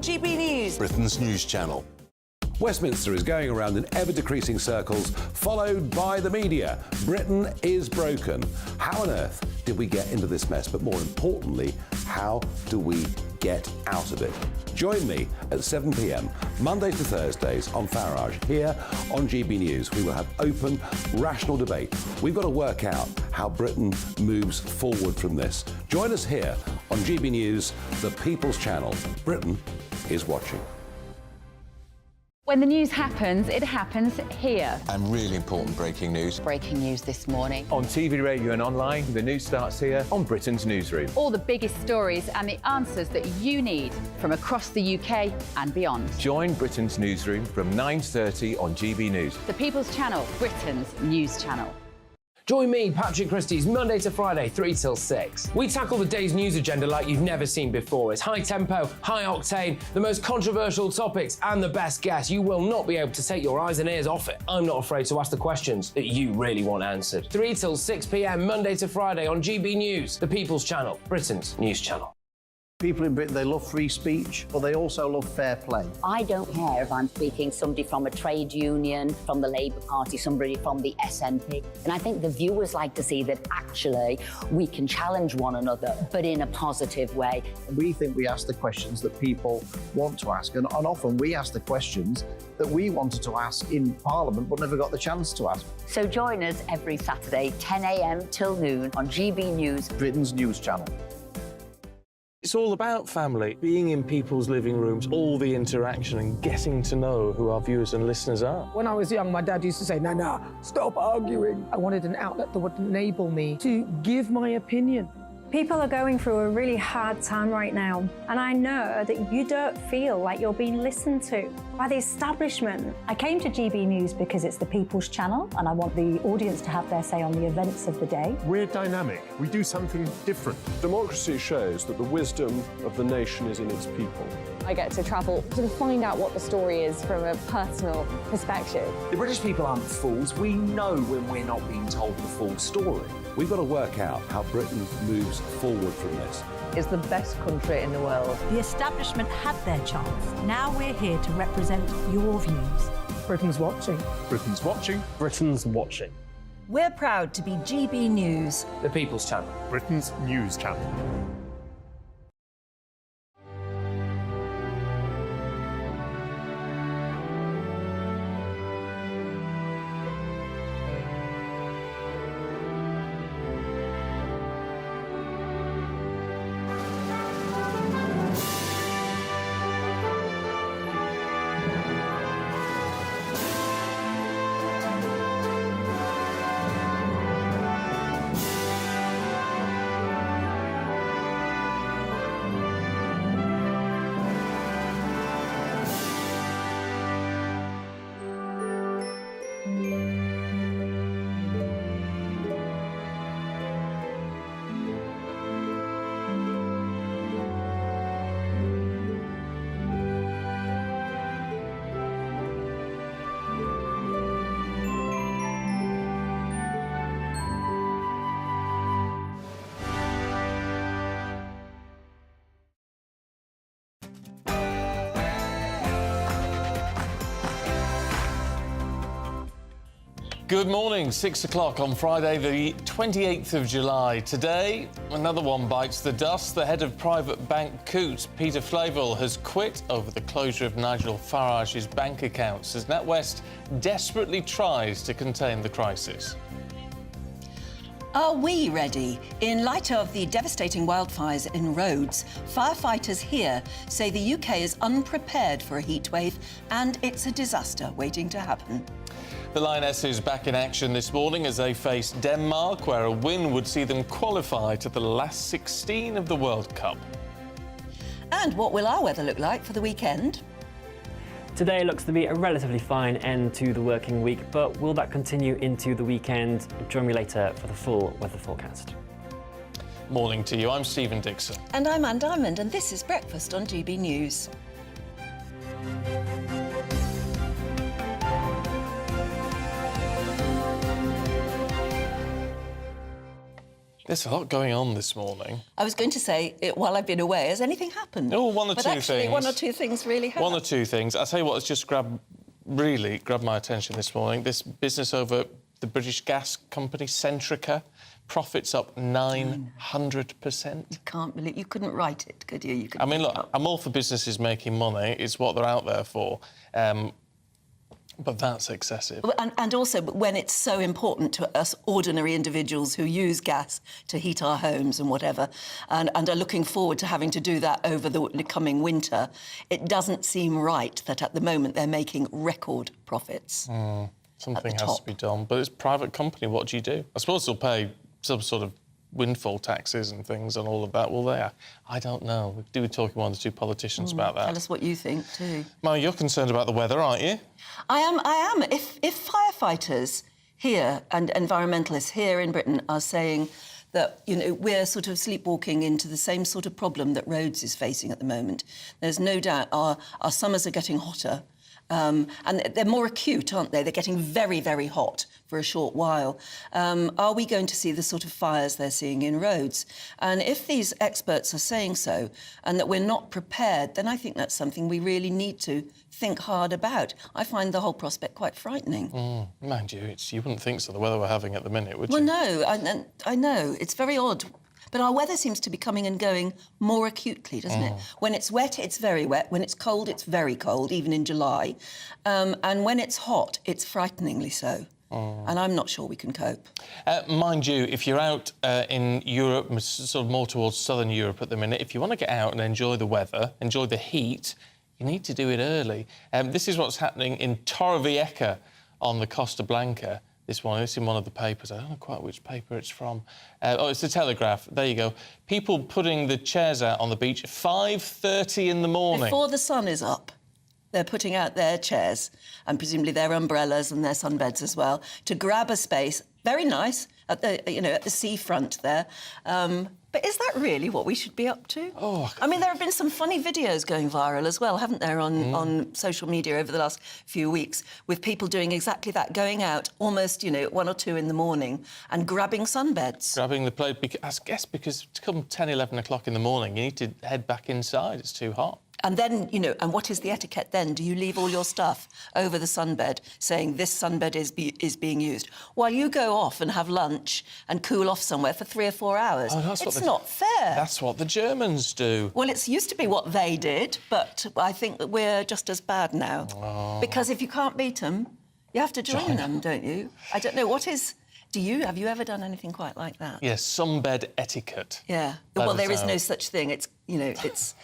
GB News, Britain's news channel. Westminster is going around in ever-decreasing circles, followed by the media. Britain is broken. How on earth did we get into this mess? But more importantly, how do we get out of it? Join me at 7 p.m, Mondays to Thursdays on Farage, here on GB News. We will have open, rational debate. We've got to work out how Britain moves forward from this. Join us here on GB News, the People's Channel. Britain is watching. When the news happens, it happens here. And really important breaking news. Breaking news this morning. On TV, radio and online, the news starts here on Britain's Newsroom. All the biggest stories and the answers that you need from across the UK and beyond. Join Britain's Newsroom from 9:30 on GB News. The People's Channel, Britain's news channel. Join me, Patrick Christie's, Monday to Friday, 3 till 6. We tackle the day's news agenda like you've never seen before. It's high tempo, high octane, the most controversial topics and the best guests. You will not be able to take your eyes and ears off it. I'm not afraid to ask the questions that you really want answered. 3 till 6 p.m, Monday to Friday on GB News, the People's Channel, Britain's news channel. People in Britain, they love free speech, but they also love fair play. I don't care if I'm speaking somebody from a trade union, from the Labour Party, somebody from the SNP. And I think the viewers like to see that actually we can challenge one another, but in a positive way. We think we ask the questions that people want to ask, and often we ask the questions that we wanted to ask in Parliament but never got the chance to ask. So join us every Saturday, 10 a.m. till noon on GB News, Britain's news channel. It's all about family, being in people's living rooms, all the interaction and getting to know who our viewers and listeners are. When I was young, my dad used to say, Nana, stop arguing. I wanted an outlet that would enable me to give my opinion. People are going through a really hard time right now, and I know that you don't feel like you're being listened to by the establishment. I came to GB News because it's the People's Channel, and I want the audience to have their say on the events of the day. We're dynamic. We do something different. Democracy shows that the wisdom of the nation is in its people. I get to travel to find out what the story is from a personal perspective. The British people aren't fools. We know when we're not being told the full story. We've got to work out how Britain moves forward from this. It's the best country in the world. The establishment had their chance. Now we're here to represent your views. Britain's watching. Britain's watching. Britain's watching. We're proud to be GB News, the People's Channel, Britain's news channel. Good morning, 6 o'clock on Friday, the 28th of July. Today, another one bites the dust. The head of private bank Coutts, Peter Flavel, has quit over the closure of Nigel Farage's bank accounts as NatWest desperately tries to contain the crisis. Are we ready? In light of the devastating wildfires in Rhodes, firefighters here say the UK is unprepared for a heatwave and it's a disaster waiting to happen. The Lionesses is back in action this morning as they face Denmark, where a win would see them qualify to the last 16 of the World Cup. And what will our weather look like for the weekend? Today looks to be a relatively fine end to the working week, but will that continue into the weekend? Join me later for the full weather forecast. Morning to you, I'm Stephen Dixon. And I'm Anne Diamond, and this is Breakfast on GB News. There's a lot going on this morning. I was going to say, while I've been away, has anything happened? Oh, one or but two actually, things. one or two things really have. One or two things. I'll tell you what has just really grabbed my attention this morning. This business over the British gas company, Centrica, profits up 900%. You can't believe... You couldn't write it, could you? I mean, look, I'm all for businesses making money. It's what they're out there for. But that's excessive. And also, when it's so important to us ordinary individuals who use gas to heat our homes and whatever, and are looking forward to having to do that over the coming winter, it doesn't seem right that at the moment they're making record profits. Something has to be done. But it's a private company. What do you do? I suppose they'll pay some sort of windfall taxes and things and all of that, will they? I don't know. We do be talking to one or two politicians about that. Tell us what you think, too. Mo, you're concerned about the weather, aren't you? I am. If firefighters here and environmentalists here in Britain are saying that, you know, we're sort of sleepwalking into the same sort of problem that Rhodes is facing at the moment, there's no doubt our summers are getting hotter. And they're more acute, aren't they? They're getting very, very hot for a short while. Are we going to see the sort of fires they're seeing in Rhodes? And if these experts are saying so, and that we're not prepared, then I think that's something we really need to think hard about. I find the whole prospect quite frightening. Mind you, you wouldn't think so, the weather we're having at the minute, would you? Well, no, I know. It's very odd. But our weather seems to be coming and going more acutely, doesn't it? When it's wet, it's very wet. When it's cold, it's very cold, even in July. And when it's hot, it's frighteningly so. And I'm not sure we can cope. Mind you, if you're out in Europe, sort of more towards southern Europe at the minute, if you want to get out and enjoy the weather, enjoy the heat, you need to do it early. This is what's happening in Torrevieja on the Costa Blanca. This one, it's in one of the papers. I don't know quite which paper it's from. It's the Telegraph. There you go. People putting the chairs out on the beach at 5:30 in the morning. Before the sun is up, they're putting out their chairs and presumably their umbrellas and their sunbeds as well to grab a space. Very nice at the seafront there. But is that really what we should be up to? I mean, there have been some funny videos going viral as well, haven't there, on social media over the last few weeks, with people doing exactly that, going out almost, 1 or 2 in the morning and grabbing sunbeds. Grabbing the plate, I guess because to come 10, 11 o'clock in the morning, you need to head back inside. It's too hot. And then, and what is the etiquette then? Do you leave all your stuff over the sunbed, saying this sunbed is being used, while you go off and have lunch and cool off somewhere for 3 or 4 hours? It's not fair. That's what the Germans do. Well, it's used to be what they did, but I think that we're just as bad now. Because if you can't beat them, you have to join them, don't you? I don't know, have you ever done anything quite like that? Yes, sunbed etiquette. Yeah. Well, there is no such thing. It's, it's...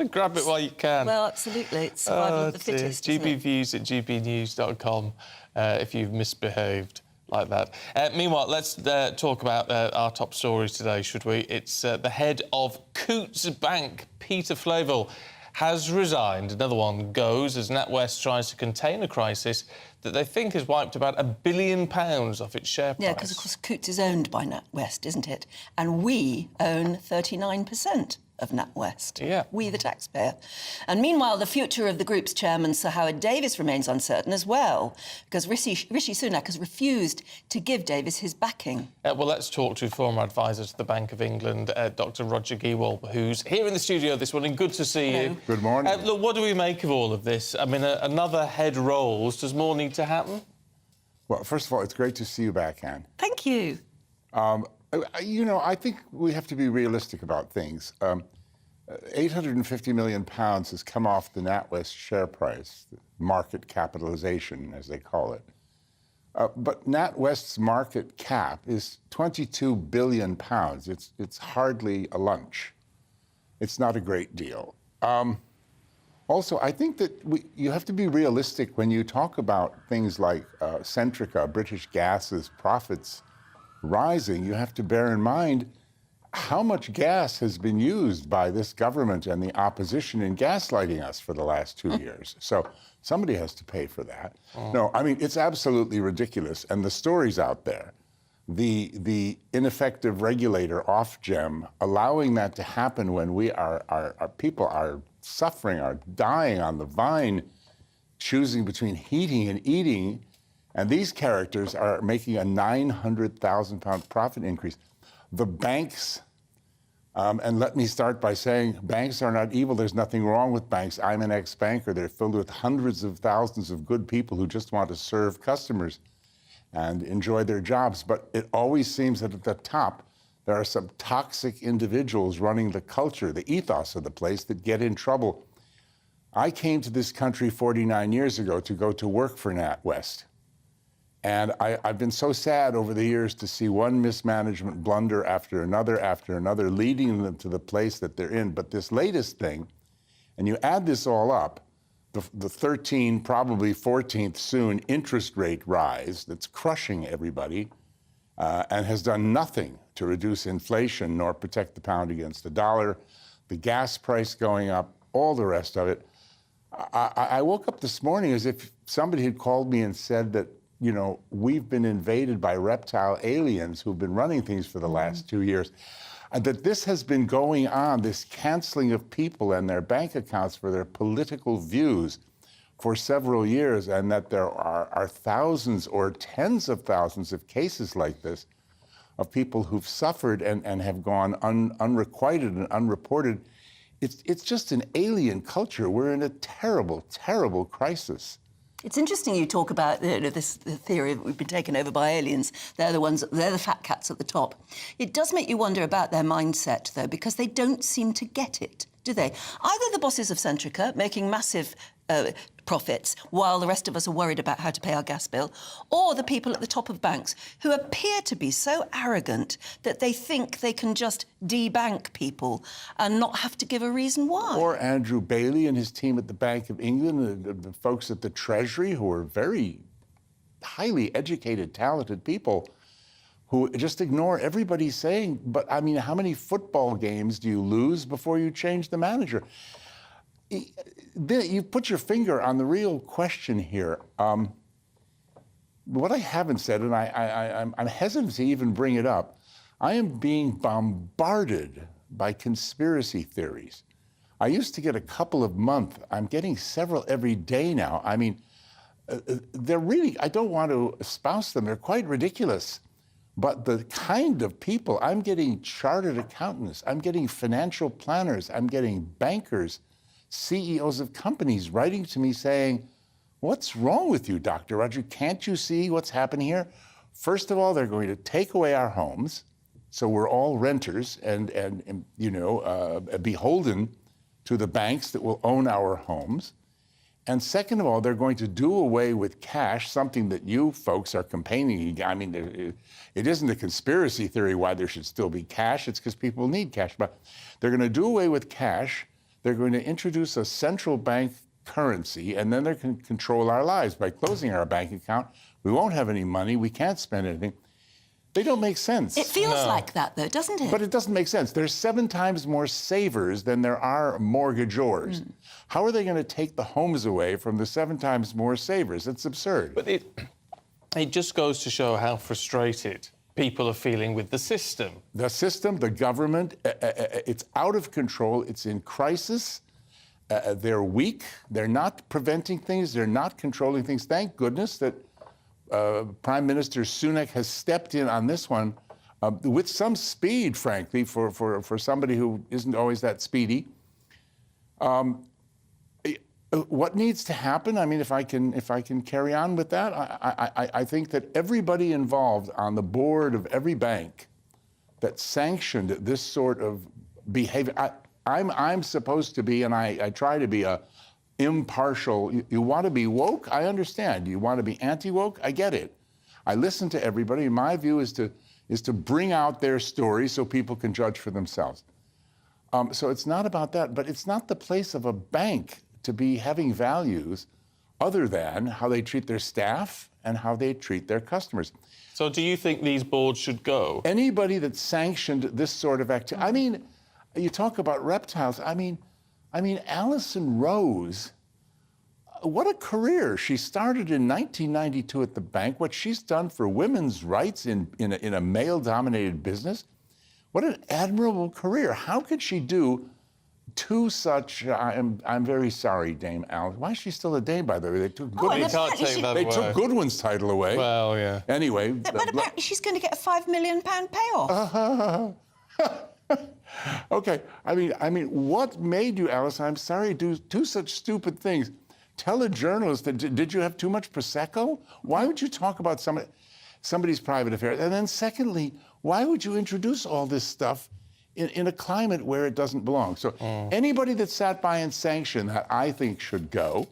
Grab it while you can. Well, absolutely. It's survival of the fittest, gbviews@gbnews.com if you've misbehaved like that. Meanwhile, let's talk about our top stories today, should we? It's the head of Coutts Bank, Peter Flavel, has resigned. Another one goes as NatWest tries to contain a crisis that they think has wiped about £1 billion off its share price. Yeah, because, of course, Coutts is owned by NatWest, isn't it? And we own 39% of NatWest. Yeah. We, the taxpayer. And meanwhile, the future of the group's chairman, Sir Howard Davis, remains uncertain as well, because Rishi Sunak has refused to give Davis his backing. Well, let's talk to former advisor to the Bank of England, Dr Roger Gewell, who's here in the studio this morning. Good to see you. Good morning. Look, what do we make of all of this? I mean, another head rolls. Does more need to happen? Well, first of all, it's great to see you back, Anne. Thank you. I think we have to be realistic about things. £850 million has come off the NatWest share price, market capitalization, as they call it. But NatWest's market cap is £22 billion. It's hardly a lunch. It's not a great deal. Also, I think that you have to be realistic when you talk about things like Centrica, British Gas's profits rising. You have to bear in mind how much gas has been used by this government and the opposition in gaslighting us for the last 2 years. So somebody has to pay for that. No, I mean, it's absolutely ridiculous. And the story's out there. The ineffective regulator, Ofgem, allowing that to happen when our people are suffering, are dying on the vine, choosing between heating and eating, and these characters are making a £900,000 profit increase. the banks, and let me start by saying banks are not evil. There's nothing wrong with banks. I'm an ex-banker. They're filled with hundreds of thousands of good people who just want to serve customers and enjoy their jobs. But it always seems that at the top, there are some toxic individuals running the culture, the ethos of the place that get in trouble. I came to this country 49 years ago to go to work for NatWest. And I've been so sad over the years to see one mismanagement blunder after another, leading them to the place that they're in. But this latest thing, and you add this all up, the 13, probably 14th soon, interest rate rise that's crushing everybody and has done nothing to reduce inflation nor protect the pound against the dollar, the gas price going up, all the rest of it. I woke up this morning as if somebody had called me and said that, you know, we've been invaded by reptile aliens who've been running things for the last 2 years. And that this has been going on, this canceling of people and their bank accounts for their political views for several years, and that there are thousands or tens of thousands of cases like this of people who've suffered and have gone unrequited and unreported. It's just an alien culture. We're in a terrible, terrible crisis. It's interesting you talk about this theory that we've been taken over by aliens. They're the fat cats at the top. It does make you wonder about their mindset, though, because they don't seem to get it, do they? Either the bosses of Centrica making massive profits while the rest of us are worried about how to pay our gas bill, or the people at the top of banks who appear to be so arrogant that they think they can just debank people and not have to give a reason why. Or Andrew Bailey and his team at the Bank of England, the folks at the Treasury who are very highly educated, talented people who just ignore everybody saying, but I mean, how many football games do you lose before you change the manager? You put your finger on the real question here. What I haven't said, and I'm hesitant to even bring it up, I am being bombarded by conspiracy theories. I used to get a couple a month. I'm getting several every day now. I mean, they're really, I don't want to espouse them. They're quite ridiculous. But the kind of people, I'm getting chartered accountants, I'm getting financial planners, I'm getting bankers, CEOs of companies writing to me saying, what's wrong with you, Dr. Roger? Can't you see what's happening here? First of all, they're going to take away our homes, so we're all renters and beholden to the banks that will own our homes. And second of all, they're going to do away with cash, something that you folks are campaigning. I mean, it isn't a conspiracy theory why there should still be cash. It's because people need cash. But they're going to do away with cash. They're going to introduce a central bank currency, and then they can control our lives by closing our bank account. We won't have any money. We can't spend anything. They don't make sense. It feels like that, though, doesn't it? But it doesn't make sense. There's 7 times more savers than there are mortgagors. How are they going to take the homes away from the 7 times more savers? It's absurd. But it just goes to show how frustrated people are feeling with the system. The system, the government, it's out of control. It's in crisis. They're weak. They're not preventing things. They're not controlling things. Thank goodness that Prime Minister Sunak has stepped in on this one with some speed, frankly, for somebody who isn't always that speedy. What needs to happen? I mean, if I can carry on with that, I think that everybody involved on the board of every bank that sanctioned this sort of behavior. I'm supposed to be, and I try to be a impartial. You want to be woke? I understand. You want to be anti-woke? I get it. I listen to everybody. My view is to bring out their story so people can judge for themselves. So it's not about that, but it's not the place of a bank to be having values other than how they treat their staff and how they treat their customers. So do you think these boards should go? Anybody that sanctioned this sort of activity, I mean, you talk about reptiles, I mean, Alison Rose, what a career. She started in 1992 at the bank. What she's done for women's rights in a male-dominated business, what an admirable career. How could she do two such, I'm very sorry, Dame Alice. Why is she still a dame, by the way? They took Goodwin's title away. Well, yeah. Anyway. But apparently she's going to get a £5 million payoff. Okay, I mean, what made you, Alice, I'm sorry, do such stupid things? Tell a journalist that, did you have too much Prosecco? Why would you talk about somebody's private affairs? And then secondly, why would you introduce all this stuff in a climate where it doesn't belong? So anybody that sat by and sanctioned that, I think, should go.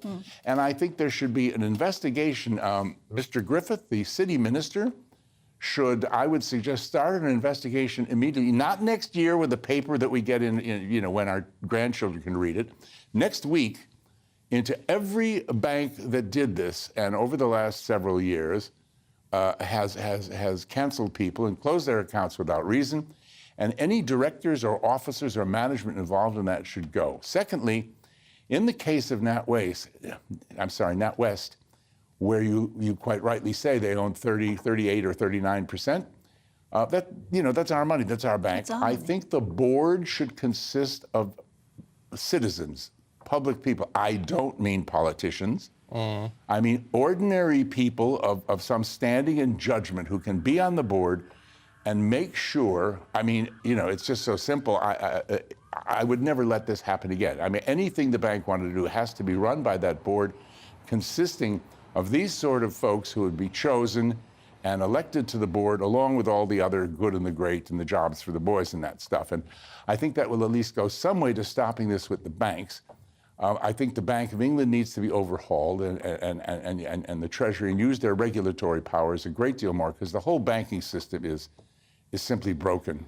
And I think there should be an investigation. Mr. Griffith, the city minister, should, I would suggest, start an investigation immediately, not next year with the paper that we get in, you know, when our grandchildren can read it. Next week, into every bank that did this, and over the last several years, has canceled people and closed their accounts without reason. And any directors or officers or management involved in that should go. Secondly, in the case of NatWest, where you quite rightly say they own 38 or 39%, that's our money, that's our bank. I think the board should consist of citizens, public people. I don't mean politicians. I mean ordinary people of some standing and judgment who can be on the board and make sure, I mean, you know, it's just so simple. I would never let this happen again. I mean, anything the bank wanted to do has to be run by that board consisting of these sort of folks who would be chosen and elected to the board along with all the other good and the great and the jobs for the boys and that stuff. And I think that will at least go some way to stopping this with the banks. I think the Bank of England needs to be overhauled and the Treasury and use their regulatory powers a great deal more because the whole banking system is simply broken.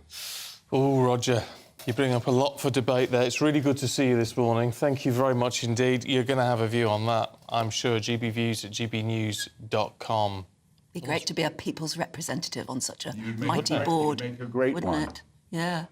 Oh, Roger, you bring up a lot for debate there. It's really good to see you this morning. Thank you very much indeed. You're going to have a view on that, I'm sure. gbviews@gbnews.com. Be great to be a people's representative on such a mighty board, make a great wouldn't one. it? Yeah.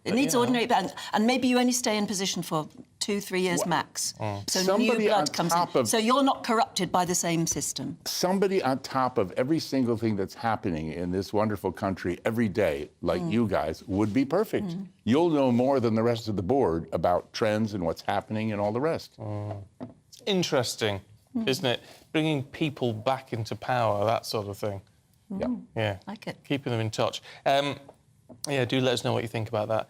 It needs ordinary banks, and maybe you only stay in position for 2-3 years max. So Somebody new blood on comes top in. of- So you're not corrupted by the same system. Somebody on top of every single thing that's happening in this wonderful country every day, like you guys, would be perfect. You'll know more than the rest of the board about trends and what's happening and all the rest. It's interesting, isn't it? Bringing people back into power, that sort of thing. Yeah. Like it. Keeping them in touch. Yeah, do let us know what you think about that.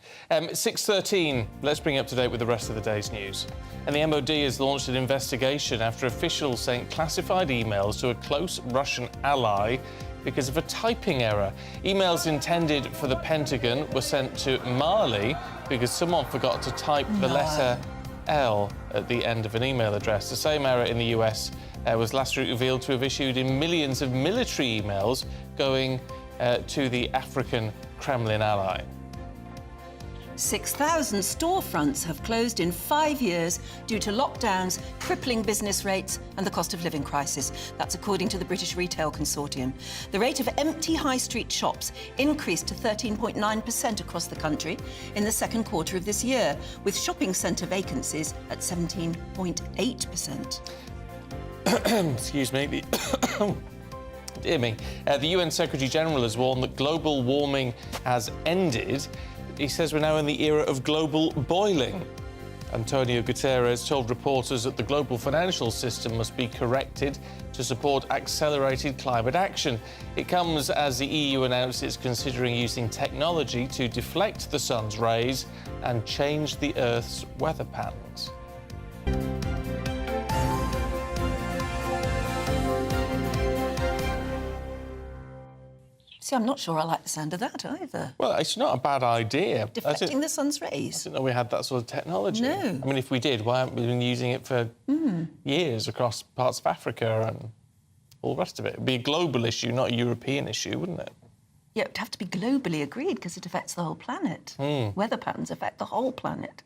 6:13, let's bring you up to date with the rest of the day's news. And the MOD has launched an investigation after officials sent classified emails to a close Russian ally because of a typing error. Emails intended for the Pentagon were sent to Mali because someone forgot to type the letter L at the end of an email address. The same error in the US was last week revealed to have issued in millions of military emails going to the African Kremlin ally. 6,000 storefronts have closed in 5 years due to lockdowns, crippling business rates and the cost of living crisis. That's according to the British Retail Consortium. The rate of empty high street shops increased to 13.9% across the country in the second quarter of this year, with shopping centre vacancies at 17.8%. Excuse me. Dear me. The UN Secretary-General has warned that global warming has ended. He says we're now in the era of global boiling. Antonio Guterres told reporters that the global financial system must be corrected to support accelerated climate action. It comes as the EU announced it's considering using technology to deflect the sun's rays and change the Earth's weather patterns. See, I'm not sure I like the sound of that either. Well, it's not a bad idea. Deflecting the sun's rays. I didn't know we had that sort of technology. No. I mean, if we did, why haven't we been using it for years across parts of Africa and all the rest of it? It'd be a global issue, not a European issue, wouldn't it? Yeah, it'd have to be globally agreed because it affects the whole planet. Weather patterns affect the whole planet.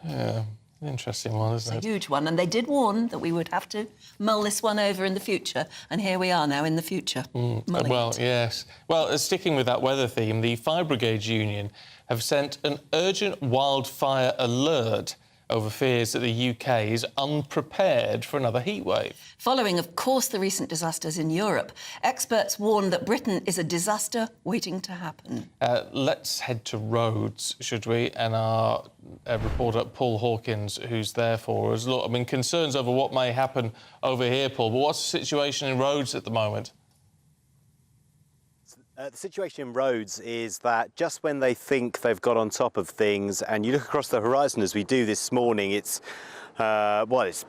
Yeah, interesting one, isn't it? It's a huge one, and they did warn that we would have to mull this one over in the future, and here we are now in the future. Well, yes. Well, sticking with that weather theme, the Fire Brigade Union have sent an urgent wildfire alert over fears that the UK is unprepared for another heatwave. Following, of course, the recent disasters in Europe, experts warn that Britain is a disaster waiting to happen. Let's head to Rhodes, should we? And our reporter Paul Hawkins, who's there for us. Look, I mean, concerns over what may happen over here, Paul, but what's the situation in Rhodes at the moment? The situation in Rhodes is that just when they think they've got on top of things, and you look across the horizon as we do this morning, it's it's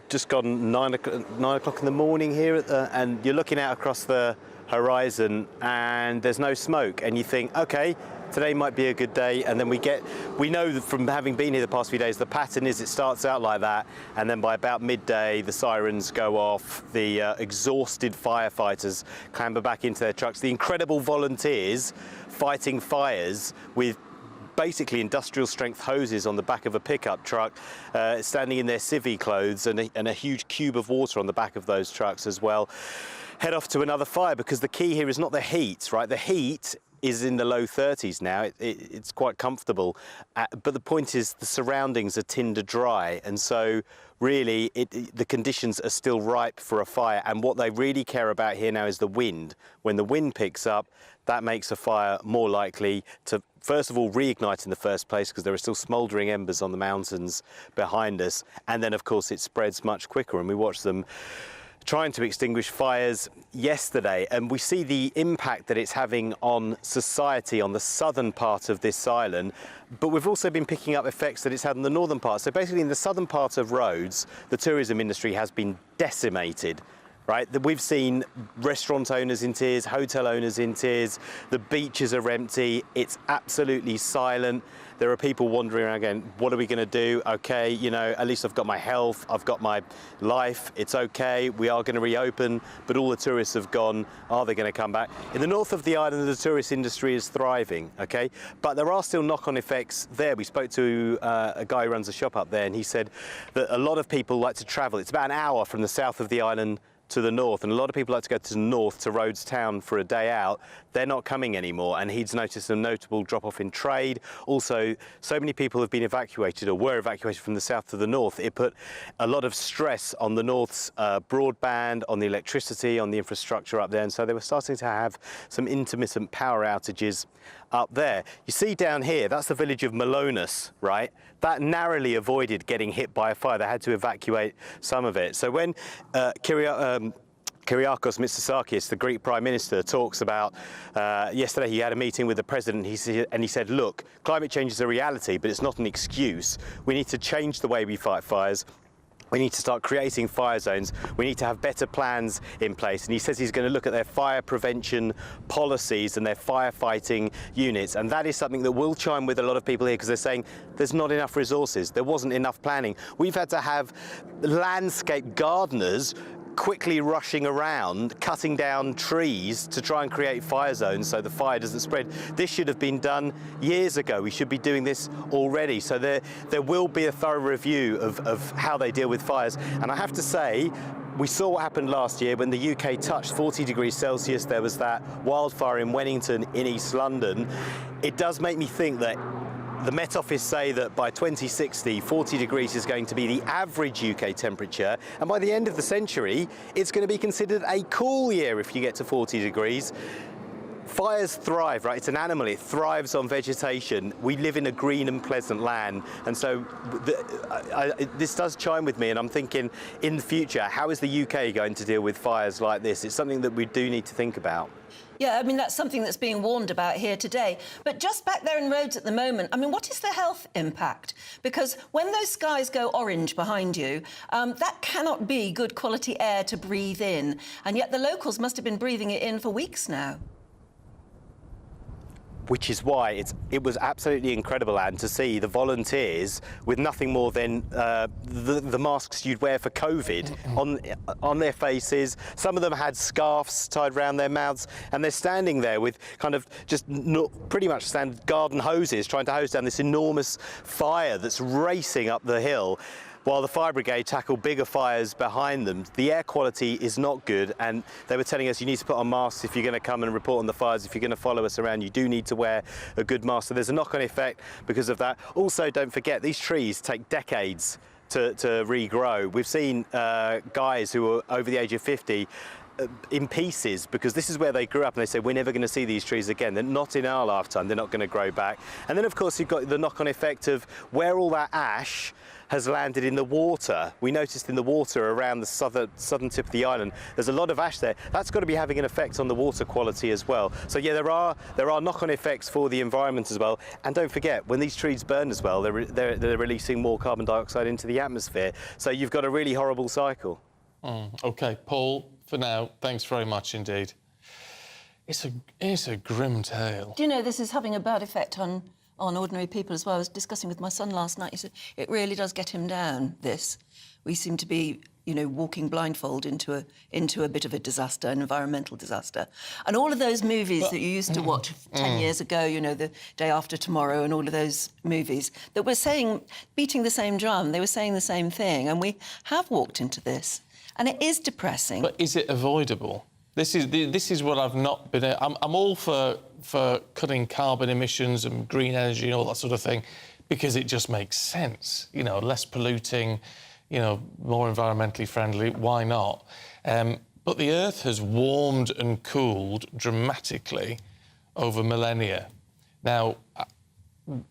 just gone 9 o'clock in the morning here, and you're looking out across the horizon and there's no smoke, and you think, OK, today might be a good day, and then we know that from having been here the past few days, the pattern is it starts out like that, and then by about midday the sirens go off, the exhausted firefighters clamber back into their trucks, the incredible volunteers fighting fires with basically industrial strength hoses on the back of a pickup truck, standing in their civvy clothes, and a huge cube of water on the back of those trucks as well, head off to another fire, because the key here is not the heat, right? The heat is in the low 30s now. It's quite comfortable, but the point is the surroundings are tinder dry, and so really the conditions are still ripe for a fire, and what they really care about here now is the wind. When the wind picks up, that makes a fire more likely to, first of all, reignite in the first place, because there are still smouldering embers on the mountains behind us, and then of course it spreads much quicker, and we watch them trying to extinguish fires yesterday, and we see the impact that it's having on society on the southern part of this island, but we've also been picking up effects that it's had on the northern part. So basically in the southern part of Rhodes, the tourism industry has been decimated. Right, we've seen restaurant owners in tears, hotel owners in tears, the beaches are empty, it's absolutely silent. There are people wandering around going, what are we going to do? Okay, you know, at least I've got my health, I've got my life, it's okay, we are going to reopen, but all the tourists have gone, are they going to come back? In the north of the island, the tourist industry is thriving, okay? But there are still knock-on effects there. We spoke to a guy who runs a shop up there, and he said that a lot of people like to travel. It's about an hour from the south of the island to the north, and a lot of people like to go to the north, to Rhodes town, for a day out. They're not coming anymore, and he's noticed a notable drop-off in trade. Also, so many people have been evacuated, or were evacuated, from the south to the north. It put a lot of stress on the north's broadband, on the electricity, on the infrastructure up there, and so they were starting to have some intermittent power outages up there. You see down here, that's the village of Malonis, right? That narrowly avoided getting hit by a fire. They had to evacuate some of it. So when Kyriakos Mitsotakis, the Greek Prime Minister, talks about, yesterday he had a meeting with the President, and he said, look, climate change is a reality, but it's not an excuse. We need to change the way we fight fires. We need to start creating fire zones. We need to have better plans in place. And he says he's going to look at their fire prevention policies and their firefighting units. And that is something that will chime with a lot of people here, because they're saying there's not enough resources. There wasn't enough planning. We've had to have landscape gardeners quickly rushing around, cutting down trees to try and create fire zones so the fire doesn't spread. This should have been done years ago. We should be doing this already. So there will be a thorough review of how they deal with fires. And I have to say, we saw what happened last year when the UK touched 40 degrees Celsius. There was that wildfire in Wennington in East London. It does make me think that the Met Office say that by 2060, 40 degrees is going to be the average UK temperature, and by the end of the century, it's going to be considered a cool year if you get to 40 degrees. Fires thrive, right? It's an animal, it thrives on vegetation. We live in a green and pleasant land, and so this does chime with me, and I'm thinking, in the future, how is the UK going to deal with fires like this? It's something that we do need to think about. Yeah, I mean, that's something that's being warned about here today. But just back there in Rhodes at the moment, I mean, what is the health impact? Because when those skies go orange behind you, that cannot be good quality air to breathe in. And yet the locals must have been breathing it in for weeks now. Which is why it was absolutely incredible, Anne, to see the volunteers with nothing more than the masks you'd wear for COVID on their faces. Some of them had scarves tied around their mouths, and they're standing there with kind of just pretty much standard garden hoses, trying to hose down this enormous fire that's racing up the hill. while the fire brigade tackle bigger fires behind them. The air quality is not good, and they were telling us you need to put on masks if you're going to come and report on the fires. If you're going to follow us around, you do need to wear a good mask. So there's a knock-on effect because of that. Also, don't forget, these trees take decades to regrow. We've seen guys who are over the age of 50 in pieces because this is where they grew up, and they say we're never going to see these trees again. They're not in our lifetime. They're not going to grow back. And then, of course, you've got the knock-on effect of where all that ash has landed in the water. We noticed in the water around the southern tip of the island, there's a lot of ash there. That's got to be having an effect on the water quality as well. So yeah, there are knock-on effects for the environment as well. And don't forget, when these trees burn as well, they're releasing more carbon dioxide into the atmosphere. So you've got a really horrible cycle. OK, Paul, for now, thanks very much indeed. It's a grim tale. Do you know, this is having a bad effect on ordinary people as well. I was discussing with my son last night. He said it really does get him down, this. We seem to be, you know, walking blindfold into a bit of a disaster, an environmental disaster. And all of those movies that you used to watch 10 years ago, you know, The Day After Tomorrow and all of those movies that were beating the same drum, they were saying the same thing, and we have walked into this. And it is depressing. But is it avoidable? This is what I've not been... I'm all for cutting carbon emissions and green energy and all that sort of thing because it just makes sense. You know, less polluting, you know, more environmentally friendly, why not? But the Earth has warmed and cooled dramatically over millennia. Now,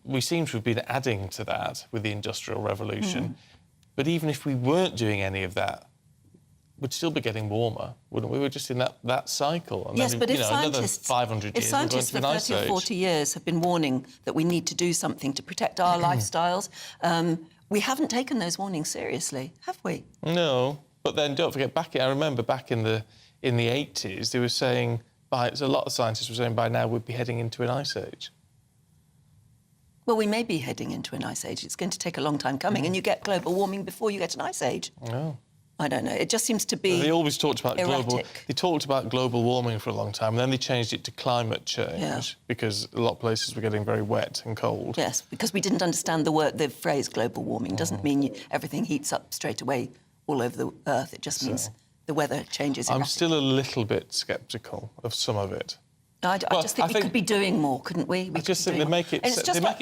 we seem to have been adding to that with the Industrial Revolution. But even if we weren't doing any of that, we'd still be getting warmer, wouldn't we? We're just in that cycle. And yes, then, but if scientists, another 500 years, if scientists for 30 or 40 years have been warning that we need to do something to protect our lifestyles, we haven't taken those warnings seriously, have we? No, but then don't forget, I remember back in the 80s, they were saying, a lot of scientists were saying by now we'd be heading into an ice age. Well, we may be heading into an ice age. It's going to take a long time coming, and you get global warming before you get an ice age. Oh. I don't know. It just seems to be They always talked about erratic. They talked about global warming for a long time, and then they changed it to climate change because a lot of places were getting very wet and cold. Yes, because we didn't understand the phrase global warming. Doesn't mean everything heats up straight away all over the Earth. It just means the weather changes. I'm still a little bit sceptical of some of it. I just think we could be doing more, couldn't we? I just think they make it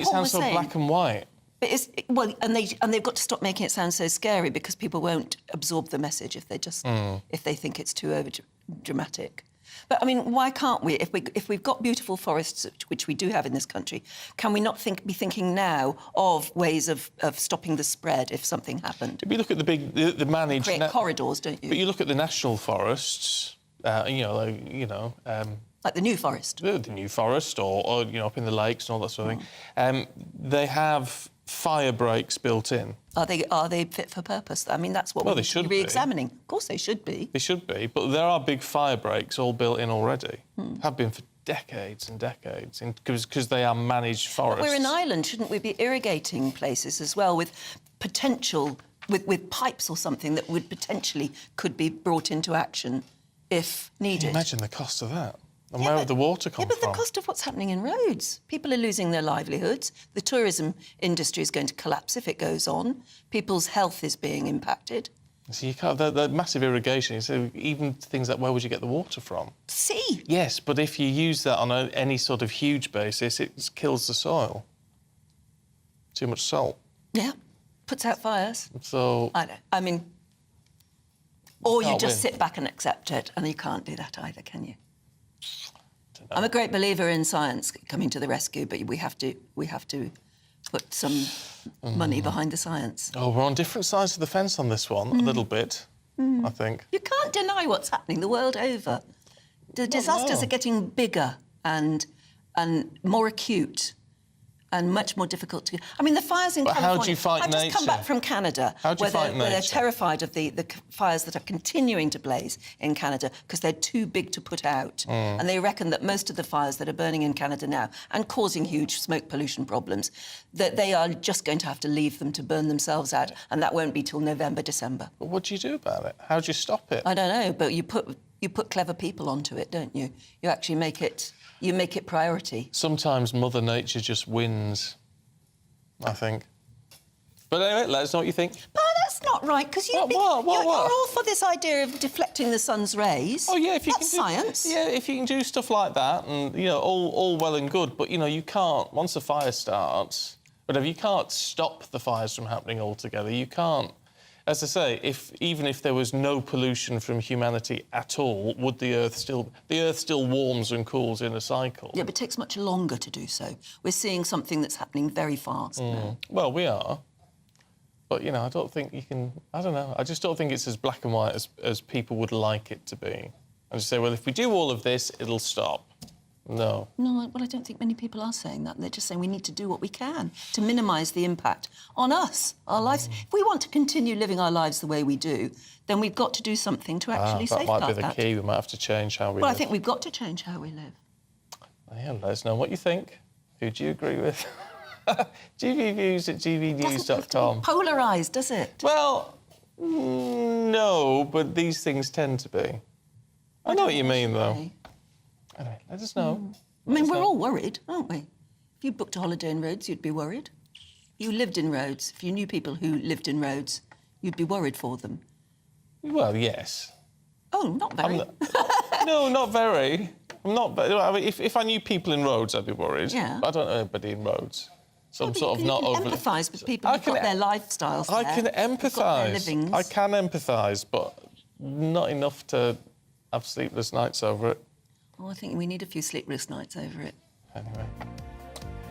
sound so black and white. But and they've got to stop making it sound so scary because people won't absorb the message if they think it's too over dramatic. But I mean, why can't we? If we've got beautiful forests, which we do have in this country, can we not be thinking now of ways of stopping the spread if something happened? If you look at the managed create corridors, don't you? But you look at the national forests, like the New Forest. The New Forest, or up in the lakes and all that sort of thing. They have fire breaks built in. Are they fit for purpose? I mean, that's what they we're should be re-examining. Of course, they should be. They should be, but there are big fire breaks all built in already. Have been for decades and decades, because they are managed forests. But we're an island, shouldn't we be irrigating places as well with potential, with pipes or something that could be brought into action if needed? Can you imagine the cost of that? And where would the water come from? Yeah, but the cost of what's happening in Rhodes. People are losing their livelihoods. The tourism industry is going to collapse if it goes on. People's health is being impacted. So you can't... The massive irrigation, so even things like where would you get the water from? Sea. Yes, but if you use that on any sort of huge basis, it kills the soil. Too much salt. Yeah, puts out fires. So... I mean... Or you just sit back and accept it, and you can't do that either, can you? I'm a great believer in science coming to the rescue, but we have to put some money behind the science. Oh, we're on different sides of the fence on this one, a little bit, I think. You can't deny what's happening the world over. The disasters are getting bigger and more acute and much more difficult to... I mean, the fires in California... How do you fight nature? I've just come back from Canada, where they're terrified of the fires that are continuing to blaze in Canada because they're too big to put out. And they reckon that most of the fires that are burning in Canada now and causing huge smoke pollution problems, that they are just going to have to leave them to burn themselves out, and that won't be till November, December. But what do you do about it? How do you stop it? I don't know, but you put clever people onto it, don't you? You actually make it priority. Sometimes Mother Nature just wins, I think. But anyway, let us know what you think. But that's not right, because you're all for this idea of deflecting the sun's rays. Oh, yeah, if you That's can do, science. Yeah, if you can do stuff like that, and, you know, all well and good, but, you know, you can't, once a fire starts, whatever, you can't stop the fires from happening altogether. You can't. As I say, even if there was no pollution from humanity at all, would the Earth still warms and cools in a cycle? Yeah, but it takes much longer to do so. We're seeing something that's happening very fast now. Well, we are. But, you know, I don't think you can... I don't know. I just don't think it's as black and white as people would like it to be. And just say, well, if we do all of this, it'll stop. No. No, well, I don't think many people are saying that. They're just saying we need to do what we can to minimise the impact on us, our lives. If we want to continue living our lives the way we do, then we've got to do something to actually safeguard that. That might be the key. We might have to change how we live. Well, I think we've got to change how we live. Yeah, let us know what you think. Who do you agree with? GBviews at gbnews.com. Polarised, does it? Well, no, but these things tend to be. I know what you mean, though. Anyway, let us know. I mean, we're all worried, aren't we? If you booked a holiday in Rhodes, you'd be worried. You lived in Rhodes. If you knew people who lived in Rhodes, you'd be worried for them. Well, yes. Oh, not very. No, not very. I'm not. I mean, if I knew people in Rhodes, I'd be worried. Yeah. But I don't know anybody in Rhodes. So I'm sort of you not can overly... empathise with people who've got their lifestyles there. I can empathise. I can empathise, but not enough to have sleepless nights over it. Oh, I think we need a few sleepless nights over it. Anyway,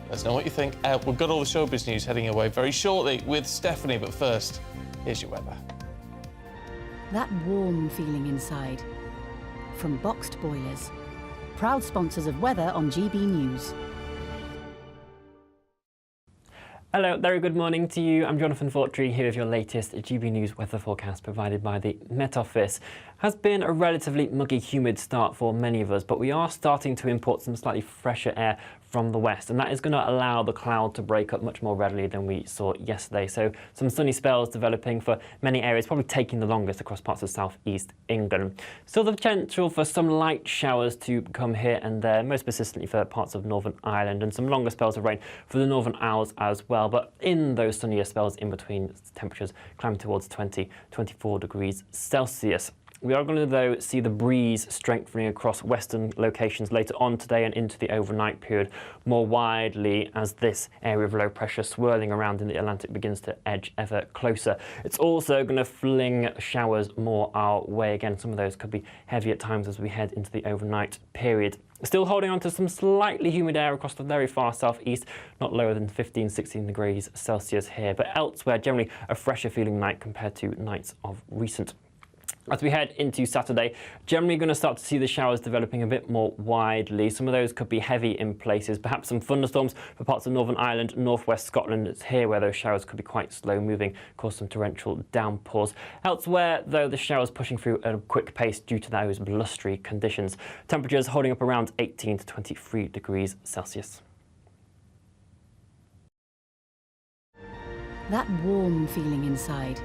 let us know what you think. We've got all the showbiz news heading away very shortly with Stephanie, but first, here's your weather. That warm feeling inside. From Boxed Boilers. Proud sponsors of weather on GB News. Hello, very good morning to you. I'm Jonathan Fortree here with your latest GB News weather forecast provided by the Met Office. Has been a relatively muggy, humid start for many of us, but we are starting to import some slightly fresher air from the west, and that is going to allow the cloud to break up much more readily than we saw yesterday. So some sunny spells developing for many areas, probably taking the longest across parts of southeast England. Still the potential for some light showers to come here and there, most persistently for parts of Northern Ireland, and some longer spells of rain for the Northern Isles as well. But in those sunnier spells in between, temperatures climb towards 20-24 degrees Celsius. We are going to, though, see the breeze strengthening across western locations later on today and into the overnight period more widely as this area of low pressure swirling around in the Atlantic begins to edge ever closer. It's also going to fling showers more our way again. Some of those could be heavy at times as we head into the overnight period. Still holding on to some slightly humid air across the very far southeast, not lower than 15-16 degrees Celsius here, but elsewhere generally a fresher feeling night compared to nights of recent. As we head into Saturday, generally going to start to see the showers developing a bit more widely. Some of those could be heavy in places, perhaps some thunderstorms for parts of Northern Ireland, northwest Scotland. It's here where those showers could be quite slow moving, cause some torrential downpours. Elsewhere, though, the showers pushing through at a quick pace due to those blustery conditions. Temperatures holding up around 18 to 23 degrees Celsius. That warm feeling inside.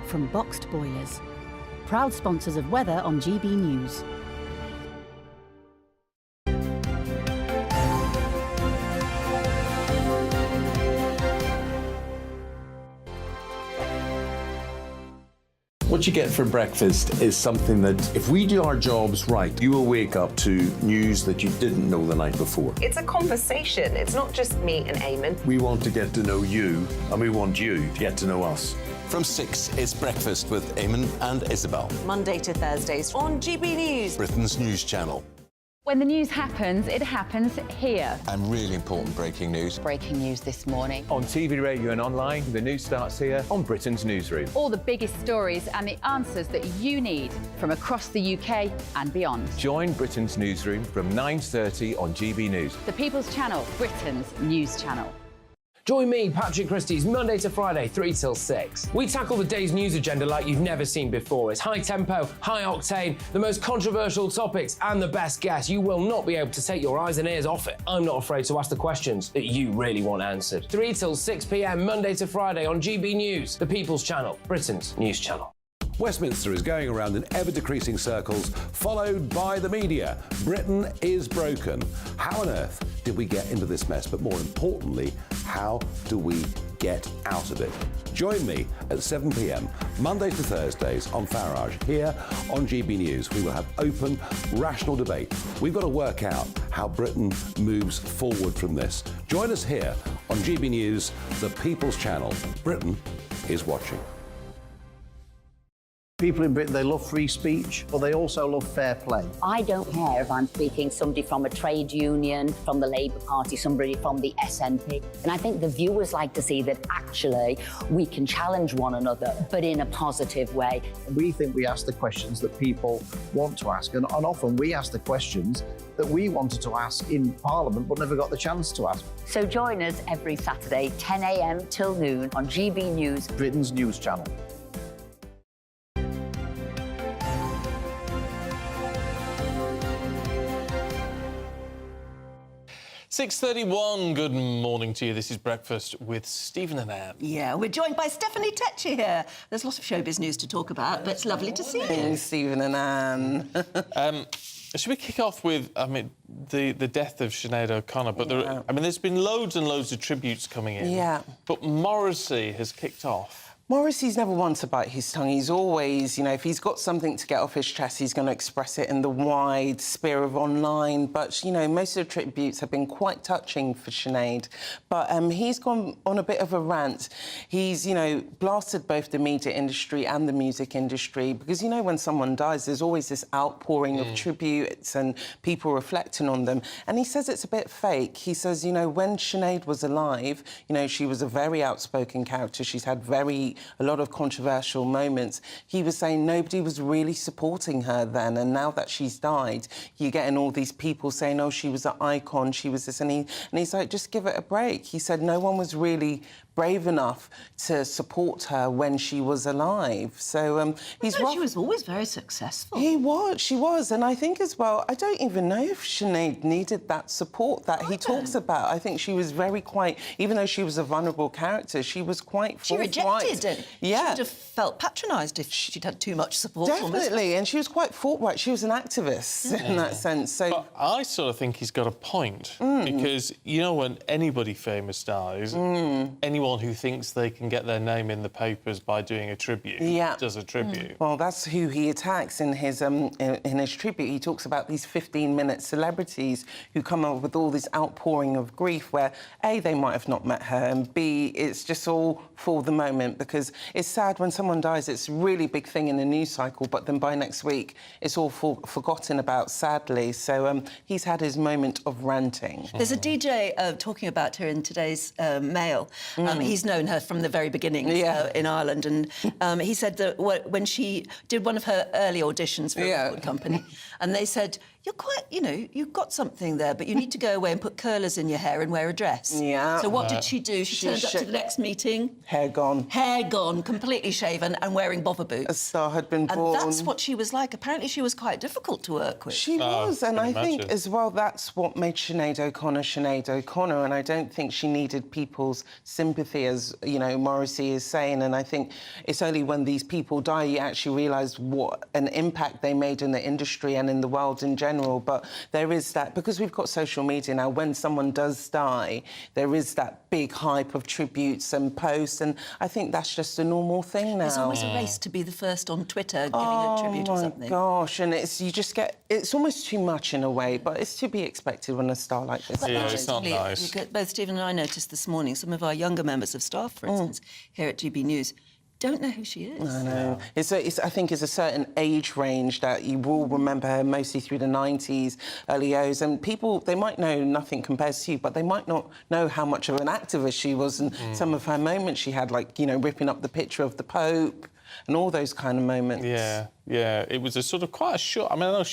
From Boxed Boilers. Proud sponsors of weather on GB News. What you get for breakfast is something that, if we do our jobs right, you will wake up to news that you didn't know the night before. It's a conversation. It's not just me and Eamon. We want to get to know you, and we want you to get to know us. From 6, it's Breakfast with Eamon and Isabel. Monday to Thursdays on GB News. Britain's news channel. When the news happens, it happens here. And really important breaking news. Breaking news this morning. On TV, radio and online, the news starts here on Britain's Newsroom. All the biggest stories and the answers that you need from across the UK and beyond. Join Britain's Newsroom from 9:30 on GB News. The People's Channel, Britain's news channel. Join me, Patrick Christie's, Monday to Friday, 3 till 6. We tackle the day's news agenda like you've never seen before. It's high tempo, high octane, the most controversial topics and the best guests. You will not be able to take your eyes and ears off it. I'm not afraid to ask the questions that you really want answered. 3 till 6 p.m, Monday to Friday on GB News, the People's Channel, Britain's news channel. Westminster is going around in ever-decreasing circles, followed by the media. Britain is broken. How on earth did we get into this mess? But more importantly, how do we get out of it? Join me at 7 p.m, Mondays to Thursdays on Farage, here on GB News. We will have open, rational debate. We've got to work out how Britain moves forward from this. Join us here on GB News, the People's Channel. Britain is watching. People in Britain, they love free speech, but they also love fair play. I don't care if I'm speaking somebody from a trade union, from the Labour Party, somebody from the SNP. And I think the viewers like to see that actually we can challenge one another, but in a positive way. We think we ask the questions that people want to ask, and often we ask the questions that we wanted to ask in Parliament but never got the chance to ask. So join us every Saturday, 10 a.m. till noon on GB News, Britain's news channel. 6:31, good morning to you. This is Breakfast with Stephen and Anne. Yeah, we're joined by Stephanie Tetchy here. There's lots of showbiz news to talk about, but it's lovely to see you. Stephen and Anne. Should we kick off with, the death of Sinead O'Connor? But there's been loads and loads of tributes coming in. Yeah. But Morrissey has kicked off. Morrissey's never one to bite his tongue. He's always, if he's got something to get off his chest, he's going to express it in the wide sphere of online. But, most of the tributes have been quite touching for Sinead. But he's gone on a bit of a rant. He's, blasted both the media industry and the music industry because, when someone dies, there's always this outpouring of tributes and people reflecting on them. And he says it's a bit fake. He says, when Sinead was alive, she was a very outspoken character. She's had a lot of controversial moments. He was saying nobody was really supporting her then, and now that she's died, you're getting all these people saying, oh, she was an icon, she was this, and he's like, just give it a break. He said no one was really brave enough to support her when she was alive. So she was always very successful. She was, and I think as well, I don't even know if Sinead needed that support that he talks about. I think she was very quite, even though she was a vulnerable character, she was quite forthright. She rejected it. Yeah. She would have felt patronised if she'd had too much support. Definitely, and she was quite forthright. She was an activist in that sense. So but I sort of think he's got a point because, when anybody famous dies, anyone who thinks they can get their name in the papers by doing a tribute does a tribute. Well, that's who he attacks in his tribute. He talks about these 15-minute celebrities who come up with all this outpouring of grief where, A, they might have not met her, and B, it's just all for the moment because it's sad when someone dies, it's a really big thing in the news cycle, but then by next week, it's all forgotten about, sadly. So he's had his moment of ranting. There's a DJ talking about her in today's Mail. He's known her from the very beginning in Ireland, and he said that when she did one of her early auditions for a record company, and they said, you're quite, you've got something there, but you need to go away and put curlers in your hair and wear a dress. Yeah. So what did she do? She turned up to the next meeting. Hair gone. Hair gone, completely shaven and wearing bother boots. A star had been born. And that's what she was like. Apparently she was quite difficult to work with. She was, and I think as well that's what made Sinead O'Connor, and I don't think she needed people's sympathy, as, Morrissey is saying, and I think it's only when these people die you actually realise what an impact they made in the industry and in the world in general. But there is that, because we've got social media now, when someone does die, there is that big hype of tributes and posts, and I think that's just a normal thing now. There's always a race to be the first on Twitter giving a tribute or something. Oh, my gosh, and it's almost too much in a way, but it's to be expected when a star like this dies. It's not nice. Both Stephen and I noticed this morning, some of our younger members of staff, for instance, here at GB News, don't know who she is. I know. I think it's a certain age range that you will remember her mostly through the 90s, early 00s, and people, they might know nothing compares to you, but they might not know how much of an activist she was and some of her moments she had, like, ripping up the picture of the Pope and all those kind of moments. Yeah. It was a sort of quite a short... I know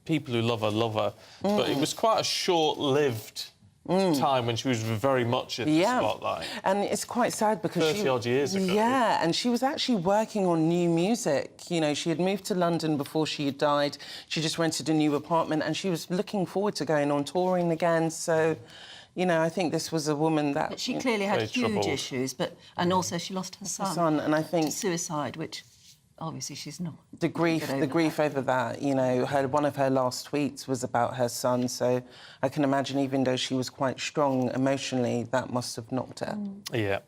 people who love her, but it was quite a short-lived time when she was very much in the spotlight. And it's quite sad because 30-odd years ago. Yeah, and she was actually working on new music. She had moved to London before she had died. She just rented a new apartment and she was looking forward to going on touring again. So, I think this was a woman that... But she clearly had huge issues, and also she lost her son. And I think... to suicide, which... obviously she's not. The grief over that, you know, one of her last tweets was about her son, so I can imagine even though she was quite strong emotionally, that must have knocked her. Yeah.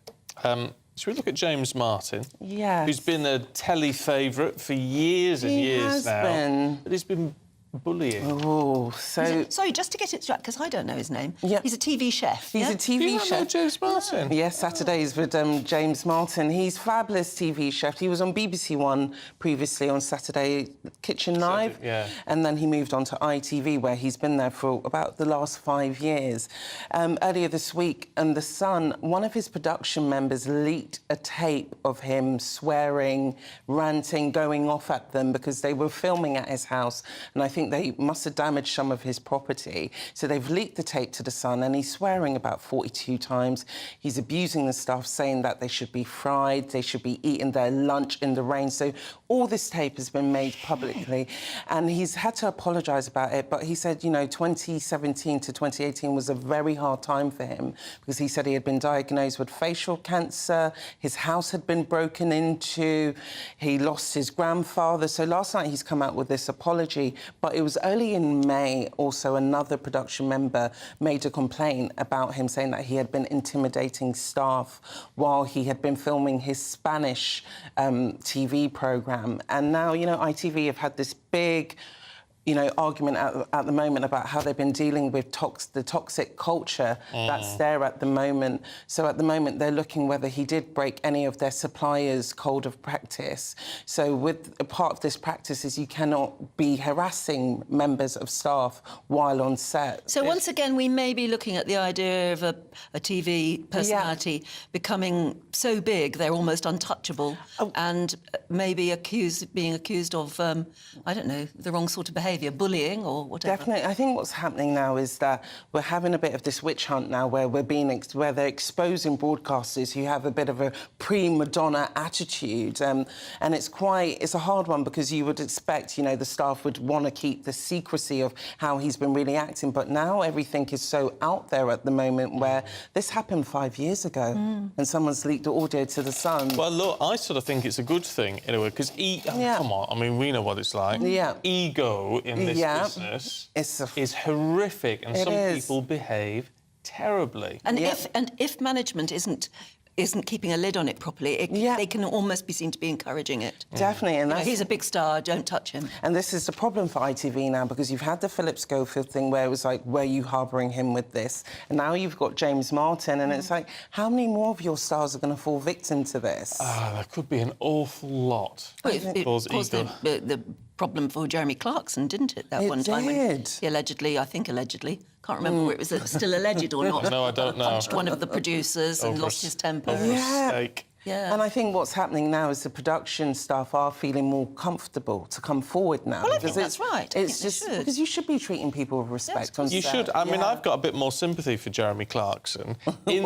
Should we look at James Martin? Yes. Who's been a telly favourite for years and years now. Been. But he's been bullying. Oh, so... Sorry, just to get it straight, because I don't know his name. Yeah. He's a TV chef, He's yeah? a TV Do you not chef. know James Martin? Yes, Saturdays with James Martin. He's fabulous TV chef. He was on BBC One previously on Saturday Kitchen Live. Yeah. And then he moved on to ITV, where he's been there for about the last 5 years. Earlier this week, and The Sun, one of his production members leaked a tape of him swearing, ranting, going off at them because they were filming at his house. And I think they must have damaged some of his property. So they've leaked the tape to The Sun, and he's swearing about 42 times. He's abusing the staff, saying that they should be fried, they should be eating their lunch in the rain. So all this tape has been made publicly, and he's had to apologise about it. But he said, you know, 2017 to 2018 was a very hard time for him because he said he had been diagnosed with facial cancer, his house had been broken into, he lost his grandfather. So last night he's come out with this apology, but it was early in May, also another production member made a complaint about him, saying that he had been intimidating staff while he had been filming his Spanish TV programme. And now, you know, ITV have had this big, you know, argument at the moment about how they've been dealing with the toxic culture that's there at the moment. So at the moment, they're looking whether he did break any of their suppliers' code of practice. So with a part of this practice is you cannot be harassing members of staff while on set. So once again, we may be looking at the idea of a TV personality becoming so big they're almost untouchable, and maybe being accused of, I don't know, the wrong sort of behaviour. Bullying or whatever. Definitely. I think what's happening now is that we're having a bit of this witch hunt now where where they're exposing broadcasters who have a bit of a prima donna attitude. And it's a hard one because you would expect, you know, the staff would want to keep the secrecy of how he's been really acting. But now everything is so out there at the moment where this happened 5 years ago and someone's leaked the audio to The Sun. Well, look, I sort of think it's a good thing, in a way, because come on, I mean, we know what it's like. Yeah. Ego in this business is horrific, and some people behave terribly. And if management isn't keeping a lid on it properly, they can almost be seen to be encouraging it. Definitely, and he's a big star, don't touch him. And this is the problem for ITV now, because you've had the Philip Schofield thing where it was like, were you harbouring him with this? And now you've got James Martin, and it's like, how many more of your stars are going to fall victim to this? There could be an awful lot. Well, it caused the problem for Jeremy Clarkson, didn't it, that one time? When he allegedly, can't remember whether it was still alleged or not. No, I don't know. Punched one of the producers and lost his temper. Over a steak. Yeah. And I think what's happening now is the production staff are feeling more comfortable to come forward now. Well, I think that's right. It's just because you should be treating people with respect on set. You should. I mean, I've got a bit more sympathy for Jeremy Clarkson in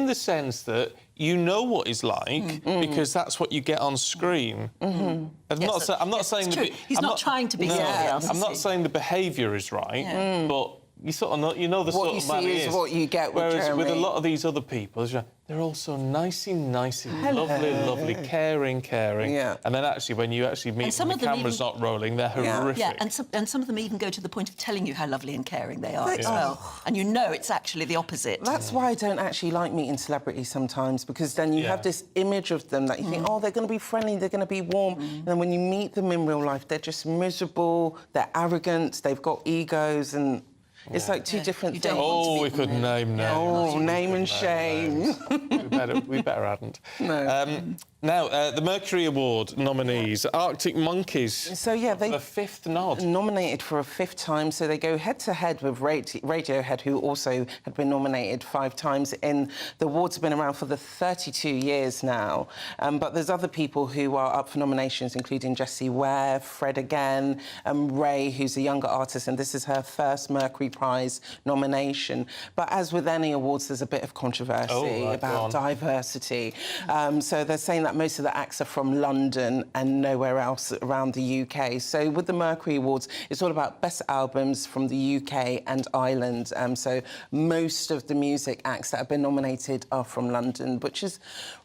the sense that you know what he's like because that's what you get on screen. I'm not saying he's not trying to be somebody else. I'm not saying the behaviour is right, but you sort of know, the what sort of man you see is what you get with Whereas Jeremy. with a lot of these other people, they're all so nicey, lovely, caring. Yeah. And then actually, when you actually meet them, the camera's not rolling, they're horrific. Yeah, and some of them even go to the point of telling you how lovely and caring they are as well. And you know it's actually the opposite. That's why I don't actually like meeting celebrities sometimes, because then you have this image of them that you think, oh, they're going to be friendly, they're going to be warm. And then when you meet them in real life, they're just miserable, they're arrogant, they've got egos, and it's like two different things. Oh, we could name names. Oh, name and shame. we better hadn't. No. Now, the Mercury Award nominees, Arctic Monkeys. So, yeah, they... The fifth nod. Nominated for a fifth time, so they go head-to-head with Radiohead, who also had been nominated 5 times. The awards have been around for the 32 years now. But there's other people who are up for nominations, including Jessie Ware, Fred again, Ray, who's a younger artist, and this is her first Mercury Prize nomination. But as with any awards, there's a bit of controversy about diversity. So they're saying that that most of the acts are from London and nowhere else around the UK. So with the Mercury Awards, it's all about best albums from the UK and Ireland. So most of the music acts that have been nominated are from London, which has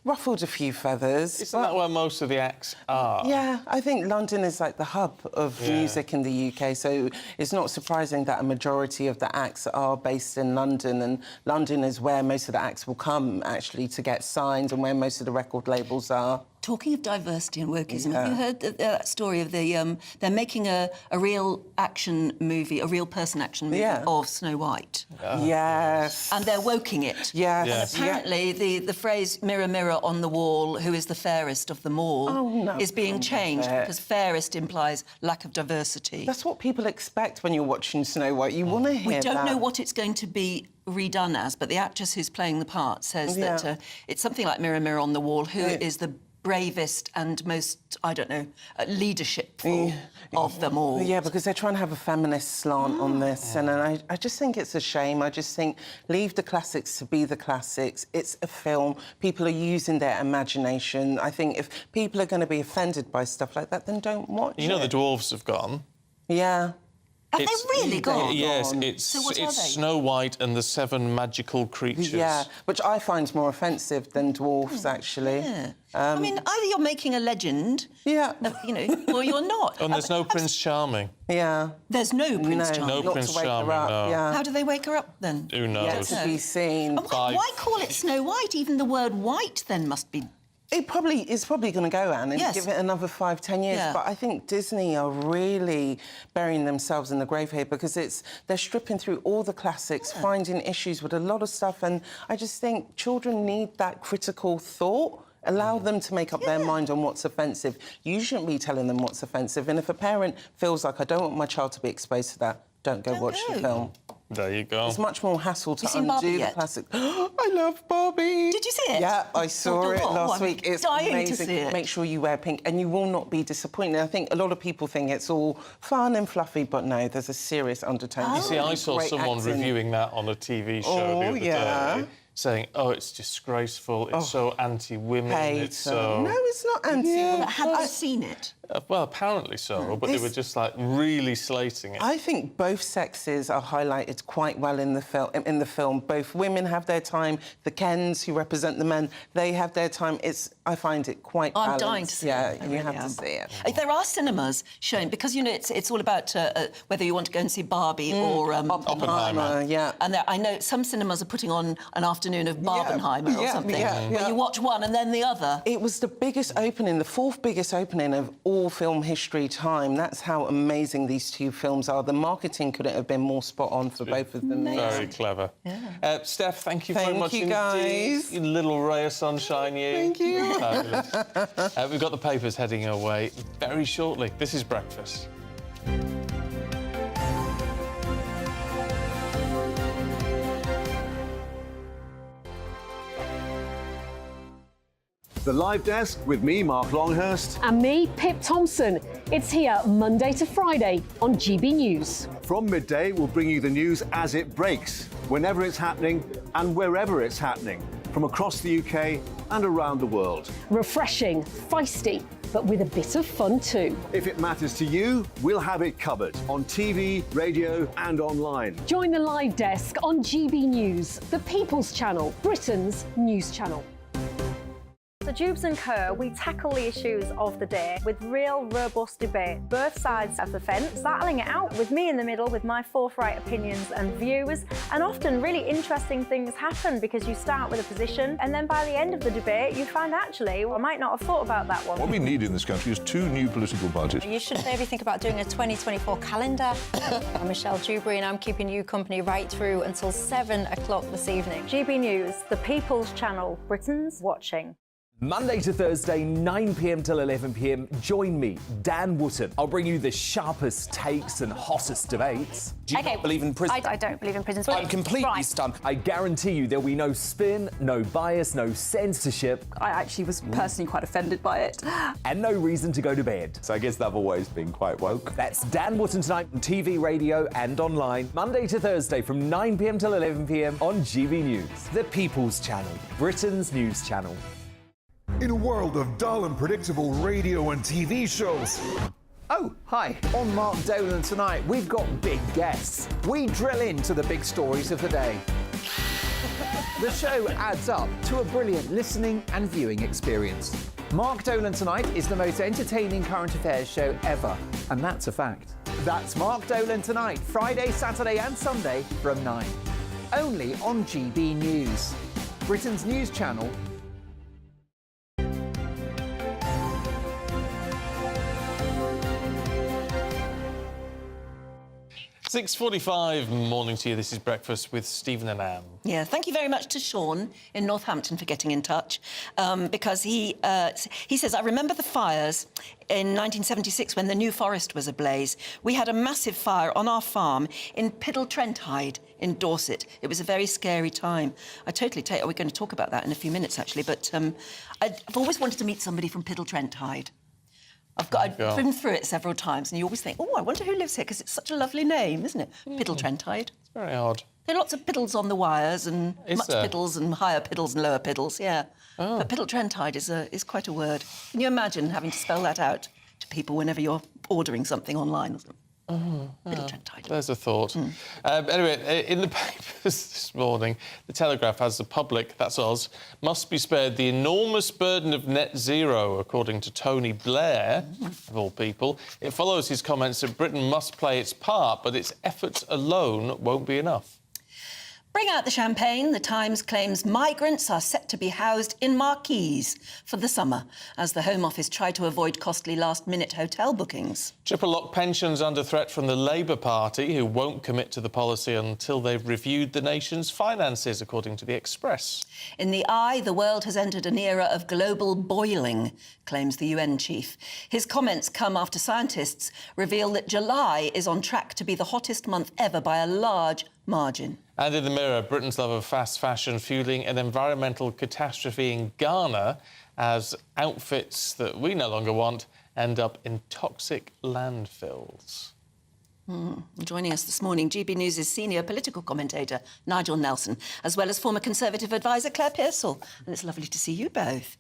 ruffled a few feathers. Isn't that where most of the acts are? Yeah, I think London is like the hub of music in the UK, so it's not surprising that a majority of the acts are based in London, and London is where most of the acts will come, actually, to get signed and where most of the record labels are. Talking of diversity and wokeism, have you heard that story of the... they're making a real action movie, a real person action movie of Snow White. Yes. And they're woking it. Yes. And apparently the phrase mirror, mirror on the wall, who is the fairest of them all, is being changed because fairest implies lack of diversity. That's what people expect when you're watching Snow White. You want to hear We don't that. know what it's going to be redone as, but the actress who's playing the part says that it's something like mirror, mirror on the wall, who is the bravest and most, I don't know, leadershipful of them all. Yeah, because they're trying to have a feminist slant on this, and I just think it's a shame. I just think leave the classics to be the classics. It's a film. People are using their imagination. I think if people are going to be offended by stuff like that, then don't watch it. You know the dwarves have gone. Yeah. Have they really gone? Yes, it's Snow White and the 7 magical creatures. Yeah, which I find more offensive than dwarfs, actually. Yeah. I mean, either you're making a legend, or you're not. And there's no Prince Charming. Yeah. There's no Prince Charming. No Prince Charming, no. Yeah. How do they wake her up, then? Who knows? Yet to be seen. And why call it Snow White? Even the word white, then, must be... It's probably going to go, Anne, and give it another 5-10 years. Yeah. But I think Disney are really burying themselves in the grave here because they're stripping through all the classics, finding issues with a lot of stuff, and I just think children need that critical thought. Allow them to make up their mind on what's offensive. You shouldn't be telling them what's offensive, and if a parent feels like, I don't want my child to be exposed to that, don't go watch the film. There you go. It's much more hassle to You seen Barbie undo the yet? classic. I love Barbie. Did you see it? Yeah, I saw it last week. It's dying amazing. to see it. Make sure you wear pink, and you will not be disappointed. I think a lot of people think it's all fun and fluffy, but no, there's a serious undertone. You see, I saw Great someone acting. reviewing that on a TV show the other day, saying, "Oh, it's disgraceful. It's so anti-women. It's so." No, it's not anti-women. But have you seen it? Well, apparently so, but they were just like really slating it. I think both sexes are highlighted quite well in the film. Both women have their time. The Kens, who represent the men, they have their time. I find it quite balanced. I'm dying to see it. Yeah, you have to see it. There are cinemas showing, because, it's all about whether you want to go and see Barbie or Oppenheimer. Yeah. And I know some cinemas are putting on an afternoon of Barbenheimer or something, where you watch one and then the other. It was the biggest opening, the 4th biggest opening of all film history time. That's how amazing these two films are. The marketing couldn't have been more spot on for both of them. Very clever. Yeah. Steph, thank you very much Thank you, guys. indeed. You little ray of sunshine, you. Thank you. Fabulous. We've got the papers heading our way very shortly. This is Breakfast. The Live Desk with me, Mark Longhurst. And me, Pip Thompson. It's here Monday to Friday on GB News. From midday, we'll bring you the news as it breaks, whenever it's happening and wherever it's happening, from across the UK and around the world. Refreshing, feisty, but with a bit of fun too. If it matters to you, we'll have it covered on TV, radio and online. Join the Live Desk on GB News, the People's Channel, Britain's news channel. So Jubes and Kerr, we tackle the issues of the day with real, robust debate, both sides of the fence, battling it out with me in the middle with my forthright opinions and views. And often really interesting things happen because you start with a position and then by the end of the debate you find actually, I might not have thought about that one. What we need in this country is 2 new political parties. You should maybe think about doing a 2024 calendar. I'm Michelle Dewberry and I'm keeping you company right through until 7 o'clock this evening. GB News, the People's Channel, Britain's watching. Monday to Thursday, 9 p.m. till 11 p.m. Join me, Dan Wootton. I'll bring you the sharpest takes and hottest debates. Do you not believe in prison? I don't believe in prisons. I'm completely stunned. I guarantee you there'll be no spin, no bias, no censorship. I actually was personally quite offended by it. And no reason to go to bed. So I guess they've always been quite woke. That's Dan Wootton tonight on TV, radio and online. Monday to Thursday from 9 p.m. till 11 p.m. on GB News. The People's Channel, Britain's news channel. In a world of dull and predictable radio and TV shows. Oh, hi. On Mark Dolan tonight, we've got big guests. We drill into the big stories of the day. The show adds up to a brilliant listening and viewing experience. Mark Dolan Tonight is the most entertaining current affairs show ever, and that's a fact. That's Mark Dolan Tonight, Friday, Saturday and Sunday from 9. Only on GB News, Britain's news channel. 6:45, morning to you. This is Breakfast with Stephen and Anne. Yeah, thank you very much to Sean in Northampton for getting in touch, because he says, I remember the fires in 1976 when the New Forest was ablaze. We had a massive fire on our farm in Piddle-Trentide in Dorset. It was a very scary time. I totally take... We're going to talk about that in a few minutes, actually, but I've always wanted to meet somebody from Piddle-Trentide. I've been through it several times, and you always think, oh, I wonder who lives here, because it's such a lovely name, isn't it? Piddle-Trentide. It's very odd. There are lots of piddles on the wires, and piddles and higher piddles and lower piddles, yeah. Oh. But Piddle-Trentide is quite a word. Can you imagine having to spell that out to people whenever you're ordering something online or something? Piddle-Trentide. There's a thought. Anyway, in the papers this morning, the Telegraph has the public, that's us, must be spared the enormous burden of net zero, according to Tony Blair, of all people. It follows his comments that Britain must play its part, but its efforts alone won't be enough. Bring out the champagne. The Times claims migrants are set to be housed in marquees for the summer as the Home Office try to avoid costly last-minute hotel bookings. Triple lock pensions under threat from the Labour Party, who won't commit to the policy until they've reviewed the nation's finances, according to the Express. In the eye, the world has entered an era of global boiling, claims the UN chief. His comments come after scientists reveal that July is on track to be the hottest month ever by a large margin. And in the Mirror, Britain's love of fast fashion fueling an environmental catastrophe in Ghana as outfits that we no longer want end up in toxic landfills. Joining us this morning, GB News' senior political commentator, Nigel Nelson, as well as former Conservative advisor Claire Pearsall. And it's lovely to see you both.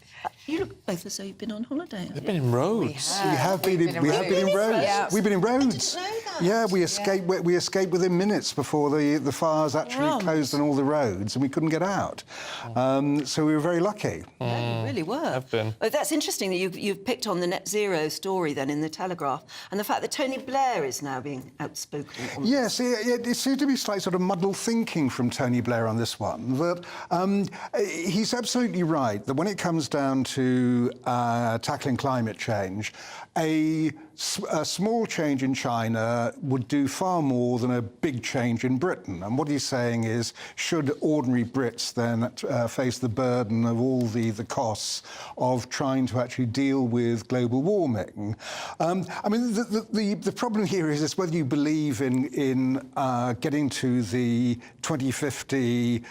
You look both as though you've been on holiday. We've been in Rhodes. We have been in Rhodes. Yeah. We've been in Rhodes. Yeah, we escaped within minutes before the fires actually closed on all the roads, and we couldn't get out. So we were very lucky. Yeah, you really were. Have been. Oh, that's interesting that you've picked on the net zero story then in the Telegraph, and the fact that Tony Blair is now being outspoken on Yes, it seemed to be slight sort of muddled thinking from Tony Blair on this one. That he's absolutely right that when it comes down to tackling climate change, a small change in China would do far more than a big change in Britain. And what he's saying is, should ordinary Brits then face the burden of all the costs of trying to actually deal with global warming? I mean, the problem here is whether you believe in getting to the 2050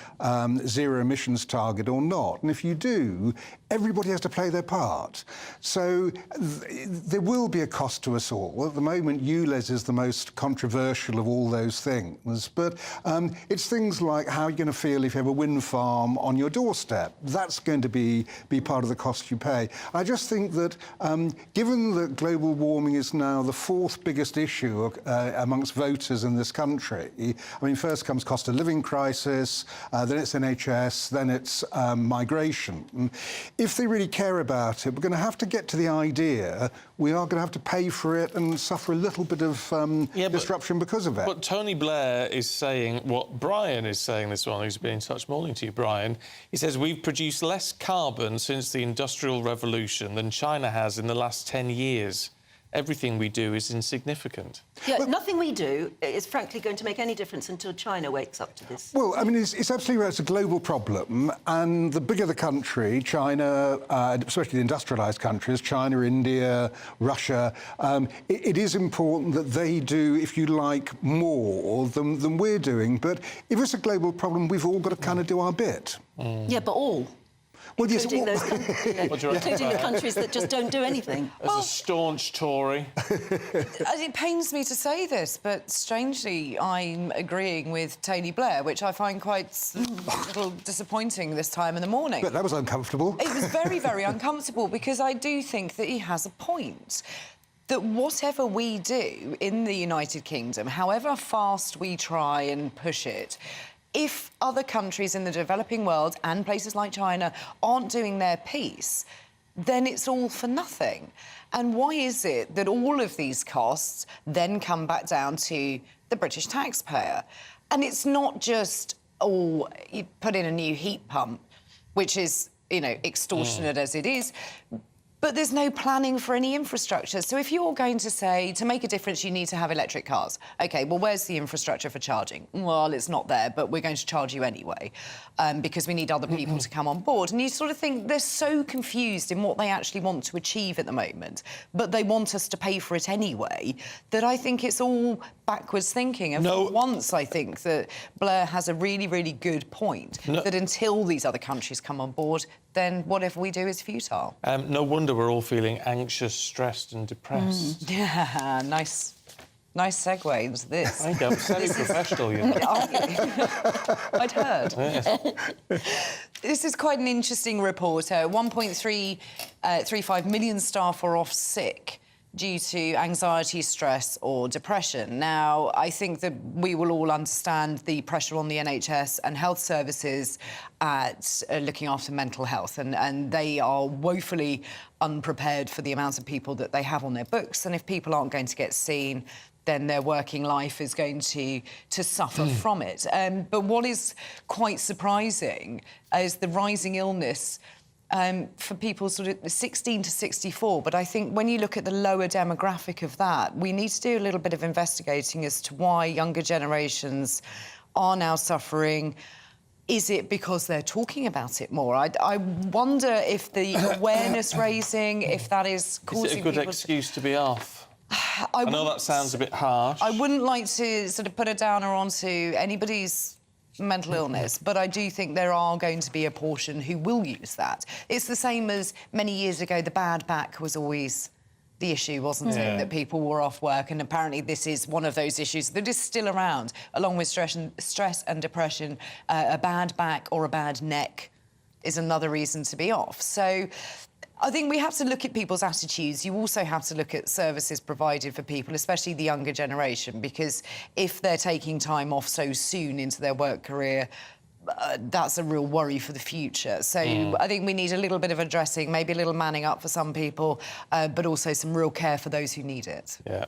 zero emissions target or not. And if you do, everybody has to play their part. So there will be a cost to us all. At the moment, ULEZ is the most controversial of all those things. But it's things like how you're going to feel if you have a wind farm on your doorstep. That's going to be part of the cost you pay. I just think that given that global warming is now the fourth biggest issue amongst voters in this country, I mean, first comes cost of living crisis, then it's NHS, then it's migration. If they really care about it, we're going to have to get to the idea we are going to have to pay for it and suffer a little bit of disruption because of it. But Tony Blair is saying what Brian is saying this morning, who's been in touch. Morning to you, Brian. He says we've produced less carbon since the Industrial Revolution than China has in the last 10 years. Everything we do is insignificant. Yeah, nothing we do is frankly going to make any difference until China wakes up to this. Well, I mean, it's absolutely right. It's a global problem, and the bigger the country, China, especially the industrialised countries, China, India, Russia, it is important that they do, if you like, more than we're doing. But if it's a global problem, we've all got to kind of do our bit. Yeah, but all. Well, yes, including, those including the countries that just don't do anything. As a staunch Tory. It pains me to say this, but strangely, I'm agreeing with Tony Blair, which I find quite a little disappointing this time in the morning. But that was uncomfortable. It was very, very uncomfortable, because I do think that he has a point. That whatever we do in the United Kingdom, however fast we try and push it, if other countries in the developing world and places like China aren't doing their piece, then it's all for nothing. And why is it that all of these costs then come back down to the British taxpayer? And it's not just, oh, you put in a new heat pump, which is, you know, extortionate as it is, but there's no planning for any infrastructure. So if you're going to say, to make a difference, you need to have electric cars. OK, well, where's the infrastructure for charging? Well, it's not there, but we're going to charge you anyway, because we need other people to come on board. And you sort of think they're so confused in what they actually want to achieve at the moment, but they want us to pay for it anyway, that I think it's all backwards thinking. And for once, I think that Blair has a really, really good point, that until these other countries come on board, then whatever we do is futile. No wonder we're all feeling anxious, stressed and depressed. Yeah, nice segue into this. I think I'm semi-professional, you know. I'd heard. Yes. This is quite an interesting report. 1.35 million staff are off sick due to anxiety, stress or depression. Now, I think that we will all understand the pressure on the NHS and health services at looking after mental health, and they are woefully unprepared for the amount of people that they have on their books, and if people aren't going to get seen, then their working life is going to suffer from it. But what is quite surprising is the rising illness for people sort of 16 to 64. But I think when you look at the lower demographic of that, we need to do a little bit of investigating as to why younger generations are now suffering. Is it because they're talking about it more? I wonder if the awareness raising, if that is causing Is it a good people excuse to be off? I know that sounds a bit harsh. I wouldn't like to sort of put a downer onto anybody's mental illness, but I do think there are going to be a portion who will use that. It's the same as many years ago, the bad back was always the issue, wasn't it? That people were off work, and apparently this is one of those issues that is still around, along with stress and depression. A bad back or a bad neck is another reason to be off. So I think we have to look at people's attitudes. You also have to look at services provided for people, especially the younger generation, because if they're taking time off so soon into their work career, that's a real worry for the future. So I think we need a little bit of addressing, maybe a little manning up for some people, but also some real care for those who need it. Yeah.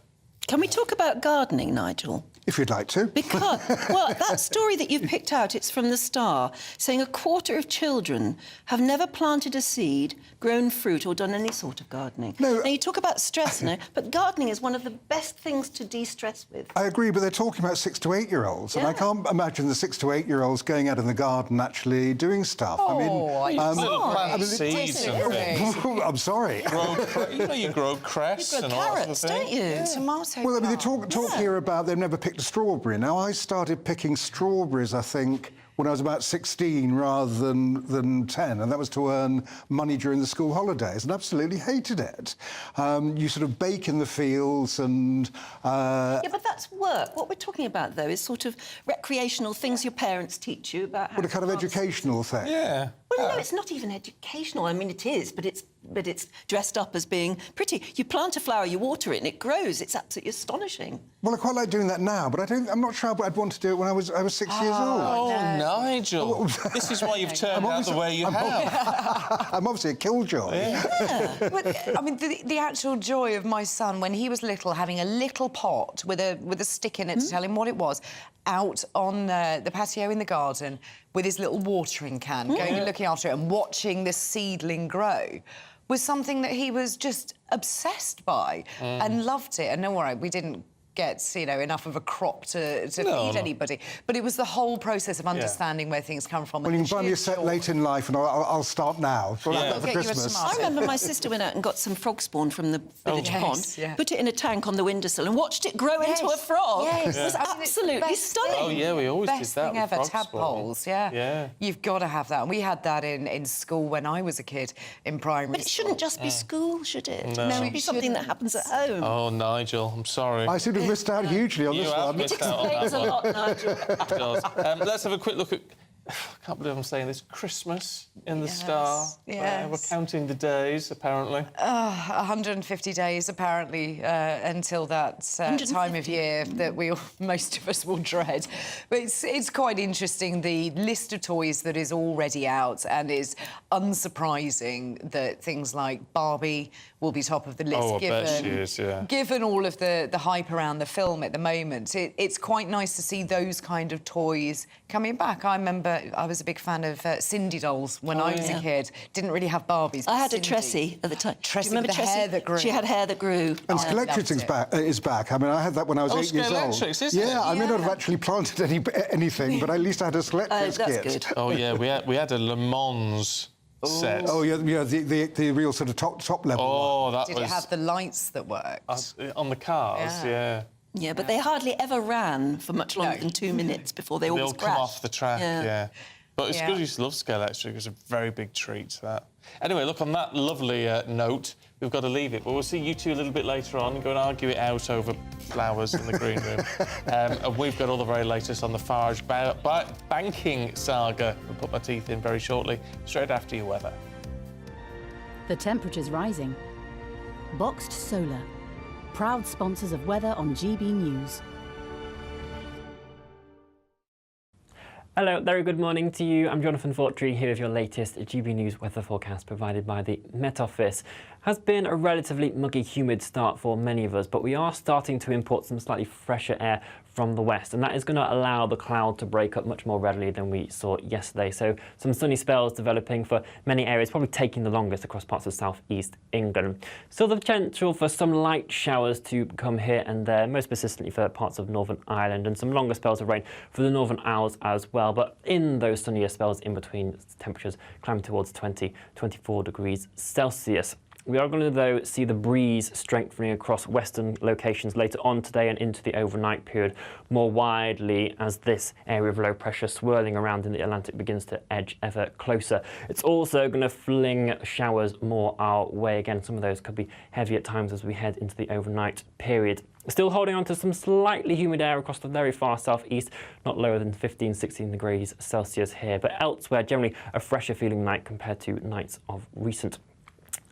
Can we talk about gardening, Nigel? If you'd like to. Because, well, that story that you've picked out, it's from The Star, saying 1/4 of children have never planted a seed, grown fruit or done any sort of gardening. No. Now, you talk about stress, but gardening is one of the best things to de-stress with. I agree, but they're talking about 6 to 8-year-olds, and I can't imagine the 6 to 8-year-olds going out in the garden actually doing stuff. Seeds and things. I'm sorry. You grow cress and all that sort of thing. Don't you? Tomato. Well, I mean, they talk here about they've never picked a strawberry. Now, I started picking strawberries, I think, when I was about 16 rather than 10, and that was to earn money during the school holidays, and absolutely hated it. You sort of bake in the fields and... Yeah, but that's work. What we're talking about, though, is sort of recreational things your parents teach you about how What a kind of educational thing. Yeah. Well, no, it's not even educational. I mean, it is, but it's dressed up as being pretty. You plant a flower, you water it, and it grows. It's absolutely astonishing. Well, I quite like doing that now, but I'm not sure I'd want to do it when I was 6 years old. Oh, Nigel. This is why you've turned out the way you have. I'm obviously a killjoy. Yeah. But, I mean, the actual joy of my son when he was little, having a little pot with a stick in it to tell him what it was, out on the patio in the garden with his little watering can, going and looking after it and watching this seedling grow, was something that he was just obsessed by and loved it. And no, all right, we didn't get, you know, enough of a crop to feed anybody. But it was the whole process of understanding where things come from. Well, you can buy me a set late in life, and I'll start now. So Yeah. for Christmas. I remember my sister went out and got some frog spawn from the village pond, put it in a tank on the windowsill and watched it grow into a frog. Yes. It was absolutely stunning. Oh, yeah, we always did Best that thing with ever, frog tadpoles, spawn. Yeah. You've got to have that. And we had that in school when I was a kid in primary But it shouldn't just be school, should it? No. It should be something that happens at home. Oh, Nigel, I'm sorry. I seem to have missed out hugely on You this have one. missed out on that Explains a one. lot, Nigel. It does. Let's have a quick look at... I can't believe I'm saying this. Christmas in the Star. Yes. We're counting the days, apparently. 150 days, apparently, until that time of year that most of us will dread. But it's quite interesting, the list of toys that is already out, and is unsurprising that things like Barbie will be top of the list. Oh, I bet she is, yeah. Given all of the hype around the film at the moment, it's quite nice to see those kind of toys coming back. I remember I was a big fan of Cindy dolls when I was a kid. Didn't really have Barbies. I had Cindy. a Tressie at the time. Tressie Do you remember with the Tressie? hair that grew. She had hair that grew. And Skeletrix is back. I mean, I had that when I was 8 years old. Skeletrix, isn't it? Yeah, I may not have actually planted anything, but at least I had a Skeletrix kit. Good. Oh, yeah, we had a Le Mans set. Oh, yeah, the real sort of top level Oh, that Did was... it have the lights that worked? on the cars, yeah. Yeah, but they hardly ever ran for much longer than 2 minutes before they They all all come crashed. off the track, yeah. But it's good you used to love Skeletrix. It's a very big treat, that. Anyway, look, on that lovely note, we've got to leave it. But we'll see you two a little bit later on and go and argue it out over flowers in the green room. And we've got all the very latest on the Farage banking saga. We'll put my teeth in very shortly, straight after your weather. The temperature's rising. Boxed Solar, proud sponsors of weather on GB News. Hello, very good morning to you. I'm Jonathan Fortree here with your latest GB News weather forecast provided by the Met Office. Has been a relatively muggy, humid start for many of us, but we are starting to import some slightly fresher air from the west, and that is going to allow the cloud to break up much more readily than we saw yesterday. So some sunny spells developing for many areas, probably taking the longest across parts of southeast England. Still the potential for some light showers to come here and there, most persistently for parts of Northern Ireland, and some longer spells of rain for the Northern Isles as well. But in those sunnier spells in between, temperatures climbing towards 24 degrees Celsius. We are going to, though, see the breeze strengthening across western locations later on today and into the overnight period more widely as this area of low pressure swirling around in the Atlantic begins to edge ever closer. It's also going to fling showers more our way again. Some of those could be heavy at times as we head into the overnight period. Still holding on to some slightly humid air across the very far southeast, not lower than 15-16 degrees Celsius here, but elsewhere generally a fresher feeling night compared to nights of recent.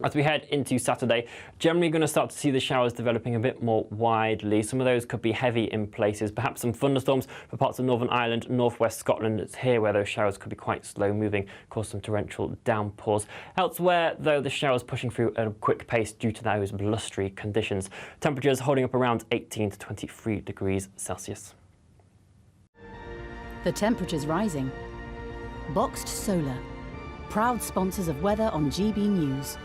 As we head into Saturday, generally going to start to see the showers developing a bit more widely. Some of those could be heavy in places, perhaps some thunderstorms for parts of Northern Ireland, northwest Scotland. It's here where those showers could be quite slow moving, cause some torrential downpours. Elsewhere, though, the showers pushing through at a quick pace due to those blustery conditions. Temperatures holding up around 18 to 23 degrees Celsius. The temperature's rising. Boxed Solar, proud sponsors of weather on GB News.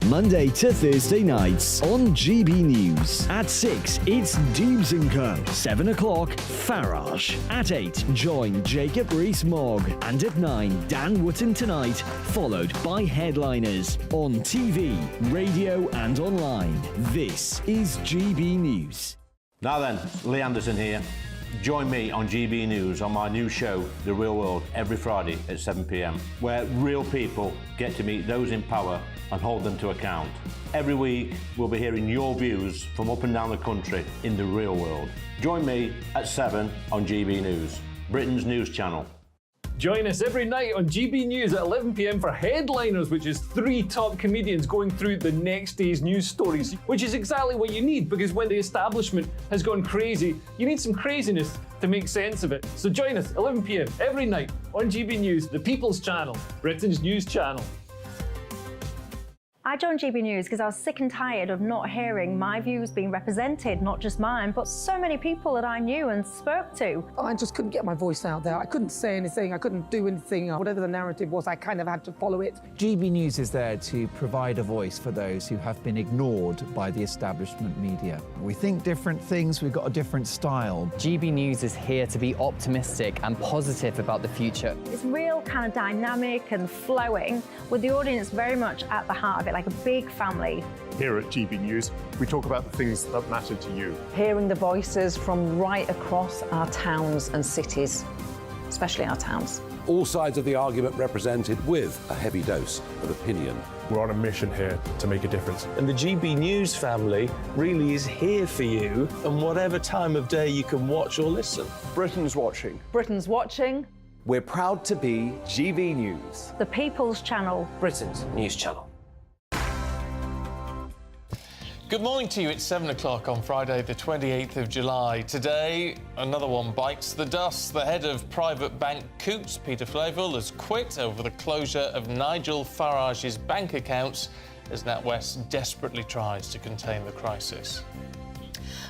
Monday to Thursday nights on GB News. At 6, it's Dubes & Co. 7 o'clock, Farage. At 8, join Jacob Rees-Mogg. And at 9, Dan Wootton Tonight, followed by headliners on TV, radio and online. This is GB News. Now then, Lee Anderson here. Join me on GB News on my new show, The Real World, every Friday at 7 p.m, where real people get to meet those in power and hold them to account. Every week, we'll be hearing your views from up and down the country in the real world. Join me at 7 on GB News, Britain's news channel. Join us every night on GB News at 11 p.m. for Headliners, which is 3 top comedians going through the next day's news stories, which is exactly what you need, because when the establishment has gone crazy, you need some craziness to make sense of it. So join us 11 p.m. every night on GB News, the People's Channel, Britain's news channel. I joined GB News because I was sick and tired of not hearing my views being represented, not just mine, but so many people that I knew and spoke to. I just couldn't get my voice out there. I couldn't say anything, I couldn't do anything. Whatever the narrative was, I kind of had to follow it. GB News is there to provide a voice for those who have been ignored by the establishment media. We think different things, we've got a different style. GB News is here to be optimistic and positive about the future. It's real kind of dynamic and flowing, with the audience very much at the heart of it, like a big family. Here at GB News, we talk about the things that matter to you. Hearing the voices from right across our towns and cities, especially our towns. All sides of the argument represented with a heavy dose of opinion. We're on a mission here to make a difference. And the GB News family really is here for you, and whatever time of day you can watch or listen. Britain's watching. Britain's watching. We're proud to be GB News. The People's Channel. Britain's news channel. Good morning to you. It's 7 o'clock on Friday, the 28th of July. Today, another one bites the dust. The head of private bank Coutts, Peter Flavel, has quit over the closure of Nigel Farage's bank accounts as NatWest desperately tries to contain the crisis.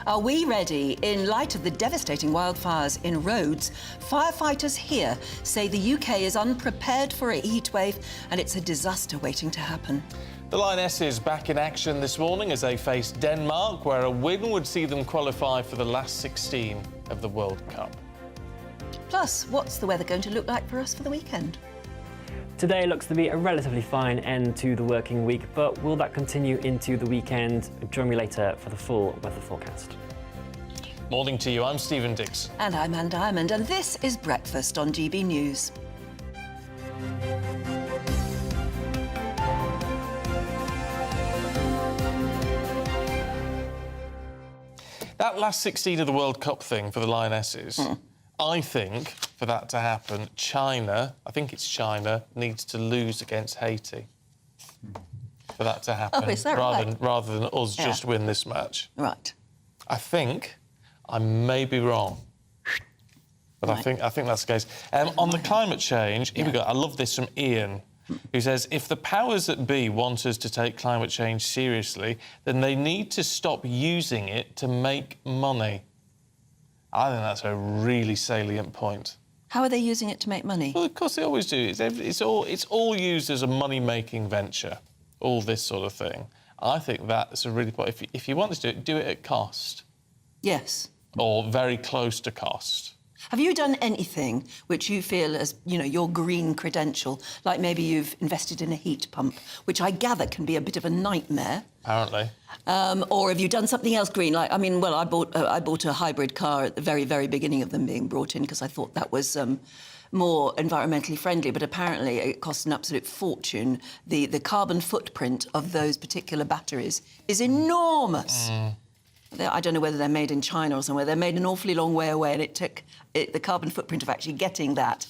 Are we ready? In light of the devastating wildfires in Rhodes, firefighters here say the UK is unprepared for a heatwave and it's a disaster waiting to happen. The Lionesses back in action this morning as they face Denmark, where a win would see them qualify for the last 16 of the World Cup. Plus, what's the weather going to look like for us for the weekend? Today looks to be a relatively fine end to the working week, but will that continue into the weekend? Join me later for the full weather forecast. Morning to you, I'm Stephen Dix. And I'm Anne Diamond, and this is Breakfast on GB News. That last 16 of the World Cup thing for the Lionesses, I think for that to happen, I think it's China, needs to lose against Haiti for that to happen, is that rather than us just win this match. Right. I think I may be wrong, but I think that's the case. On the climate change, here we go. I love this from Ian, who says, if the powers that be want us to take climate change seriously, then they need to stop using it to make money. I think that's a really salient point. How are they using it to make money? Well, of course they always do. It's all used as a money-making venture, all this sort of thing. I think that's a really point. If you want to do it at cost. Yes. Or very close to cost. Have you done anything which you feel as, your green credential, like maybe you've invested in a heat pump, which I gather can be a bit of a nightmare? Apparently. Or have you done something else green? Like, I bought a hybrid car at the very, very beginning of them being brought in because I thought that was more environmentally friendly, but apparently it costs an absolute fortune. The carbon footprint of those particular batteries is enormous. I don't know whether they're made in China or somewhere. They're made an awfully long way away, and it took the carbon footprint of actually getting that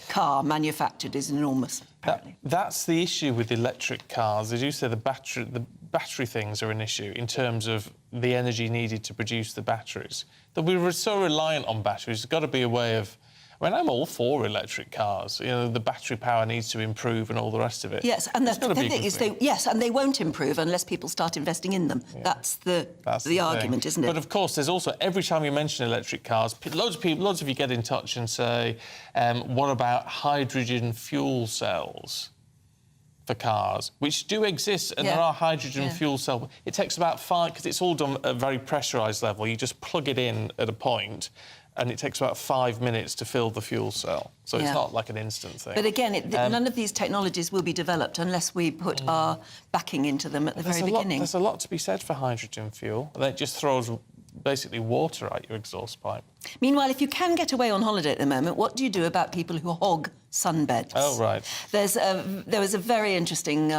car manufactured is enormous. Apparently, that's the issue with electric cars. As you say, the battery things are an issue in terms of the energy needed to produce the batteries. That we're so reliant on batteries. There's got to be a way of. I'm all for electric cars. The battery power needs to improve and all the rest of it. Yes, and the thing is, they won't improve unless people start investing in them. Yeah. That's the argument, isn't it? But of course, there's also every time you mention electric cars, loads of you get in touch and say, "What about hydrogen fuel cells for cars?" Which do exist, and there are hydrogen fuel cells. It takes about 5 because it's all done at a very pressurised level. You just plug it in at a point. And it takes about 5 minutes to fill the fuel cell. So it's not like an instant thing. But again, none of these technologies will be developed unless we put our backing into them at the very beginning. There's a lot to be said for hydrogen fuel. And it just throws basically water out your exhaust pipe. Meanwhile, if you can get away on holiday at the moment, what do you do about people who hog sunbeds? Oh, right. There was a very interesting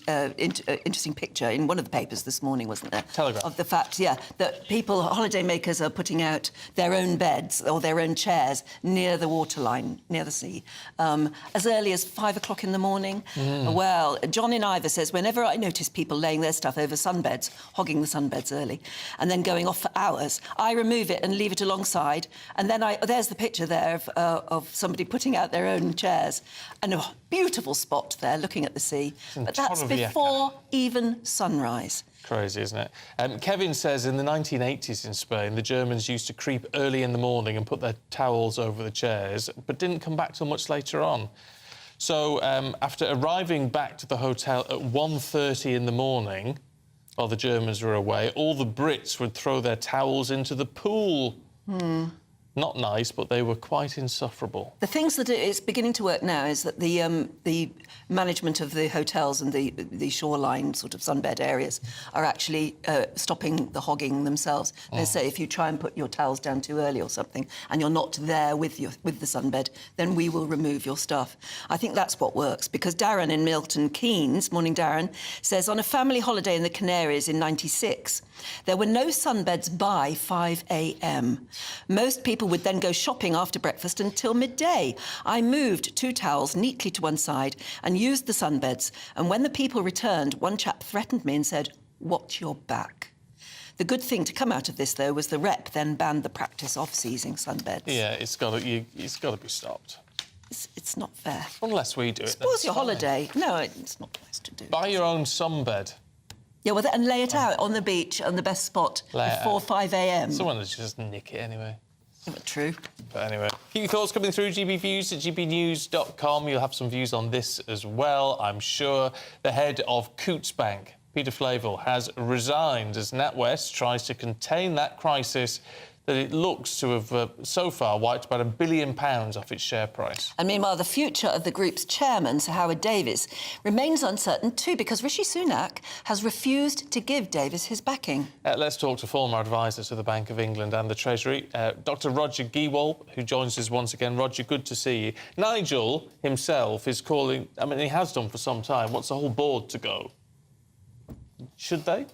interesting picture in one of the papers this morning, wasn't there? Telegraph. Of the fact, that holidaymakers are putting out their own beds or their own chairs near the waterline, near the sea, as early as 5 o'clock in the morning. Well, John in Ivor says, whenever I notice people laying their stuff over sunbeds, hogging the sunbeds early, and then going off for hours, I remove it and leave it alongside. And then there's the picture there of somebody putting out their own chairs, and a beautiful spot there looking at the sea. But that's before even sunrise. Crazy, isn't it? Kevin says in the 1980s in Spain, the Germans used to creep early in the morning and put their towels over the chairs, but didn't come back till much later on. So after arriving back to the hotel at 1:30 in the morning, while the Germans were away, all the Brits would throw their towels into the pool. Not nice, but they were quite insufferable. The things that it's beginning to work now is that the management of the hotels and the shoreline sort of sunbed areas are actually stopping the hogging themselves. They say if you try and put your towels down too early or something and you're not there with the sunbed, then we will remove your stuff. I think that's what works, because Darren in Milton Keynes, morning Darren, says on a family holiday in the Canaries in '96, there were no sunbeds by 5 a.m. Most people would then go shopping after breakfast until midday. I moved 2 towels neatly to one side and used the sunbeds. And when the people returned, one chap threatened me and said, "Watch your back." The good thing to come out of this, though, was the rep then banned the practice of seizing sunbeds. Yeah, it's got to be stopped. It's not fair. Unless we do it. Suppose your holiday. No, it's not nice to do. Buy your own sunbed. Yeah, well, and lay it out on the beach on the best spot before 5 a.m. Someone will just nick it anyway. Yeah, but true. But anyway, keep your thoughts coming through. GBviews at gbnews.com. You'll have some views on this as well, I'm sure. The head of Coutts Bank, Peter Flavel, has resigned as NatWest tries to contain that crisis that it looks to have so far wiped about £1 billion off its share price. And meanwhile, the future of the group's chairman, Sir Howard Davies, remains uncertain too, because Rishi Sunak has refused to give Davies his backing. Let's talk to former advisor to the Bank of England and the Treasury, Dr Roger Gewol, who joins us once again. Roger, good to see you. Nigel himself is calling, I mean, he has done for some time, wants the whole board to go. Should they?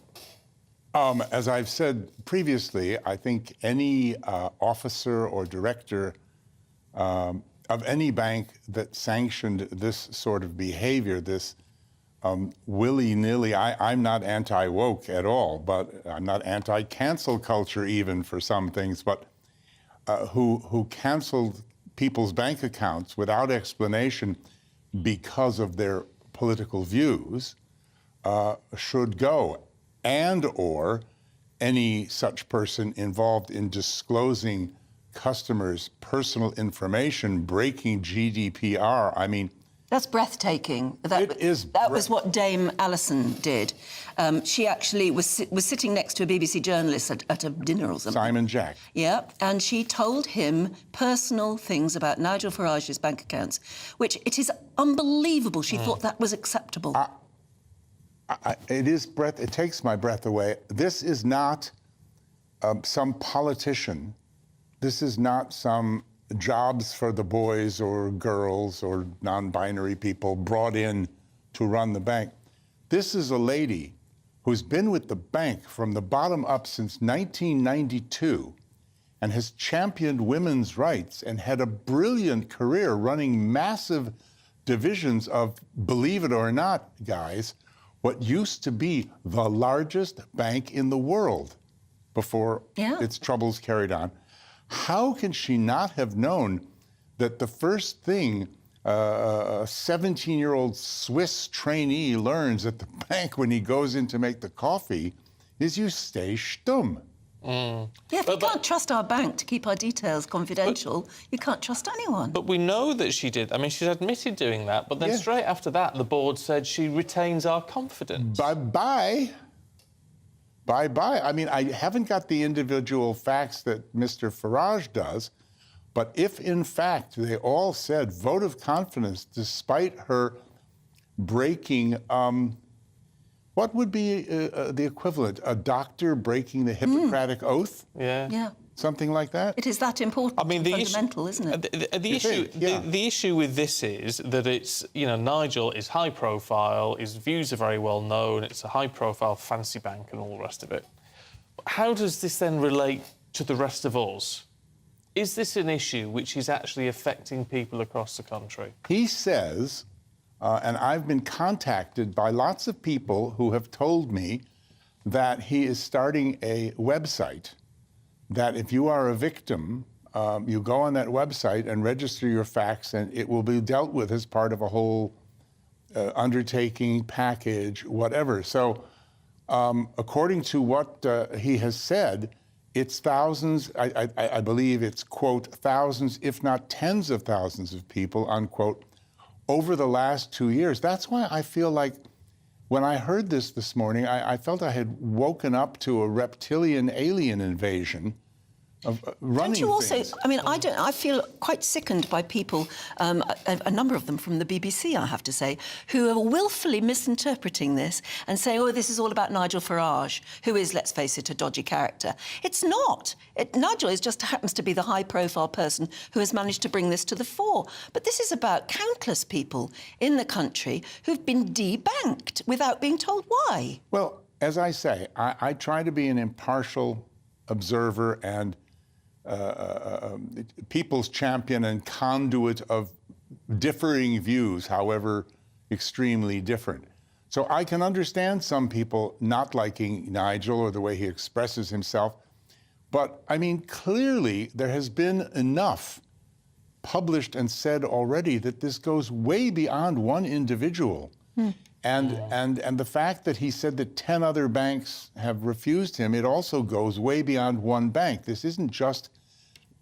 As I've said previously, I think any officer or director of any bank that sanctioned this sort of behavior, this willy-nilly, I'm not anti-woke at all, but I'm not anti-cancel culture even for some things, but who canceled people's bank accounts without explanation because of their political views should go. And or any such person involved in disclosing customers' personal information, breaking GDPR. I mean, that's breathtaking. That was what Dame Alison did. She actually was sitting next to a BBC journalist at a dinner or something. Simon Jack. Yeah, and she told him personal things about Nigel Farage's bank accounts, which it is unbelievable. She thought that was acceptable. It takes my breath away. This is not some politician. This is not some jobs for the boys or girls or non-binary people brought in to run the bank. This is a lady who's been with the bank from the bottom up since 1992 and has championed women's rights and had a brilliant career running massive divisions of, believe it or not, guys, what used to be the largest bank in the world before its troubles carried on. How can she not have known that the first thing a 17-year-old Swiss trainee learns at the bank when he goes in to make the coffee is you stay stumm? Yeah, if you can't trust our bank to keep our details confidential, you can't trust anyone. But we know that she did. I mean, she's admitted doing that, but then straight after that, the board said she retains our confidence. Bye-bye. Bye-bye. I mean, I haven't got the individual facts that Mr. Farage does, but if, in fact, they all said vote of confidence despite her breaking... what would be the equivalent? A doctor breaking the Hippocratic Oath? Yeah. Something like that? It is that important. I mean, fundamental, isn't it? The issue with this is that it's, Nigel is high profile, his views are very well known, it's a high profile fancy bank and all the rest of it. How does this then relate to the rest of us? Is this an issue which is actually affecting people across the country? He says... and I've been contacted by lots of people who have told me that he is starting a website that if you are a victim You go on that website and register your facts, and it will be dealt with as part of a whole undertaking, package, whatever. So according to what he has said, it's thousands, I believe it's, quote, thousands, if not tens of thousands of people, unquote, over the last 2 years. That's why I feel like when I heard this morning, I felt I had woken up to a reptilian alien invasion of running Don't you also, things. I mean, I feel quite sickened by people, a number of them from the BBC, I have to say, who are willfully misinterpreting this and saying, oh, this is all about Nigel Farage, who is, let's face it, a dodgy character. It's not. Nigel just happens to be the high-profile person who has managed to bring this to the fore. But this is about countless people in the country who've been debanked without being told why. Well, as I say, I try to be an impartial observer and people's champion and conduit of differing views, however extremely different. So I can understand some people not liking Nigel or the way he expresses himself, but I mean, clearly there has been enough published and said already that this goes way beyond one individual. And the fact that he said that 10 other banks have refused him, it also goes way beyond one bank. This isn't just,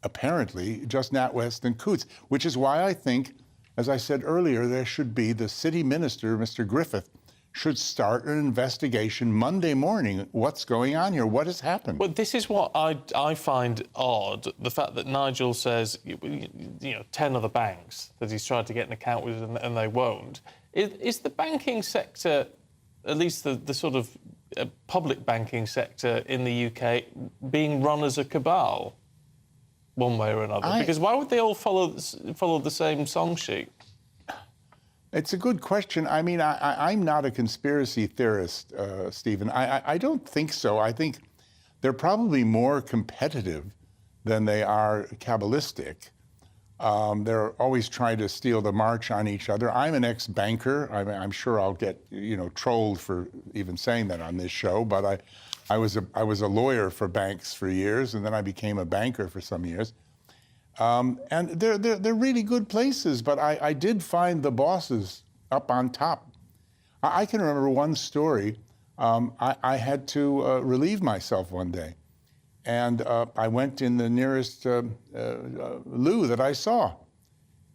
apparently, just NatWest and Coutts, which is why I think, as I said earlier, there should be the city minister, Mr. Griffith, should start an investigation Monday morning. What's going on here? What has happened? Well, this is what I find odd, the fact that Nigel says, 10 other banks that he's tried to get an account with and they won't. Is the banking sector, at least the sort of public banking sector in the UK, being run as a cabal, one way or another? Because why would they all follow the same song sheet? It's a good question. I mean, I'm not a conspiracy theorist, Stephen. I don't think so. I think they're probably more competitive than they are Kabbalistic. They're always trying to steal the march on each other. I'm an ex-banker. I'm sure I'll get, trolled for even saying that on this show, but I was a lawyer for banks for years, and then I became a banker for some years. And they're really good places, but I did find the bosses up on top. I can remember one story. I had to relieve myself one day. And I went in the nearest loo that I saw.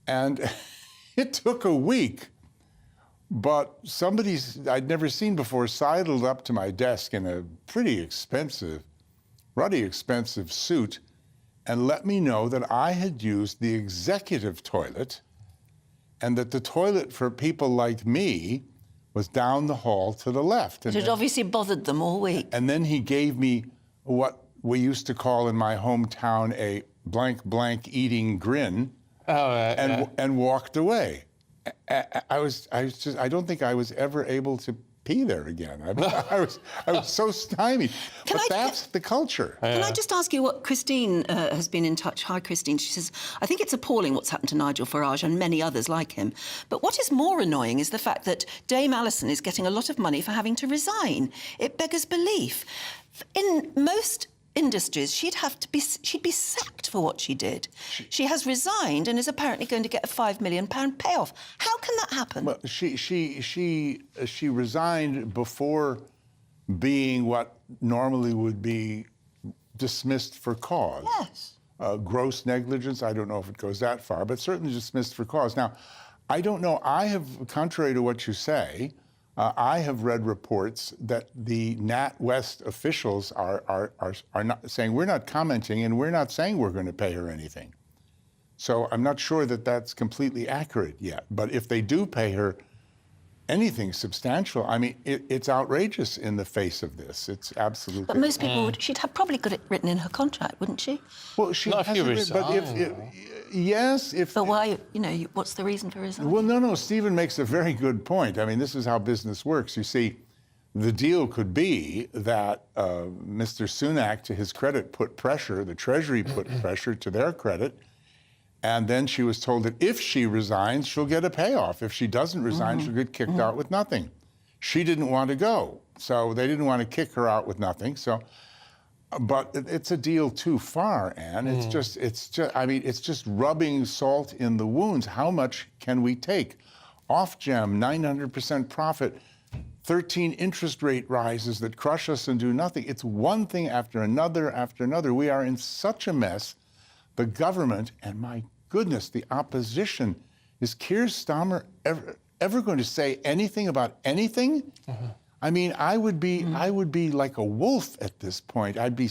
And it took a week, but somebody I'd never seen before sidled up to my desk in a pretty expensive, ruddy expensive suit and let me know that I had used the executive toilet and that the toilet for people like me was down the hall to the left. It had obviously bothered them all week. And then he gave me what we used to call in my hometown a blank eating grin, and walked away. I don't think I was ever able to pee there again. I mean, I was so stymied. That's the culture. Can I just ask you what Christine has been in touch? Hi, Christine. She says, I think it's appalling what's happened to Nigel Farage and many others like him. But what is more annoying is the fact that Dame Alison is getting a lot of money for having to resign. It beggars belief. In most industries, she'd be sacked for what she did. She has resigned and is apparently going to get a £5 million payoff. How can that happen? Well, she resigned before being what normally would be dismissed for cause. Yes. Gross negligence, I don't know if it goes that far, but certainly dismissed for cause. Now, I don't know, contrary to what you say, I have read reports that the NatWest officials are not saying, we're not commenting and we're not saying we're going to pay her anything. So I'm not sure that that's completely accurate yet. But if they do pay her anything substantial, I mean, it's outrageous in the face of this. It's absolutely... But most people would... She'd have probably got it written in her contract, wouldn't she? Well, she not if you resign. But why, what's the reason for resigning? Well, no, Stephen makes a very good point. I mean, this is how business works. You see, the deal could be that Mr. Sunak, to his credit, put pressure, the Treasury put pressure to their credit, and then she was told that if she resigns, she'll get a payoff. If she doesn't resign, she'll get kicked out with nothing. She didn't want to go, so they didn't want to kick her out with nothing. So but it's a deal too far, Anne. It's just, I mean, it's just rubbing salt in the wounds. How much can we take? Off-gem, 900% profit, 13 interest rate rises that crush us and do nothing. It's one thing after another after another. We are in such a mess. The government, and my goodness, the opposition, is Keir Starmer ever going to say anything about anything? I mean, I would be like a wolf at this point. I'd be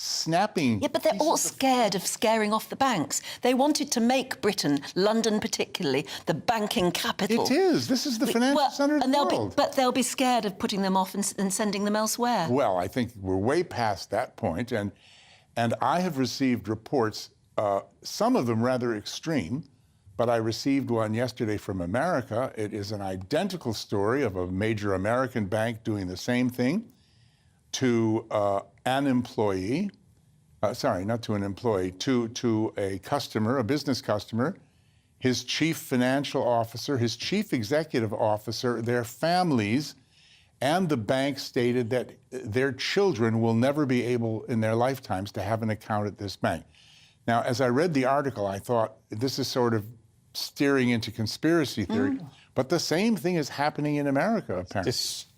snapping. Yeah, but they're all scared of scaring off the banks. They wanted to make Britain, London particularly, the banking capital. It is. This is the financial center of the world. But they'll be scared of putting them off and sending them elsewhere. Well, I think we're way past that point, and I have received reports, some of them rather extreme, but I received one yesterday from America. It is an identical story of a major American bank doing the same thing to an employee, sorry, not to an employee, to a customer, a business customer, his chief financial officer, his chief executive officer, their families, and the bank stated that their children will never be able in their lifetimes to have an account at this bank. Now, as I read the article, I thought this is sort of steering into conspiracy theory, but the same thing is happening in America, apparently.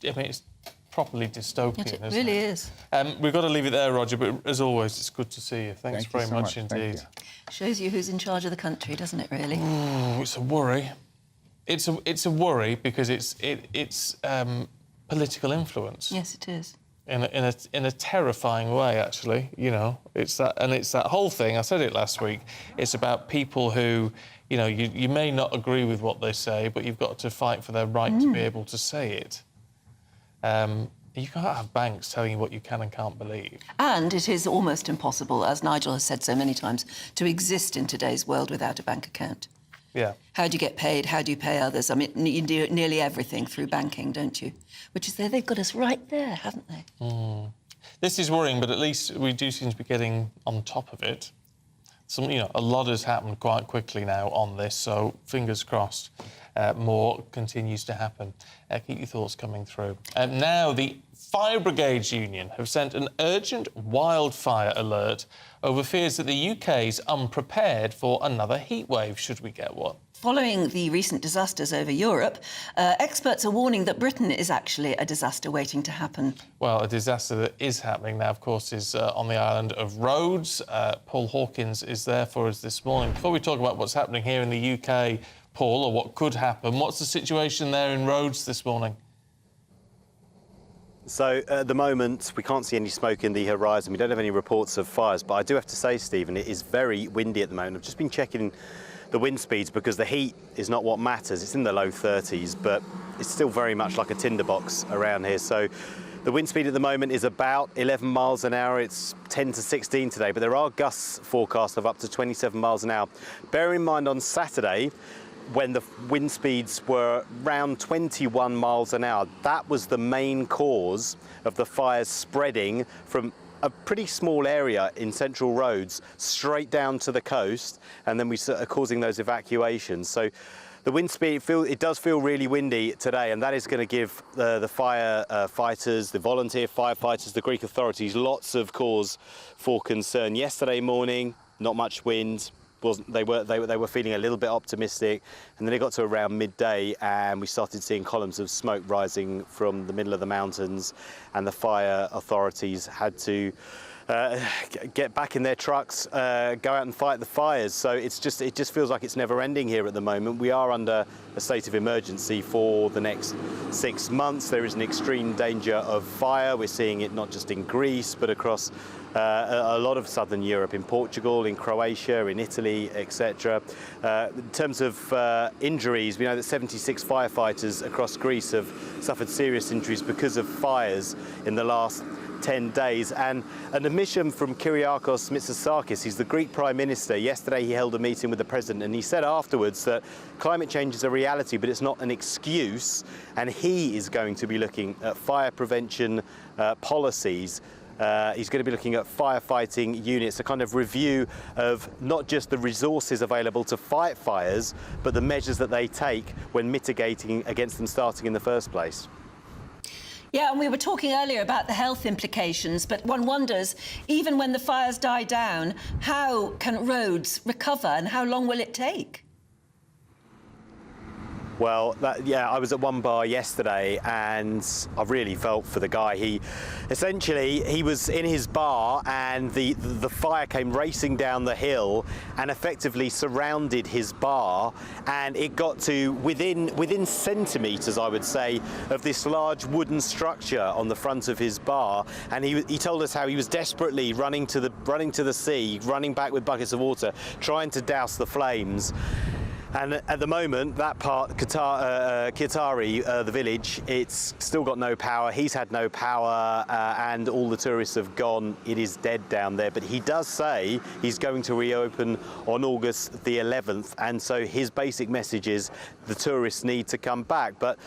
I mean, it's properly dystopian, It isn't really it? is. We've got to leave it there, Roger, but as always, it's good to see you. Thanks Thank you very so much much. Thank indeed. Shows you who's in charge of the country, doesn't it, really? It's a worry. It's a worry because it's political influence. Yes, it is. In a terrifying way, actually. You know, it's that whole thing. I said it last week. It's about people who, you know, you may not agree with what they say, but you've got to fight for their right to be able to say it. You can't have banks telling you what you can and can't believe. And it is almost impossible, as Nigel has said so many times, to exist in today's world without a bank account. Yeah. How do you get paid? How do you pay others? I mean, you do nearly everything through banking, don't you? Which is they've got us right there, haven't they? This is worrying, but at least we do seem to be getting on top of it. A lot has happened quite quickly now on this, so fingers crossed. More continues to happen. Keep your thoughts coming through. Now, the Fire Brigades Union have sent an urgent wildfire alert over fears that the UK is unprepared for another heatwave, should we get one. Following the recent disasters over Europe, experts are warning that Britain is actually a disaster waiting to happen. Well, a disaster that is happening now, of course, is on the island of Rhodes. Paul Hawkins is there for us this morning. Before we talk about what's happening here in the UK, Paul, or what could happen, what's the situation there in Rhodes this morning? So, at the moment, we can't see any smoke in the horizon. We don't have any reports of fires, but I do have to say, Stephen, it is very windy at the moment. I've just been checking the wind speeds because the heat is not what matters. It's in the low 30s, but it's still very much like a tinderbox around here. So the wind speed at the moment is about 11 miles an hour. It's 10 to 16 today, but there are gusts forecast of up to 27 miles an hour. Bear in mind on Saturday, when the wind speeds were around 21 miles an hour, that was the main cause of the fires spreading from a pretty small area in central Rhodes straight down to the coast, and then we are causing those evacuations. So the wind speed, it does feel really windy today, and that is going to give the fire fighters, the volunteer firefighters, the Greek authorities lots of cause for concern. Yesterday morning, not much wind. They were feeling a little bit optimistic, and then it got to around midday and we started seeing columns of smoke rising from the middle of the mountains, and the fire authorities had to get back in their trucks, go out and fight the fires. So it just feels like it's never ending here at the moment. We are under a state of emergency for the next 6 months. There is an extreme danger of fire. We're seeing it not just in Greece, but across a lot of southern Europe, in Portugal, in Croatia, in Italy, etc. In terms of injuries, we know that 76 firefighters across Greece have suffered serious injuries because of fires in the last 10 days. And an admission from Kyriakos Mitsotakis, he's the Greek Prime Minister. Yesterday he held a meeting with the President, and he said afterwards that climate change is a reality, but it's not an excuse, and he is going to be looking at fire prevention policies. He's going to be looking at firefighting units, a kind of review of not just the resources available to fight fires, but the measures that they take when mitigating against them starting in the first place. Yeah, and we were talking earlier about the health implications, but one wonders, even when the fires die down, how can Rhodes recover and how long will it take? Well, I was at one bar yesterday and I really felt for the guy. He was in his bar and the fire came racing down the hill and effectively surrounded his bar, and it got to within centimetres, I would say, of this large wooden structure on the front of his bar. And he told us how he was desperately running to the sea, running back with buckets of water, trying to douse the flames. And at the moment, that part, Kitari, the village, it's still got no power. He's had no power, and all the tourists have gone. It is dead down there. But he does say he's going to reopen on August the 11th. And so his basic message is the tourists need to come back. But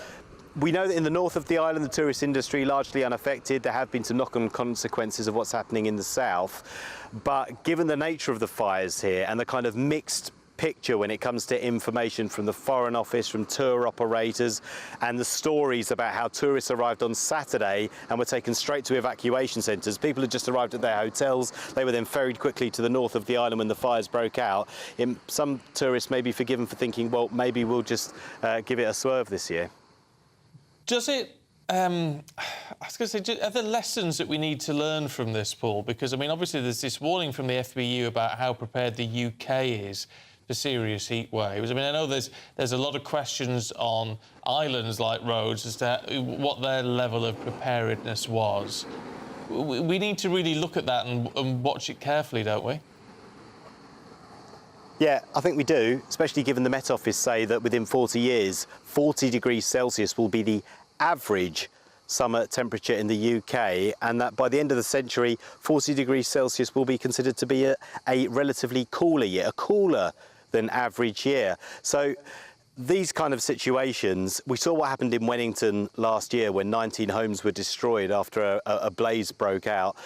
we know that in the north of the island, the tourist industry largely unaffected. There have been some knock-on consequences of what's happening in the south. But given the nature of the fires here and the kind of mixed picture when it comes to information from the Foreign Office, from tour operators, and the stories about how tourists arrived on Saturday and were taken straight to evacuation centres. People had just arrived at their hotels. They were then ferried quickly to the north of the island when the fires broke out. Some tourists may be forgiven for thinking, well, maybe we'll just give it a swerve this year. Does it... I was going to say, are there lessons that we need to learn from this, Paul? Because, I mean, obviously there's this warning from the FBU about how prepared the UK is for serious heat waves. I mean, I know there's a lot of questions on islands like Rhodes as to what their level of preparedness was. We need to really look at that and watch it carefully, don't we? Yeah, I think we do, especially given the Met Office say that within 40 years, 40 degrees Celsius will be the average summer temperature in the UK, and that by the end of the century, 40 degrees Celsius will be considered to be a relatively cooler year, a cooler than average year. So these kind of situations, we saw what happened in Wellington last year when 19 homes were destroyed after a blaze broke out.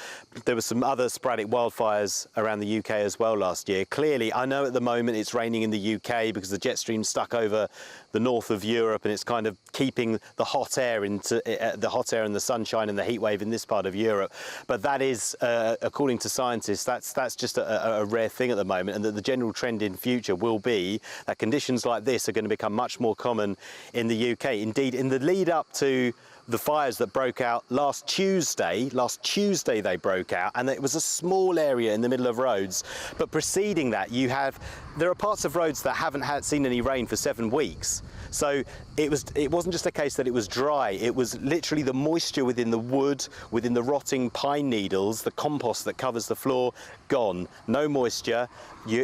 There were some other sporadic wildfires around the UK as well last year. Clearly, I know at the moment it's raining in the UK because the jet stream stuck over the north of Europe, and it's kind of keeping the hot air and the sunshine and the heat wave in this part of Europe. But that is, according to scientists, that's just a rare thing at the moment, and that the general trend in future will be that conditions like this are going to become much more common in the UK. Indeed, in the lead up to the fires that broke out last Tuesday they broke out, and it was a small area in the middle of Rhodes. But preceding that, there are parts of Rhodes that haven't seen any rain for 7 weeks. So it wasn't just a case that it was dry, it was literally the moisture within the wood, within the rotting pine needles, the compost that covers the floor, gone. No moisture.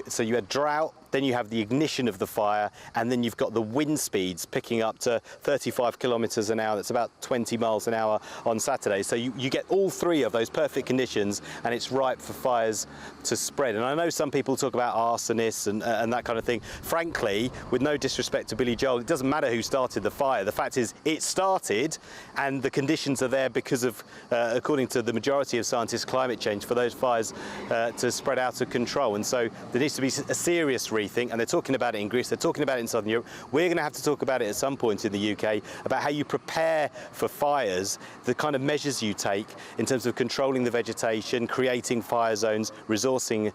So you had drought, then you have the ignition of the fire, and then you've got the wind speeds picking up to 35 kilometres an hour. That's about 20 miles an hour on Saturday. So you get all three of those perfect conditions, and it's ripe for fires to spread. And I know some people talk about arsonists and that kind of thing. Frankly, with no disrespect to Billy Joel, it doesn't matter who started the fire. The fact is, it started, and the conditions are there because of, according to the majority of scientists, climate change, for those fires to spread out of control. And so there needs to be a serious rethink, and they're talking about it in Greece, they're talking about it in Southern Europe. We're going to have to talk about it at some point in the UK, about how you prepare for fires, the kind of measures you take in terms of controlling the vegetation, creating fire zones, resourcing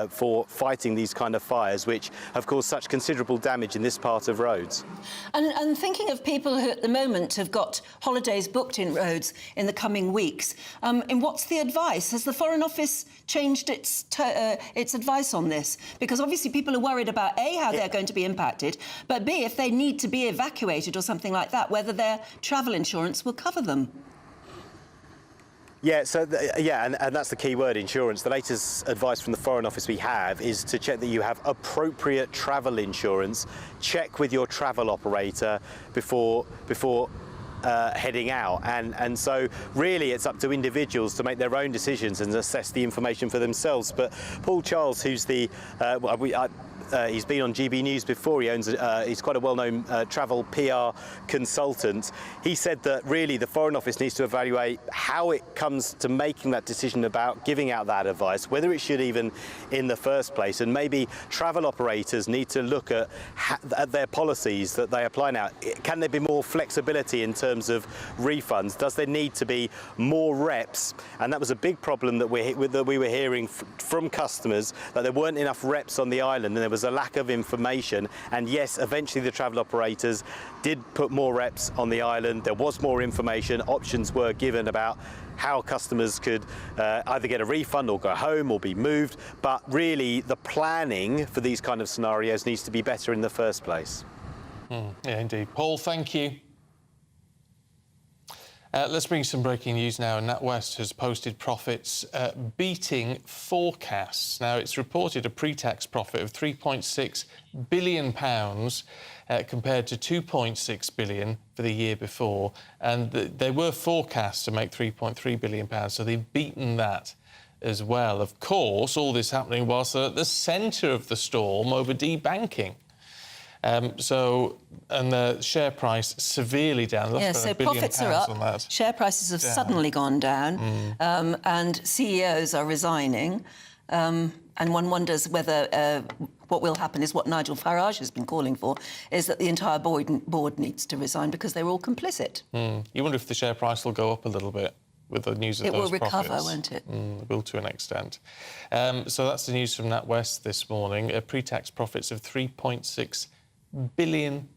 for fighting these kind of fires, which have caused such considerable damage in this part of Rhodes. And thinking of people who at the moment have got holidays booked in Rhodes in the coming weeks, and what's the advice? Has the Foreign Office changed its advice on this? Because obviously people are worried about A, how they're going to be impacted, but B, if they need to be evacuated or something like that, whether their travel insurance will cover them. Yeah, so and that's the key word, insurance. The latest advice from the Foreign Office we have is to check that you have appropriate travel insurance. Check with your travel operator before heading out, and so really it's up to individuals to make their own decisions and assess the information for themselves. But Paul Charles, who's the he's been on GB News before. He's quite a well-known travel PR consultant. He said that really the Foreign Office needs to evaluate how it comes to making that decision about giving out that advice, whether it should even in the first place, and maybe travel operators need to look at their policies that they apply now. Can there be more flexibility in terms terms of refunds? Does there need to be more reps? And that was a big problem that we were hearing from customers, that there weren't enough reps on the island and there was a lack of information. And yes, eventually the travel operators did put more reps on the island. There was more information. Options were given about how customers could either get a refund or go home or be moved. But really, the planning for these kind of scenarios needs to be better in the first place. Yeah, indeed. Paul, thank you. Let's bring some breaking news now. NatWest has posted profits beating forecasts. Now, it's reported a pre-tax profit of £3.6 billion compared to £2.6 billion for the year before. And they were forecast to make £3.3 billion, so they've beaten that as well. Of course, all this happening whilst they're at the centre of the storm over debanking. And the share price severely down. Yeah, so profits are up, share prices have suddenly gone down, and CEOs are resigning, and one wonders whether what will happen is what Nigel Farage has been calling for, is that the entire board needs to resign because they were all complicit. You wonder if the share price will go up a little bit with the news of those profits. It will recover, won't it? It will, to an extent. So that's the news from NatWest this morning. Pre-tax profits of £3.6 billion.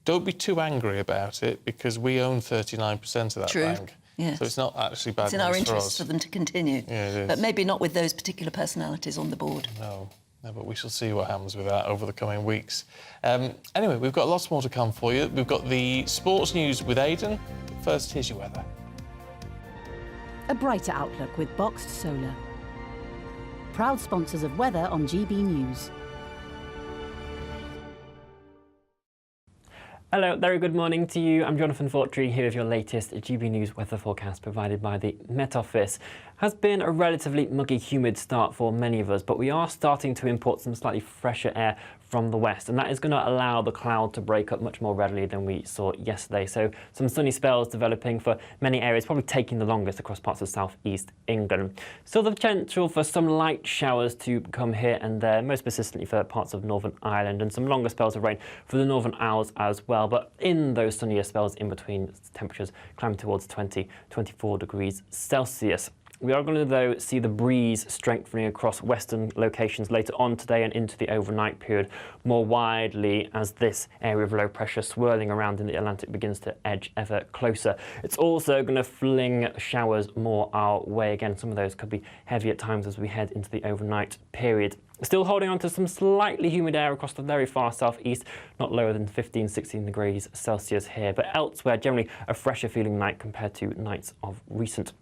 Don't be too angry about it because we own 39% of that bank. Yes. So it's not actually bad news for us. It's in our interest for them to continue. Yeah, it is. But maybe not with those particular personalities on the board. No, but we shall see what happens with that over the coming weeks. Anyway, we've got lots more to come for you. We've got the sports news with Aidan. First, here's your weather. A brighter outlook with Boxed Solar. Proud sponsors of weather on GB News. Hello, very good morning to you. I'm Jonathan Fortree here with your latest GB News weather forecast provided by the Met Office. Has been a relatively muggy, humid start for many of us, but we are starting to import some slightly fresher air from the west, and that is going to allow the cloud to break up much more readily than we saw yesterday. So some sunny spells developing for many areas, probably taking the longest across parts of southeast England. Still the potential for some light showers to come here and there, most persistently for parts of Northern Ireland, and some longer spells of rain for the Northern Isles as well. But in those sunnier spells in between, temperatures climb towards 20-24 degrees Celsius. We are going to, though, see the breeze strengthening across western locations later on today and into the overnight period more widely as this area of low pressure swirling around in the Atlantic begins to edge ever closer. It's also going to fling showers more our way again. Some of those could be heavy at times as we head into the overnight period. Still holding on to some slightly humid air across the very far southeast, not lower than 15-16 degrees Celsius here, but elsewhere generally a fresher feeling night compared to nights of recent.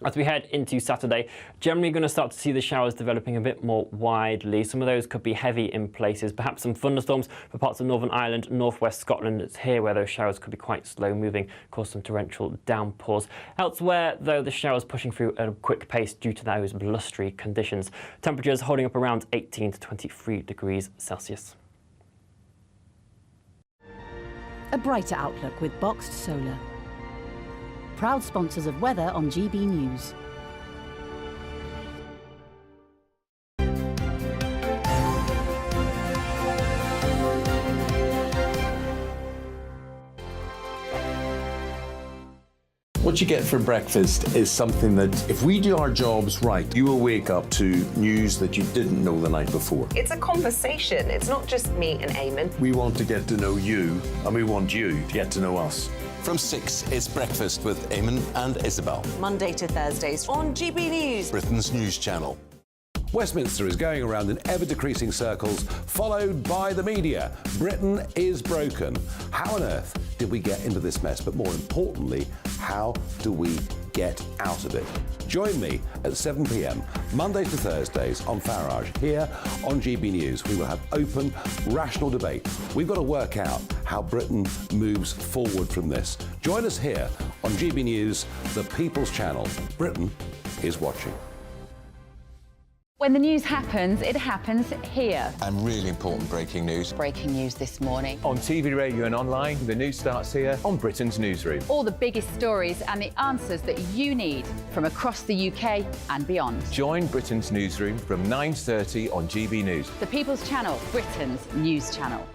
As we head into Saturday, generally going to start to see the showers developing a bit more widely. Some of those could be heavy in places, perhaps some thunderstorms for parts of Northern Ireland, northwest Scotland. It's here where those showers could be quite slow moving, cause some torrential downpours. Elsewhere, though, the showers pushing through at a quick pace due to those blustery conditions. Temperatures holding up around 18 to 23 degrees Celsius. A brighter outlook with Boxed Solar. Proud sponsors of weather on GB News. What you get for breakfast is something that, if we do our jobs right, you will wake up to news that you didn't know the night before. It's a conversation. It's not just me and Eamon. We want to get to know you, and we want you to get to know us. From 6, it's Breakfast with Eamon and Isabel. Monday to Thursdays on GB News, Britain's news channel. Westminster is going around in ever-decreasing circles, followed by the media. Britain is broken. How on earth did we get into this mess? But more importantly, how do we get out of it? Join me at 7 p.m, Mondays to Thursdays on Farage, here on GB News. We will have open, rational debate. We've got to work out how Britain moves forward from this. Join us here on GB News, the People's Channel. Britain is watching. When the news happens, it happens here. And really important breaking news. Breaking news this morning. On TV, radio and online, the news starts here on Britain's Newsroom. All the biggest stories and the answers that you need from across the UK and beyond. Join Britain's Newsroom from 9:30 on GB News. The People's Channel, Britain's news channel.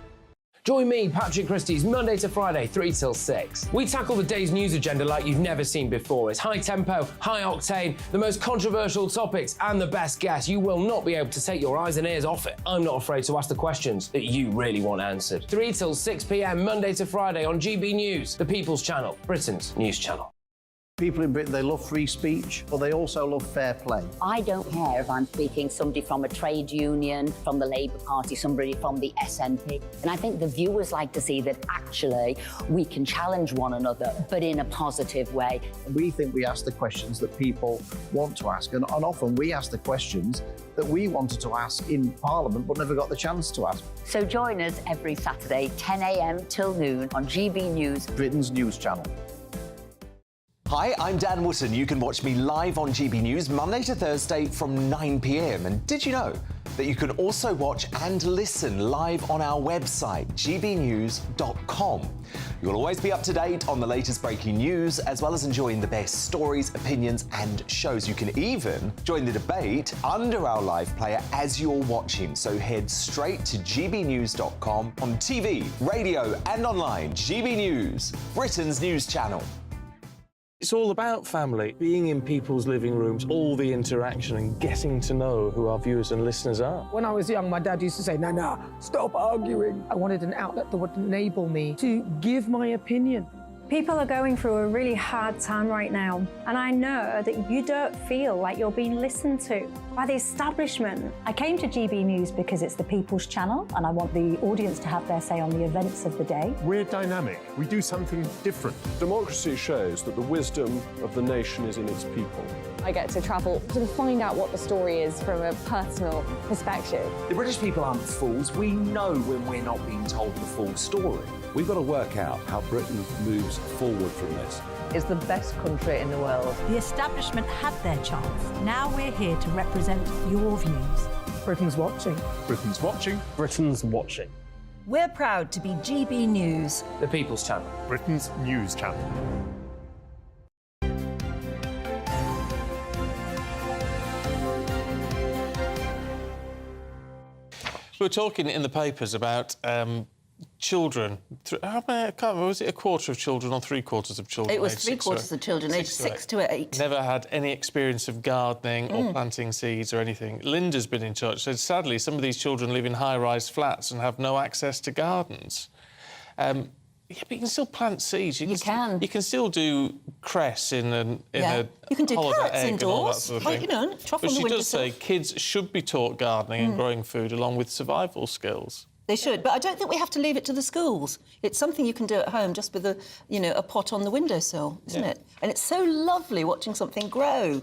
Join me, Patrick Christie's, Monday to Friday, 3 till 6. We tackle the day's news agenda like you've never seen before. It's high tempo, high octane, the most controversial topics, and the best guests. You will not be able to take your eyes and ears off it. I'm not afraid to ask the questions that you really want answered. 3 till 6 p.m, Monday to Friday on GB News, the People's Channel, Britain's news channel. People in Britain, they love free speech, but they also love fair play. I don't care if I'm speaking somebody from a trade union, from the Labour Party, somebody from the SNP. And I think the viewers like to see that actually we can challenge one another, but in a positive way. We think we ask the questions that people want to ask, and often we ask the questions that we wanted to ask in Parliament but never got the chance to ask. So join us every Saturday, 10 a.m. till noon on GB News, Britain's news channel. Hi, I'm Dan Wootton. You can watch me live on GB News Monday to Thursday from 9 p.m. And did you know that you can also watch and listen live on our website, gbnews.com. You'll always be up to date on the latest breaking news, as well as enjoying the best stories, opinions and shows. You can even join the debate under our live player as you're watching. So head straight to gbnews.com on TV, radio and online. GB News, Britain's news channel. It's all about family, being in people's living rooms, all the interaction and getting to know who our viewers and listeners are. When I was young, my dad used to say, "Nana, stop arguing." I wanted an outlet that would enable me to give my opinion. People are going through a really hard time right now, and I know that you don't feel like you're being listened to by the establishment. I came to GB News because it's the People's Channel, and I want the audience to have their say on the events of the day. We're dynamic. We do something different. Democracy shows that the wisdom of the nation is in its people. I get to travel to find out what the story is from a personal perspective. The British people aren't fools. We know when we're not being told the full story. We've got to work out how Britain moves forward from this. It's the best country in the world. The establishment had their chance. Now we're here to represent your views. Britain's watching. Britain's watching. Britain's watching. We're proud to be GB News, The People's Channel, Britain's news channel. We were talking in the papers about children. How many, I can't remember, was it a quarter of children or 3/4 of children? It was 3/4 of children aged 6 to 8. Never had any experience of gardening or planting seeds or anything. Linda's been in touch. Said sadly, some of these children live in high-rise flats and have no access to gardens. Yeah, but you can still plant seeds. You can still do cress in a you can do holiday carrots egg indoors. and all that sort of thing. You know, trough but on the she does windowsill. say kids should be taught gardening and growing food along with survival skills. They should, but I don't think we have to leave it to the schools. It's something you can do at home just with a pot on the windowsill, isn't it? And it's so lovely watching something grow.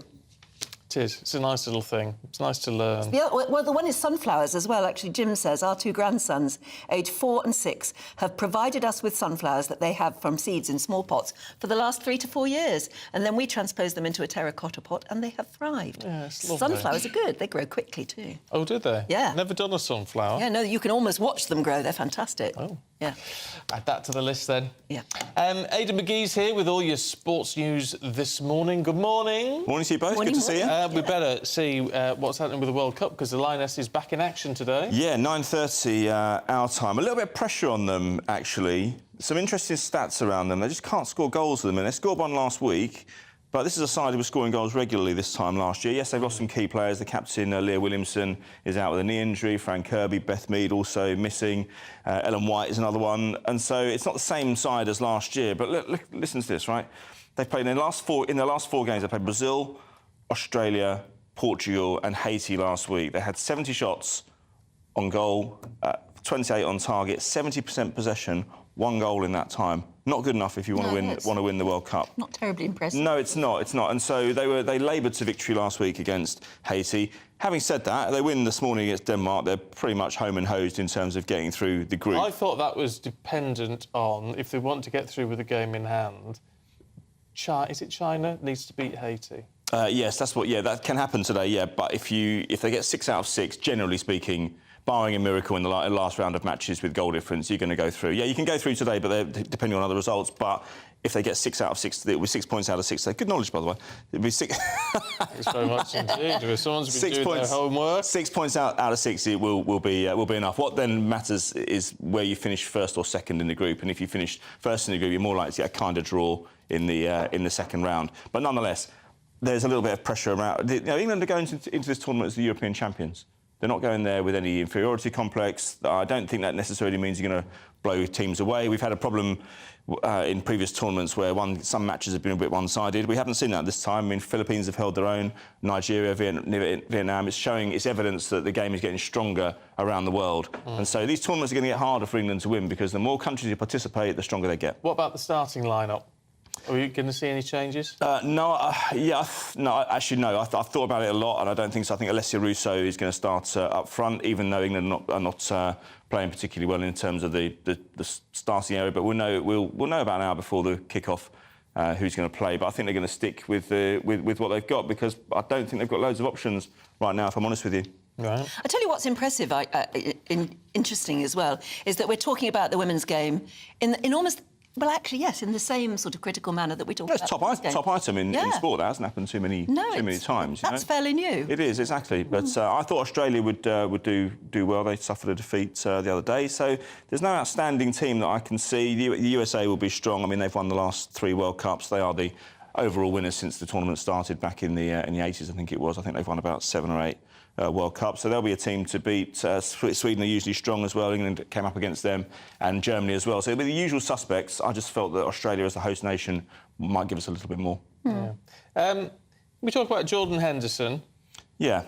It is. It's a nice little thing. It's nice to learn. Well, the one is sunflowers as well, actually. Jim says our 2 grandsons, aged 4 and 6, have provided us with sunflowers that they have from seeds in small pots for the last 3 to 4 years. And then we transpose them into a terracotta pot and they have thrived. Yeah, it's lovely. Sunflowers are good. They grow quickly too. Oh, did they? Yeah. Never done a sunflower. Yeah, no, you can almost watch them grow. They're fantastic. Oh. Yeah. Add that to the list then. Yeah. Aidan McGee's here with all your sports news this morning. Good morning. Morning to you both. Good to see you. We better see what's happening with the World Cup because the Lioness is back in action today. Yeah, 9:30 our time. A little bit of pressure on them, actually. Some interesting stats around them. They just can't score goals at the minute. They scored one last week, but this is a side who was scoring goals regularly this time last year. Yes, they've lost some key players. The captain, Leah Williamson, is out with a knee injury. Frank Kirby, Beth Mead also missing. Ellen White is another one. And so it's not the same side as last year. But look, listen to this, right? They've played in their last four games. They played Brazil, Australia, Portugal and Haiti last week. They had 70 shots on goal, 28 on target, 70% possession, 1 goal in that time. Not good enough if you want to win the World Cup. Not terribly impressive. No, it's not. It's not. And so they laboured to victory last week against Haiti. Having said that, they win this morning against Denmark. They're pretty much home and hosed in terms of getting through the group. I thought that was dependent on if they want to get through with the game in hand. Is it China needs to beat Haiti? Yes, that's what. Yeah, that can happen today. Yeah, but if they get 6 out of 6, generally speaking, barring a miracle in the last round of matches with goal difference, you're going to go through. Yeah, you can go through today, but depending on other results. But if they get 6 out of 6, it was 6 points out of 6. Good knowledge, by the way. It'd be 6. Thanks very much indeed. Someone's been doing their homework. 6 points out of 6 it will be enough. What then matters is where you finish first or second in the group, and if you finish first in the group, you're more likely to get a kind of draw in the second round. But nonetheless, there's a little bit of pressure around. England are going into this tournament as the European champions. They're not going there with any inferiority complex. I don't think that necessarily means you're going to blow teams away. We've had a problem in previous tournaments where some matches have been a bit one-sided. We haven't seen that this time. I mean, Philippines have held their own, Nigeria, Vietnam. It's evidence that the game is getting stronger around the world. And so these tournaments are going to get harder for England to win because the more countries who participate, the stronger they get. What about the starting lineup? Are you going to see any changes? No. Actually, no. I've thought about it a lot, and I don't think so. I think Alessia Russo is going to start up front, even though England are not playing particularly well in terms of the starting area. But we'll know about an hour before the kick-off who's going to play. But I think they're going to stick with what they've got because I don't think they've got loads of options right now, if I'm honest with you. Right. I tell you what's impressive, interesting as well, is that we're talking about the women's game in almost. Well, actually, yes, in the same sort of critical manner that we talk about. It's top item in sport. That hasn't happened too many times. That's fairly new. It is, exactly. But I thought Australia would do well. They suffered a defeat the other day. So there's no outstanding team that I can see. The USA will be strong. I mean, they've won the last 3 World Cups. They are the overall winners since the tournament started back in the 80s, I think it was. I think they've won about 7 or 8 World Cup. So they'll be a team to beat. Sweden are usually strong as well. England came up against them, and Germany as well. So it'll be the usual suspects. I just felt that Australia, as the host nation, might give us a little bit more. Yeah. We talk about Jordan Henderson. Yeah.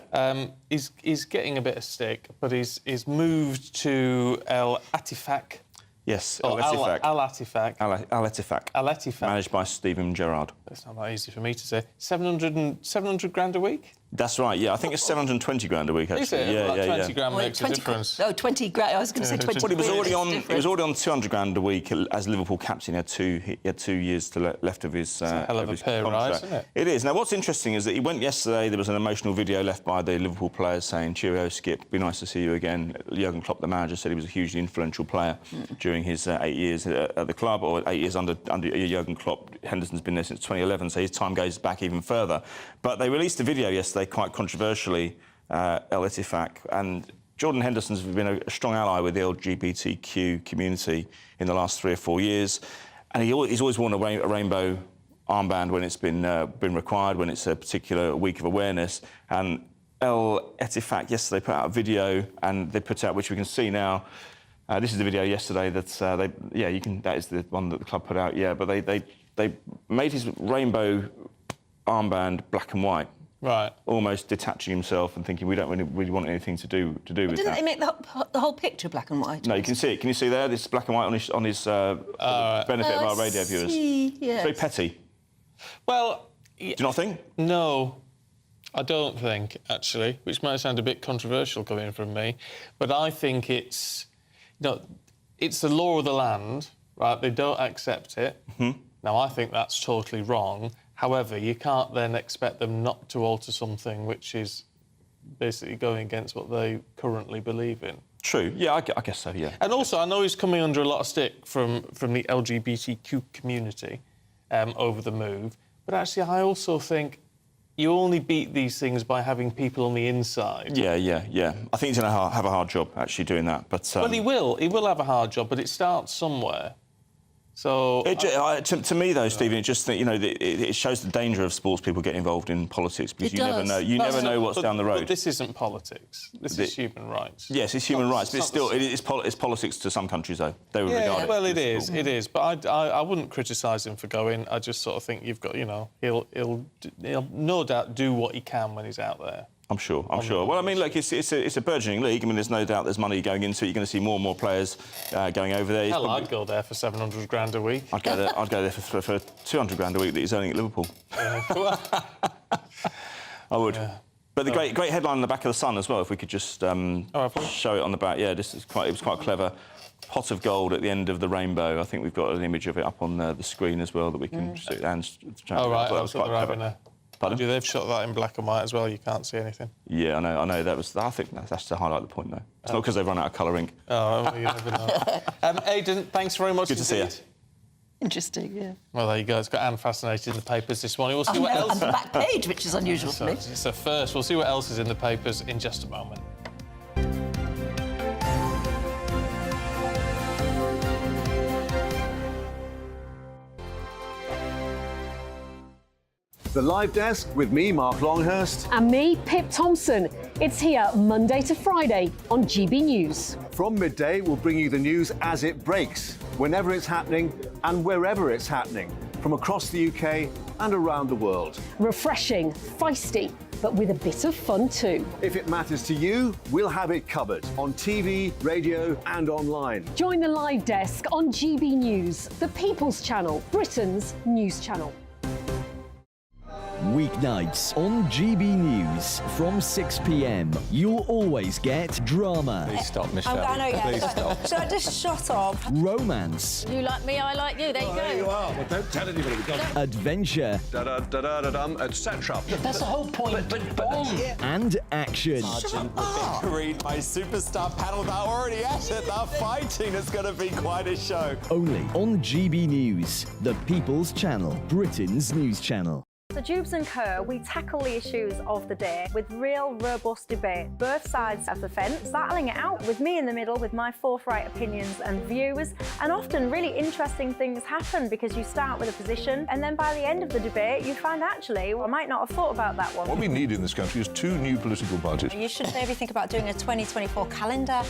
He's getting a bit of stick, but he's moved to El Attifaq. Yes, Al Attifaq. Al Attifaq. Managed by Stephen Gerrard. That's not that easy for me to say. 700 grand a week? That's right, yeah. I think it's 720 grand a week, actually. Is it? Yeah, well, 20 grand makes a difference. Oh, 20 grand. I was going to say 20 Well, he was already on 200 grand a week as Liverpool captain. He had 2 years left of his contract. Hell of a pay rise, isn't it? It is. Now, what's interesting is that he went yesterday. There was an emotional video left by the Liverpool players saying, "Cheerio, Skip. Be nice to see you again." Jurgen Klopp, the manager, said he was a hugely influential player during his 8 years at the club, or 8 years under Jurgen Klopp. Henderson's been there since 2011, so his time goes back even further. But they released a video yesterday, quite controversially, El Ittifaq, and Jordan Henderson's been a strong ally with the LGBTQ community in the last 3 or 4 years, and he's always worn a rainbow armband when it's been required, when it's a particular week of awareness. And El Ittifaq yesterday put out a video, and they put out, which we can see now. This is the video yesterday that that is the one that the club put out. Yeah, but they made his rainbow armband black and white. Right. Almost detaching himself and thinking we don't really want anything to do with that. Didn't they make the whole picture black and white? No, you can see it. Can you see there? This is black and white on his for the benefit of our radio viewers. Yes. It's very petty. Well, do you not think? No, I don't think, actually, which might sound a bit controversial coming from me, but I think it's the law of the land, right? They don't accept it. Mm-hmm. Now, I think that's totally wrong. However, you can't then expect them not to alter something which is basically going against what they currently believe in. True. Yeah, I guess so, yeah. And also, I know he's coming under a lot of stick from the LGBTQ community over the move, but actually I also think you only beat these things by having people on the inside. Yeah. I think he's going to have a hard job, actually, doing that. But well, he will have a hard job, but it starts somewhere. So to me, though, Stephen, it just it shows the danger of sports people getting involved in politics because you never know. You never know what's down the road. But this isn't politics. This is human rights. Yes, it's human rights, but it's politics to some countries, though. They would regard it. Well, it is. But I wouldn't criticise him for going. I just sort of think you've got, he'll no doubt do what he can when he's out there. I'm sure. Well, I mean, look, it's a burgeoning league. I mean, there's no doubt there's money going into it. You're going to see more and more players going over there. Hell, I'd go there for 700 grand a week. I'd go there for 200 grand a week that he's earning at Liverpool. I would. Yeah. But the great headline on the back of the Sun as well, if we could just show it on the back. Yeah, it was quite clever. Pot of gold at the end of the rainbow. I think we've got an image of it up on the screen as well that we can see. Oh, right. that was quite clever. Pardon? They've shot that in black and white as well. You can't see anything. Yeah, I know. I think that's to highlight the point, though. It's not because they've run out of colour ink. Oh, well, you never know. Aidan, thanks very much. Good to see you. Interesting, yeah. Well, there you go. It's got Anne fascinated in the papers this morning. We'll see what else. On the back page, which is unusual for me. It's a first. We'll see what else is in the papers in just a moment. The Live Desk with me, Mark Longhurst. And me, Pip Thompson. It's here Monday to Friday on GB News. From midday, we'll bring you the news as it breaks, whenever it's happening and wherever it's happening, from across the UK and around the world. Refreshing, feisty, but with a bit of fun too. If it matters to you, we'll have it covered on TV, radio and online. Join the Live Desk on GB News, the People's Channel, Britain's news channel. Weeknights on GB News from 6 p.m. You'll always get drama. Please stop, Michelle. I know, yeah. Please stop. Should I just shut up? Romance. You like me, I like you. There you go. There you are. Well, don't tell anybody. Adventure. Da-da-da-da-dum, etc. That's the whole point. And action. Read my superstar panel. They're already at it. They're fighting. It's going to be quite a show. Only on GB News, the People's Channel, Britain's news channel. So Jubes and Co, we tackle the issues of the day with real robust debate, both sides of the fence, battling it out with me in the middle with my forthright opinions and views. And often really interesting things happen because you start with a position and then by the end of the debate you find actually, well, I might not have thought about that one. What we need in this country is 2 new political parties. You should maybe think about doing a 2024 calendar.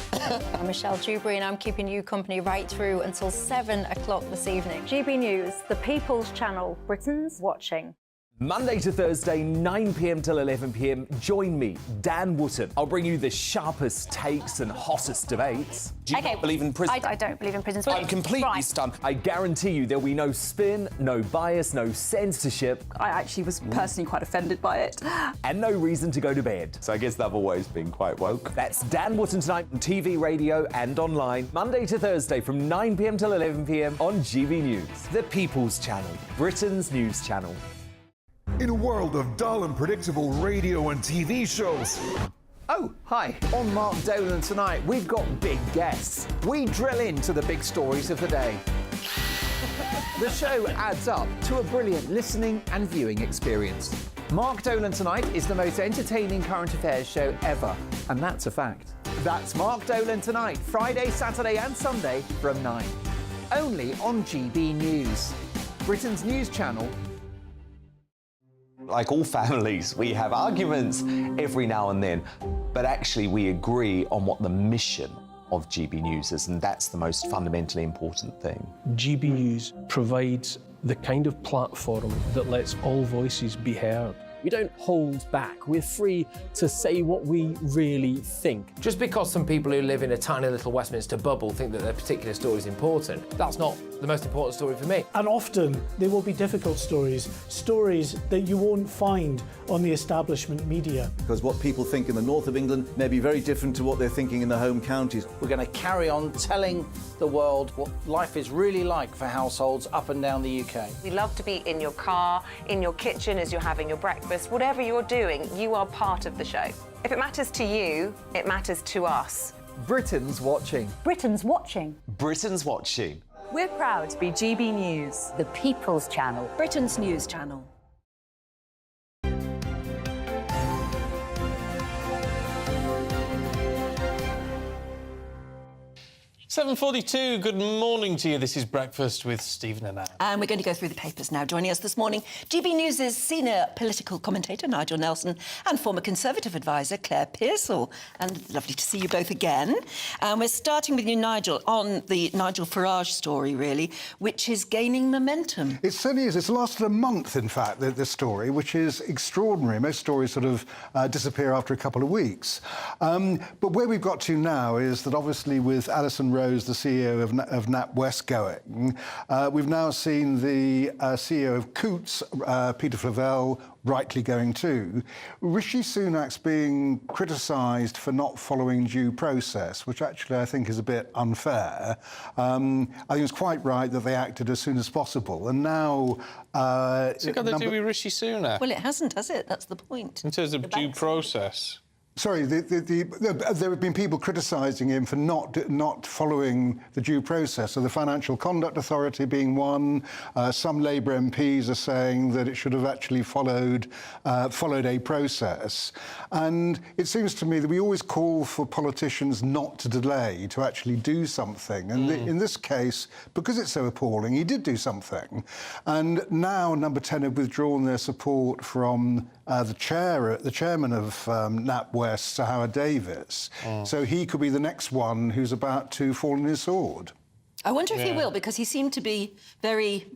I'm Michelle Dewberry and I'm keeping you company right through until 7 o'clock this evening. GB News, the People's Channel, Britain's watching. Monday to Thursday, 9 p.m. till 11 p.m. Join me, Dan Wootton. I'll bring you the sharpest takes and hottest debates. Do you not believe in prison? I don't believe in prisons. I'm completely stunned. I guarantee you there'll be no spin, no bias, no censorship. I actually was personally quite offended by it. And no reason to go to bed. So I guess they've always been quite woke. That's Dan Wootton tonight on TV, radio and online. Monday to Thursday from 9 p.m. till 11 p.m. on GB News. The People's Channel, Britain's news channel. In a world of dull and predictable radio and TV shows. Oh, hi. On Mark Dolan tonight, we've got big guests. We drill into the big stories of the day. The show adds up to a brilliant listening and viewing experience. Mark Dolan Tonight is the most entertaining current affairs show ever, and that's a fact. That's Mark Dolan Tonight, Friday, Saturday and Sunday from 9. Only on GB News, Britain's news channel. Like all families, we have arguments every now and then, but actually we agree on what the mission of GB News is, and that's the most fundamentally important thing. GB News provides the kind of platform that lets all voices be heard. We don't hold back. We're free to say what we really think. Just because some people who live in a tiny little Westminster bubble think that their particular story is important, that's not the most important story for me. And often there will be difficult stories, stories that you won't find on the establishment media. Because what people think in the north of England may be very different to what they're thinking in the home counties. We're going to carry on telling the world what life is really like for households up and down the UK. We love to be in your car, in your kitchen as you're having your breakfast. Whatever you're doing, you are part of the show. If it matters to you, it matters to us. Britain's watching. Britain's watching. Britain's watching. We're proud to be GB News, the People's Channel, Britain's news channel. 7:42, good morning to you. This is Breakfast with Stephen and Anne. And we're going to go through the papers now. Joining us this morning, GB News' senior political commentator, Nigel Nelson, and former Conservative advisor, Claire Pearsall. And lovely to see you both again. And we're starting with you, Nigel, on the Nigel Farage story, really, which is gaining momentum. It certainly is. It's lasted a month, in fact, this story, which is extraordinary. Most stories sort of disappear after a couple of weeks. But where we've got to now is that, obviously, with Alison Rhodes Rhodes, the CEO of NatWest, going. We've now seen the CEO of Coutts, Peter Flavell, rightly going too. Rishi Sunak's being criticised for not following due process, which actually I think is a bit unfair. I think it's quite right that they acted as soon as possible, and now... What's it got to do with Rishi Sunak? Well, it hasn't, has it? That's the point. In terms of due process? Sorry, there have been people criticising him for not following the due process. So the Financial Conduct Authority being one. Some Labour MPs are saying that it should have actually followed a process. And it seems to me that we always call for politicians not to delay, to actually do something. And in this case, because it's so appalling, he did do something. And now Number 10 have withdrawn their support from the chairman of NatWest, Sir Howard Davis. So he could be the next one who's about to fall on his sword. I wonder if he will, because he seemed to be very...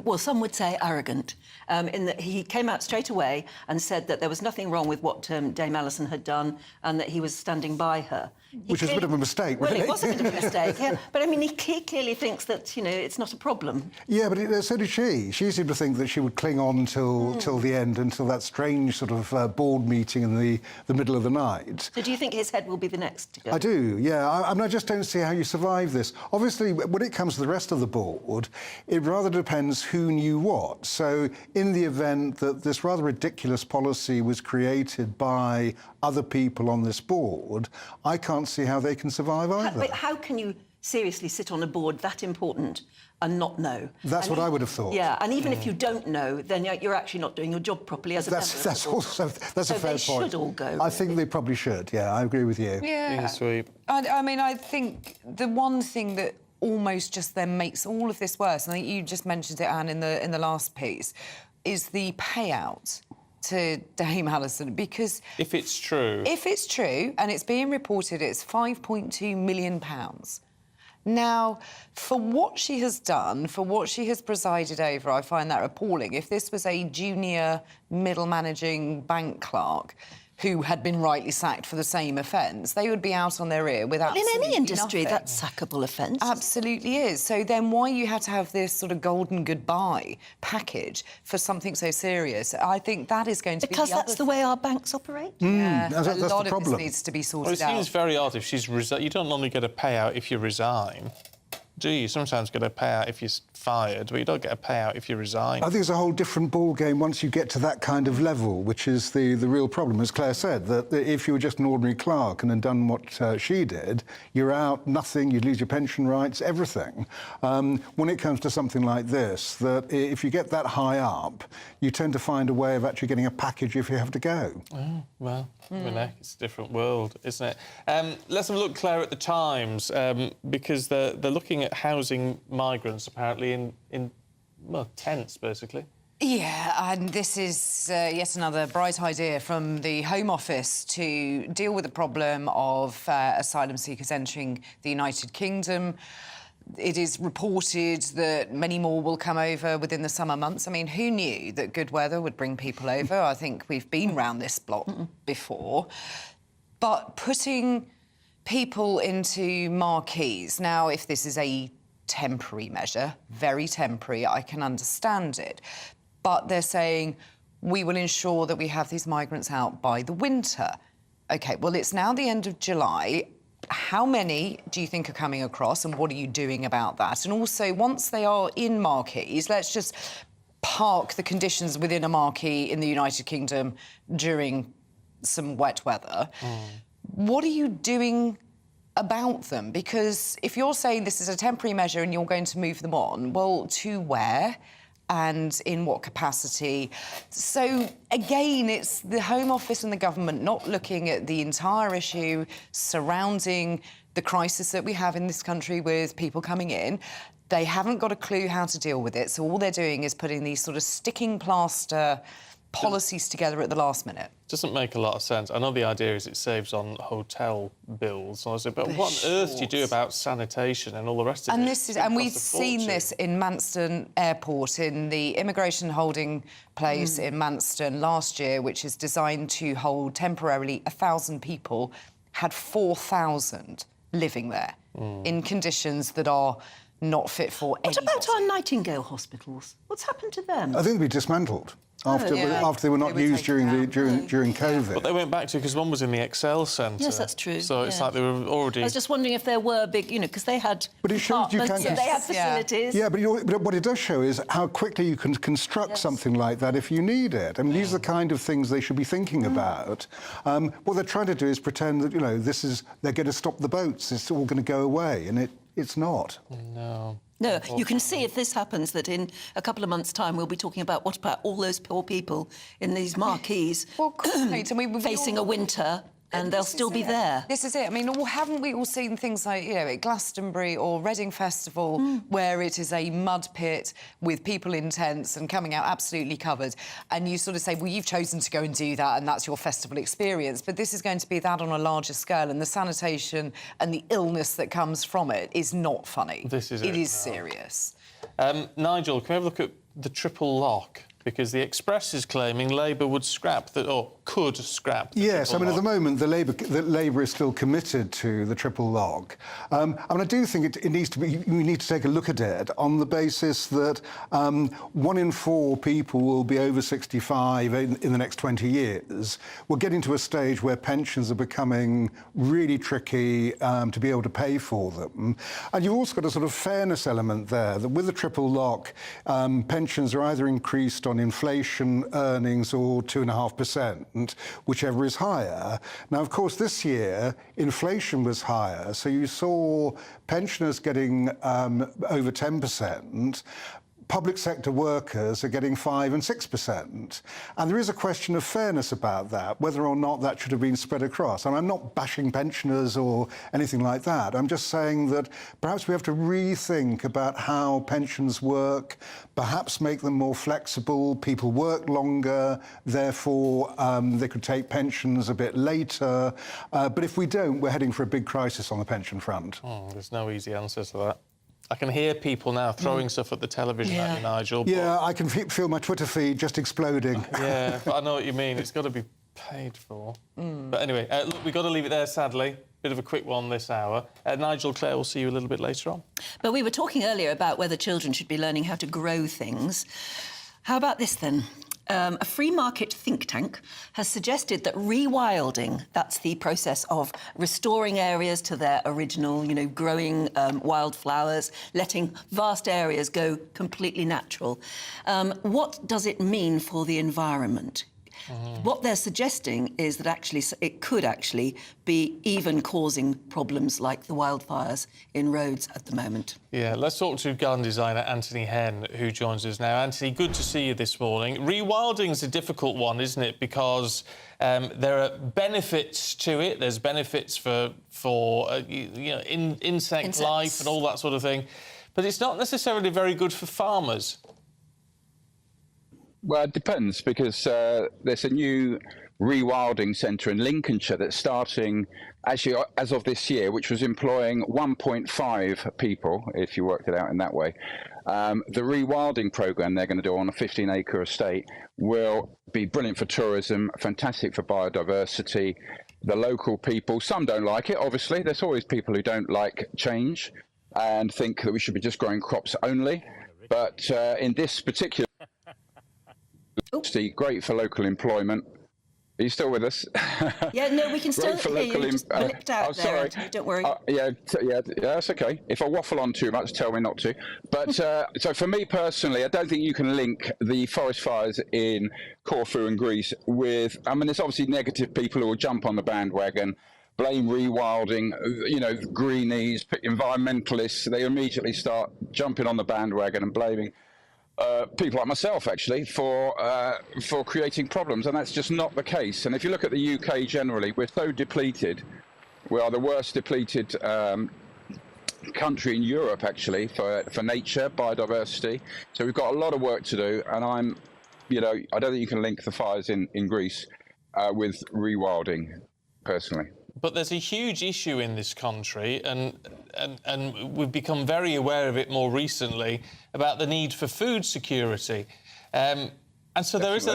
well, some would say arrogant, in that he came out straight away and said that there was nothing wrong with what Dame Alison had done and that he was standing by her. Which is a bit of a mistake, well, really. It was a bit of a mistake, yeah. But, I mean, he clearly thinks that, you know, it's not a problem. Yeah, but so did she. She seemed to think that she would cling on till the end, until that strange sort of board meeting in the middle of the night. So do you think his head will be the next to go? I do, yeah. I mean, I just don't see how you survive this. Obviously, when it comes to the rest of the board, it rather depends who knew what. So in the event that this rather ridiculous policy was created by other people on this board, I can't see how they can survive either. But how can you seriously sit on a board that important and not know? That's what I would have thought. Yeah, and even if you don't know, then you're actually not doing your job properly as a member. That's also a fair point. They should all go. I think they probably should. Yeah, I agree with you. Yeah. I mean, I think the one thing that almost just then makes all of this worse, and I think you just mentioned it, Anne, in the last piece, is the payout to Dame Alison, because... If it's true. If it's true, and it's being reported, it's £5.2 million. Now, for what she has done, for what she has presided over, I find that appalling. If this was a junior, middle managing bank clerk who had been rightly sacked for the same offence, they would be out on their ear with absolutely in any industry, nothing. that's sackable offence. Absolutely is. So then why you had to have this sort of golden goodbye package for something so serious? I think that is going to be because that's the way our banks operate. Yeah, that's a lot the of this needs to be sorted out. Well, it seems very odd if she's you don't normally get a payout if you resign, do you? Sometimes get a payout if you're fired, but you don't get a payout if you resign. I think it's a whole different ball game once you get to that kind of level, which is the real problem. As Claire said, that if you were just an ordinary clerk and had done what she did, you're out, nothing, you'd lose your pension rights, everything. When it comes to something like this, that if you get that high up, you tend to find a way of actually getting a package if you have to go. Oh, well, it's a different world, isn't it? Let's have a look, Claire, at the Times, because they're looking at housing migrants, apparently, in tents, basically. Yeah, and this is yet another bright idea from the Home Office to deal with the problem of asylum seekers entering the United Kingdom. It is reported that many more will come over within the summer months. I mean, who knew that good weather would bring people over? I think we've been round this block before. But putting people into marquees, now, if this is a temporary measure, very temporary, I can understand it. But they're saying, we will ensure that we have these migrants out by the winter. OK, well, it's now the end of July. How many do you think are coming across, and what are you doing about that? And also, once they are in marquees, let's just park the conditions within a marquee in the United Kingdom during some wet weather. What are you doing about them? Because if you're saying this is a temporary measure and you're going to move them on, well, to where and in what capacity? So, again, it's the Home Office and the government not looking at the entire issue surrounding the crisis that we have in this country with people coming in. They haven't got a clue how to deal with it, so all they're doing is putting these sort of sticking plaster policies together at the last minute. Doesn't make a lot of sense. I know the idea is it saves on hotel bills, but what on earth do you do about sanitation and all the rest of it? And we've seen this in Manston Airport, in the immigration holding place in Manston last year, which is designed to hold temporarily 1,000 people, had 4,000 living there in conditions that are not fit for What about our Nightingale hospitals? What's happened to them? I think they'll be dismantled after they were not used during COVID. But they went back to because one was in the Excel Centre. Yes, that's true. So it's like they were already. I was just wondering if there were big, because they had But it shows you can. departments and they had facilities. Yeah, but what it does show is how quickly you can construct something like that if you need it. I mean, these are the kind of things they should be thinking about. What they're trying to do is pretend that they're going to stop the boats. It's all going to go away, and it's not. No. No, you can see if this happens that in a couple of months' time we'll be talking about what about all those poor people in these marquees facing a winter and they'll still be there. This is it. I mean, haven't we all seen things like, at Glastonbury or Reading Festival where it is a mud pit with people in tents and coming out absolutely covered, and you sort of say, well, you've chosen to go and do that and that's your festival experience, but this is going to be that on a larger scale, and the sanitation and the illness that comes from it is not funny. This is it. It is serious. Nigel, can we have a look at the triple lock? Because the Express is claiming Labour would scrap that, or could scrap. Yes, I mean, at the moment, Labour is still committed to the triple lock. I do think it needs to be. We need to take a look at it on the basis that 1 in 4 people will be over 65 in the next 20 years. We're getting to a stage where pensions are becoming really tricky to be able to pay for them, and you've also got a sort of fairness element there. That with the triple lock, pensions are either increased on inflation, earnings, or 2.5%, whichever is higher. Now, of course, this year, inflation was higher, so you saw pensioners getting over 10%. Public sector workers are getting 5 and 6%. And there is a question of fairness about that, whether or not that should have been spread across. And I'm not bashing pensioners or anything like that. I'm just saying that perhaps we have to rethink about how pensions work, perhaps make them more flexible. People work longer, therefore they could take pensions a bit later. But if we don't, we're heading for a big crisis on the pension front. There's no easy answer to that. I can hear people now throwing stuff at the television at you, Nigel. Yeah, I can feel my Twitter feed just exploding. Yeah, but I know what you mean. It's got to be paid for. But anyway, look, we've got to leave it there, sadly. Bit of a quick one this hour. Nigel, Claire, we'll see you a little bit later on. But we were talking earlier about whether children should be learning how to grow things. How about this, then? A free market think tank has suggested that rewilding, that's the process of restoring areas to their original, growing wildflowers, letting vast areas go completely natural. What does it mean for the environment? What they're suggesting is that it could be even causing problems like the wildfires in Rhodes at the moment. Yeah, let's talk to garden designer Anthony Henn, who joins us now. Anthony, good to see you this morning. Rewilding's a difficult one, isn't it? Because there are benefits to it. There's benefits for insect life and all that sort of thing. But it's not necessarily very good for farmers. Well, it depends, because there's a new rewilding centre in Lincolnshire that's starting, actually, as of this year, which was employing 1.5 people, if you worked it out in that way. The rewilding programme they're going to do on a 15-acre estate will be brilliant for tourism, fantastic for biodiversity. The local people, some don't like it, obviously. There's always people who don't like change and think that we should be just growing crops only. But in this particular... great for local employment. Are you still with us? Yeah, no, we can still hear you. Just blipped out there, Anthony, don't worry. Yeah, that's OK. If I waffle on too much, tell me not to. But so for me personally, I don't think you can link the forest fires in Corfu and Greece with... I mean, there's obviously negative people who will jump on the bandwagon, blame rewilding, greenies, environmentalists. They immediately start jumping on the bandwagon and blaming people like myself, actually, for creating problems, and that's just not the case. And if you look at the UK generally, we're so depleted. We are the worst depleted country in Europe, actually, for nature, biodiversity. So we've got a lot of work to do, and I don't think you can link the fires in Greece with rewilding, personally. But there's a huge issue in this country, and we've become very aware of it more recently, about the need for food security. And so there is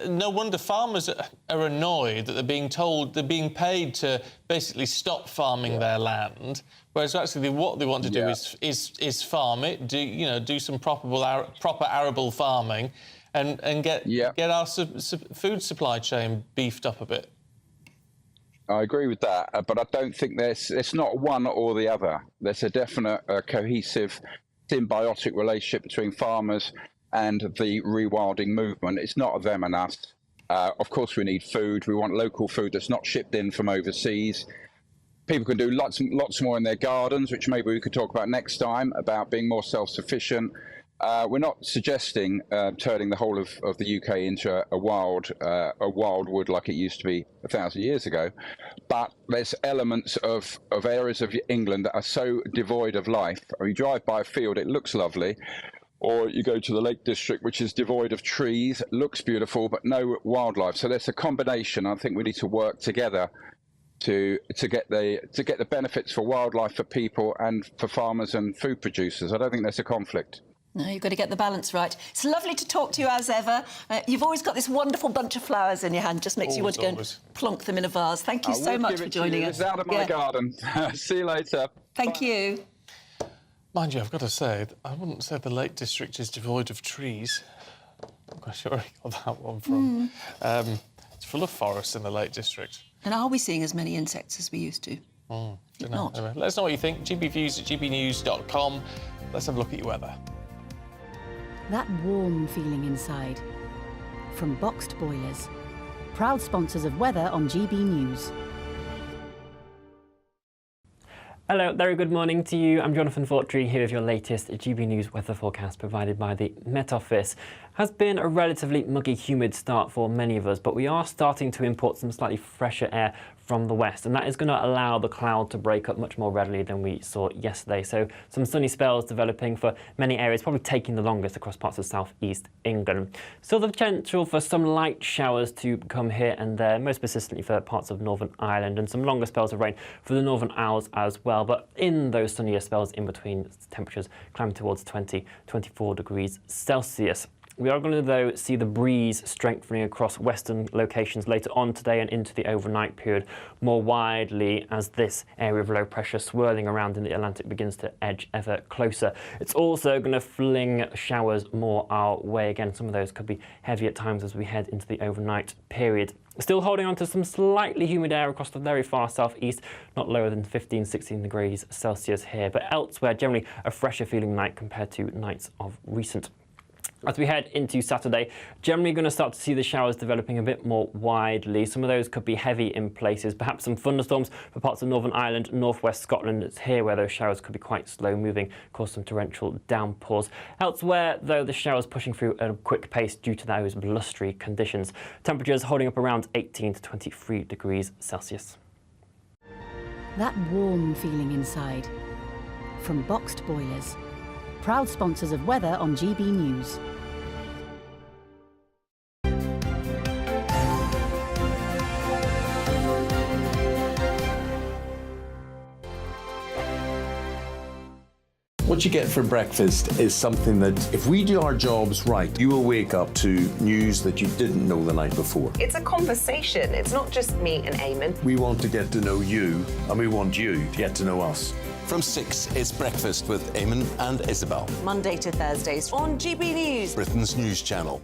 no wonder farmers are annoyed that they're being told they're being paid to basically stop farming their land, whereas actually what they want to do is farm it, do some proper arable farming, and get our food supply chain beefed up a bit. I agree with that, but I don't think it's not one or the other. There's a definite cohesive, symbiotic relationship between farmers and the rewilding movement. It's not them and us. Of course, we need food. We want local food that's not shipped in from overseas. People can do lots more in their gardens, which maybe we could talk about next time, about being more self-sufficient. We're not suggesting turning the whole of the UK into a wild wood like it used to be 1,000 years ago, but there's elements of areas of England that are so devoid of life. You drive by a field, it looks lovely, or you go to the Lake District, which is devoid of trees, looks beautiful, but no wildlife. So there's a combination. I think we need to work together to get the benefits for wildlife, for people, and for farmers and food producers. I don't think there's a conflict. No, you've got to get the balance right. It's lovely to talk to you as ever. You've always got this wonderful bunch of flowers in your hand. Just makes you want to go and plonk them in a vase. Thank you so much for joining us. It's out of my garden. See you later. Thank you. Mind you, I've got to say, I wouldn't say the Lake District is devoid of trees. I'm quite sure where I got that one from. It's full of forests in the Lake District. And are we seeing as many insects as we used to? Not. Anyway, let us know what you think. gbviews@gbnews.com. Let's have a look at your weather. That warm feeling inside. From Boxed Boilers. Proud sponsors of weather on GB News. Hello, very good morning to you. I'm Jonathan Fortree here with your latest GB News weather forecast provided by the Met Office. Has been a relatively muggy, humid start for many of us, but we are starting to import some slightly fresher air from the west, and that is going to allow the cloud to break up much more readily than we saw yesterday. So some sunny spells developing for many areas, probably taking the longest across parts of southeast England. Still the potential for some light showers to come here and there, most persistently for parts of Northern Ireland, and some longer spells of rain for the Northern Isles as well. But in those sunnier spells in between, temperatures climbing towards 24 degrees Celsius. We are going to, though, see the breeze strengthening across western locations later on today and into the overnight period more widely as this area of low pressure swirling around in the Atlantic begins to edge ever closer. It's also going to fling showers more our way again. Some of those could be heavy at times as we head into the overnight period. Still holding on to some slightly humid air across the very far southeast, not lower than 15-16 degrees Celsius here, but elsewhere generally a fresher feeling night compared to nights of recent. As we head into Saturday, generally going to start to see the showers developing a bit more widely. Some of those could be heavy in places, perhaps some thunderstorms for parts of Northern Ireland, northwest Scotland. It's here where those showers could be quite slow moving, cause some torrential downpours. Elsewhere, though, the showers pushing through at a quick pace due to those blustery conditions. Temperatures holding up around 18 to 23 degrees Celsius. That warm feeling inside. From Boxed Boilers. Proud sponsors of weather on GB News. What you get for breakfast is something that, if we do our jobs right, you will wake up to news that you didn't know the night before. It's a conversation. It's not just me and Eamon. We want to get to know you, and we want you to get to know us. From 6, it's Breakfast with Eamon and Isabel. Monday to Thursdays on GB News, Britain's news channel.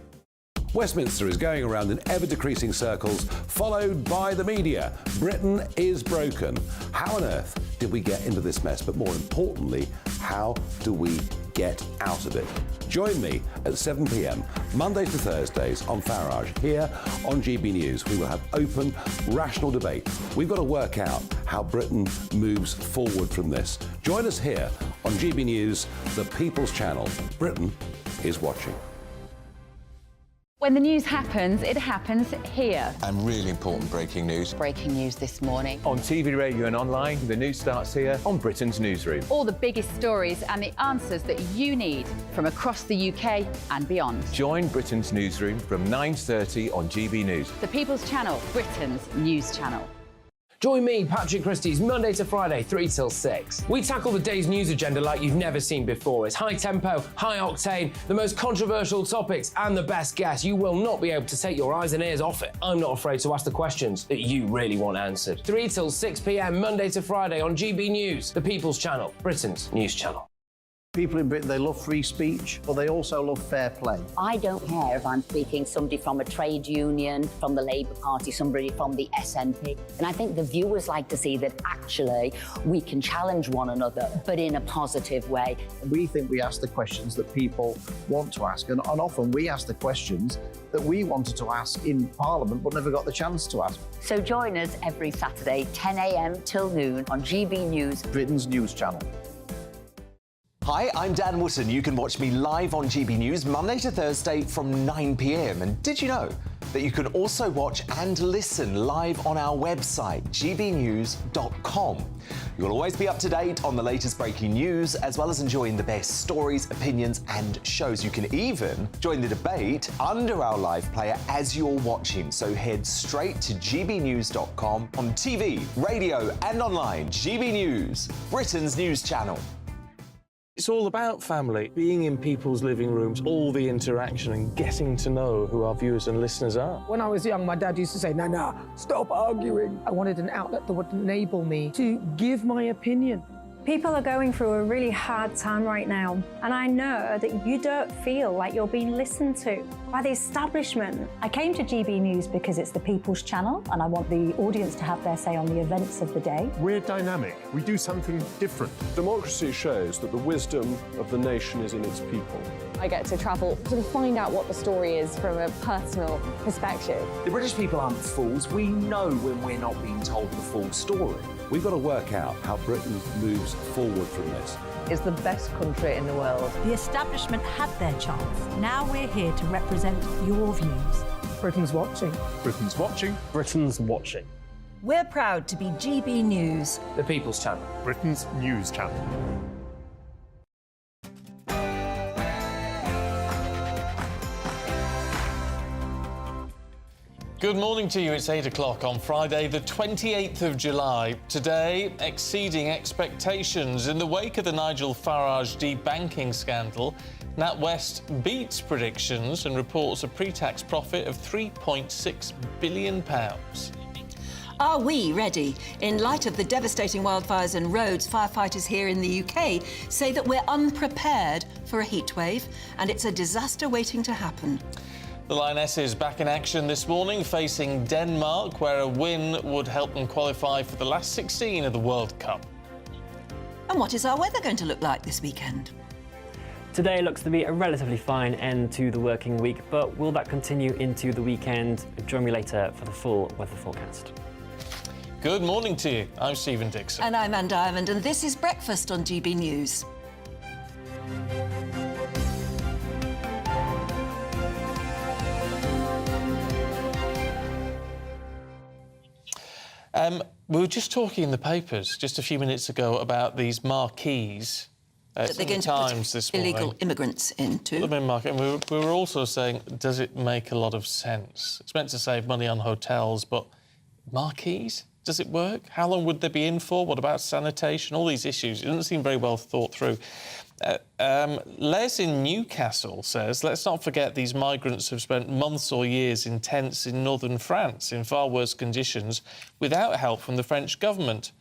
Westminster is going around in ever-decreasing circles, followed by the media. Britain is broken. How on earth did we get into this mess? But more importantly, how do we get out of it? Join me at 7 p.m, Mondays to Thursdays on Farage, here on GB News. We will have open, rational debate. We've got to work out how Britain moves forward from this. Join us here on GB News, the People's Channel. Britain is watching. When the news happens, it happens here. And really important breaking news. Breaking news this morning. On TV, radio and online, the news starts here on Britain's Newsroom. All the biggest stories and the answers that you need from across the UK and beyond. Join Britain's Newsroom from 9:30 on GB News. The People's Channel, Britain's news channel. Join me, Patrick Christie's Monday to Friday, 3 till 6. We tackle the day's news agenda like you've never seen before. It's high tempo, high octane, the most controversial topics and the best guests. You will not be able to take your eyes and ears off it. I'm not afraid to ask the questions that you really want answered. 3 till 6 p.m, Monday to Friday on GB News, the People's Channel, Britain's news channel. People in Britain, they love free speech, but they also love fair play. I don't care if I'm speaking somebody from a trade union, from the Labour Party, somebody from the SNP. And I think the viewers like to see that actually we can challenge one another, but in a positive way. We think we ask the questions that people want to ask, and often we ask the questions that we wanted to ask in Parliament but never got the chance to ask. So join us every Saturday, 10 a.m. till noon on GB News, Britain's news channel. Hi, I'm Dan Wootton. You can watch me live on GB News Monday to Thursday from 9 p.m. And did you know that you can also watch and listen live on our website, gbnews.com? You'll always be up to date on the latest breaking news, as well as enjoying the best stories, opinions and shows. You can even join the debate under our live player as you're watching. So head straight to gbnews.com on TV, radio and online. GB News, Britain's news channel. It's all about family, being in people's living rooms, all the interaction and getting to know who our viewers and listeners are. When I was young, my dad used to say, "Nana, stop arguing." I wanted an outlet that would enable me to give my opinion. People are going through a really hard time right now, and I know that you don't feel like you're being listened to by the establishment. I came to GB News because it's the People's Channel, and I want the audience to have their say on the events of the day. We're dynamic. We do something different. Democracy shows that the wisdom of the nation is in its people. I get to travel to find out what the story is from a personal perspective. The British people aren't fools. We know when we're not being told the full story. We've got to work out how Britain moves forward from this. It's the best country in the world. The establishment had their chance. Now we're here to represent your views. Britain's watching. Britain's watching. Britain's watching. We're proud to be GB News, The People's Channel, Britain's news channel. Good morning to you. It's 8 o'clock on Friday, the 28th of July. Today, exceeding expectations. In the wake of the Nigel Farage debanking scandal, NatWest beats predictions and reports a pre-tax profit of £3.6 billion. Are we ready? In light of the devastating wildfires in Rhodes, firefighters here in the UK say that we're unprepared for a heatwave and it's a disaster waiting to happen. The Lionesses back in action this morning, facing Denmark, where a win would help them qualify for the last 16 of the World Cup. And what is our weather going to look like this weekend? Today looks to be a relatively fine end to the working week, but will that continue into the weekend? Join me later for the full weather forecast. Good morning to you. I'm Stephen Dixon. And I'm Anne Diamond, and this is Breakfast on GB News. We were just talking in the papers just a few minutes ago about these marquees. That they're going to put illegal immigrants into. And we were also saying, does it make a lot of sense? It's meant to save money on hotels, but marquees? Does it work? How long would they be in for? What about sanitation? All these issues. It doesn't seem very well thought through. Les in Newcastle says, let's not forget these migrants have spent months or years in tents in northern France in far worse conditions without help from the French government.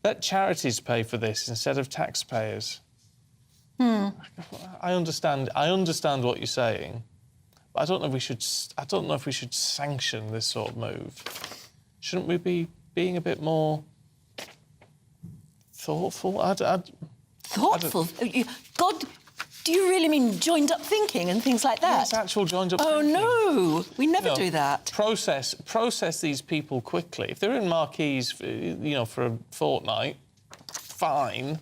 Let charities pay for this instead of taxpayers. I understand what you're saying, but I don't know if we should sanction this sort of move. Shouldn't we be being a bit more thoughtful? Thoughtful? God, do you really mean joined-up thinking and things like that? Yes, actual joined-up thinking. Oh, no, we never do that. Process these people quickly. If they're in marquees, for a fortnight, fine,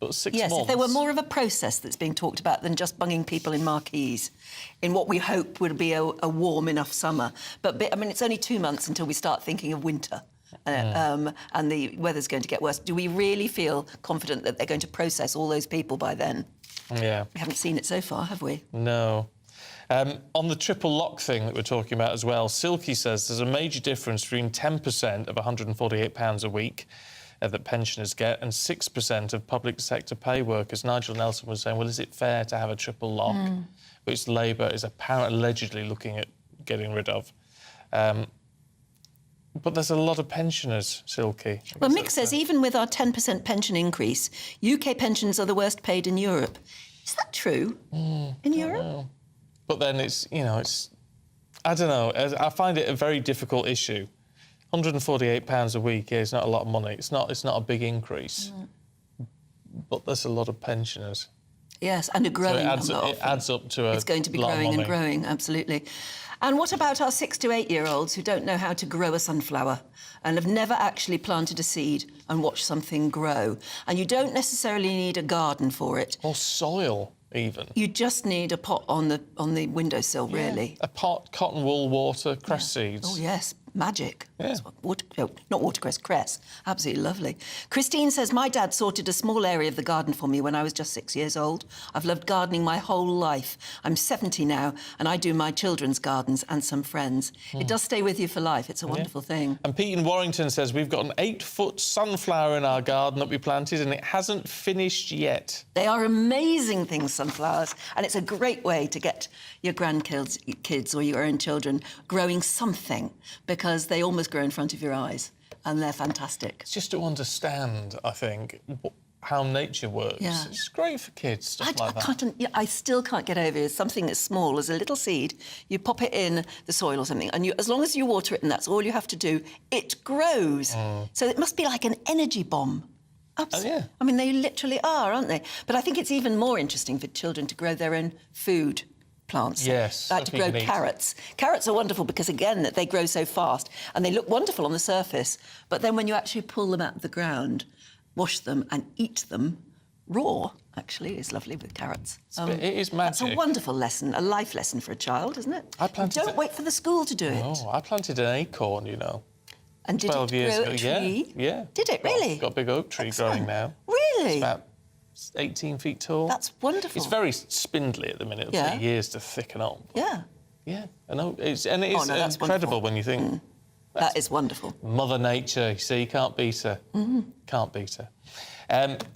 but 6 months... Yes, if there were more of a process that's being talked about than just bunging people in marquees in what we hope would be a warm enough summer. But, I mean, it's only 2 months until we start thinking of winter. And the weather's going to get worse. Do we really feel confident that they're going to process all those people by then? Yeah. We haven't seen it so far, have we? No. On the triple lock thing that we're talking about as well, Silky says there's a major difference between 10% of £148 a week that pensioners get and 6% of public sector pay workers. Nigel Nelson was saying, well, is it fair to have a triple lock, which Labour is apparently allegedly looking at getting rid of? But there's a lot of pensioners, Silky. Well, Mick says even with our 10% pension increase, UK pensions are the worst paid in Europe. Is that true? In Europe? Know. But then it's, you know, it's... I don't know. I find it a very difficult issue. £148 a week is not a lot of money. It's not a big increase. But there's a lot of pensioners. Yes, and a growing number. It adds up to a It's going to be lot growing of money. and growing, absolutely. And what about our 6 to 8 year olds who don't know how to grow a sunflower and have never actually planted a seed and watched something grow? And you don't necessarily need a garden for it. Or soil, even. You just need a pot on the windowsill, really. A pot, cotton wool, water, cress seeds. Oh, yes, magic. Yeah. Not watercress, cress. Absolutely lovely. Christine says, my dad sorted a small area of the garden for me when I was just 6 years old. I've loved gardening my whole life. I'm 70 now, and I do my children's gardens and some friends. It does stay with you for life. It's a wonderful thing. And Pete in Warrington says, we've got an 8-foot sunflower in our garden that we planted, and it hasn't finished yet. They are amazing things, sunflowers, and it's a great way to get your grandkids or your own children growing something, because they almost grow in front of your eyes, and they're fantastic. It's just to understand, I think, how nature works. Yeah. It's great for kids, stuff like that. I still can't get over it. Something as small as a little seed, you pop it in the soil or something, and as long as you water it, and that's all you have to do, it grows. So it must be like an energy bomb. Absolutely. Yeah. I mean, they literally are, aren't they? But I think it's even more interesting for children to grow their own food plants. Yes. Like to grow carrots. Carrots are wonderful because, again, they grow so fast and they look wonderful on the surface. But then when you actually pull them out of the ground, wash them and eat them raw, actually, is lovely with carrots. It is magic. It's a wonderful lesson, a life lesson for a child, isn't it? Don't wait for the school to do it. Oh, I planted an acorn, you know. And did 12 it years grow ago. a tree? Yeah. Did it, really? Got a big oak tree growing now. Really? It's about 18 feet tall. That's wonderful. It's very spindly at the minute. It'll take years to thicken up. Yeah. Yeah, I know. It's incredible wonderful. when you think... That is wonderful. Mother Nature, you see, you can't beat her. Can't beat her.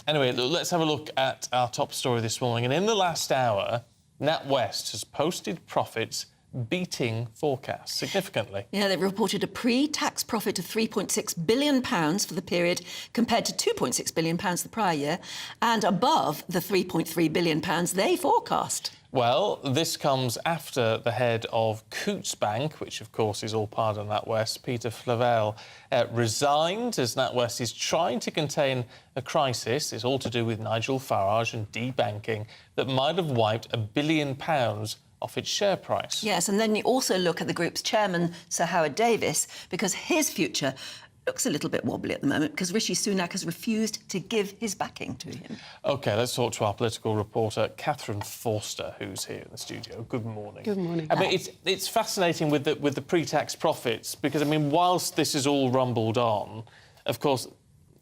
Anyway, let's have a look at our top story this morning. And in the last hour, NatWest has posted profits beating forecasts significantly. Yeah, they've reported a pre-tax profit of £3.6 billion for the period compared to £2.6 billion the prior year and above the £3.3 billion they forecast. Well, this comes after the head of Coutts Bank, which of course is all part of NatWest, Peter Flavel, resigned as NatWest is trying to contain a crisis. It's all to do with Nigel Farage and debanking that might have wiped £1 billion off its share price. Yes, and then you also look at the group's chairman, Sir Howard Davis, because his future looks a little bit wobbly at the moment because Rishi Sunak has refused to give his backing to him. OK, let's talk to our political reporter, Catherine Forster, who's here in the studio. Good morning. Good morning. I mean, it's fascinating with the pre-tax profits because, I mean, whilst this is all rumbled on, of course,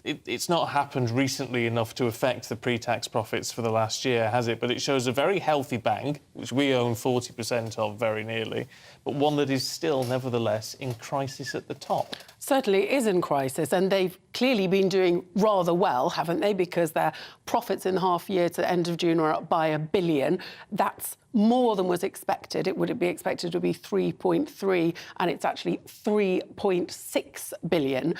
it's not happened recently enough to affect the pre-tax profits for the last year, has it? But it shows a very healthy bank, which we own 40% of very nearly, but one that is still, nevertheless, in crisis at the top. Certainly is in crisis, and they've clearly been doing rather well, haven't they? Because their profits in half year to the end of June are up by £1 billion. That's more than was expected. It would be expected to be 3.3, and it's actually 3.6 billion.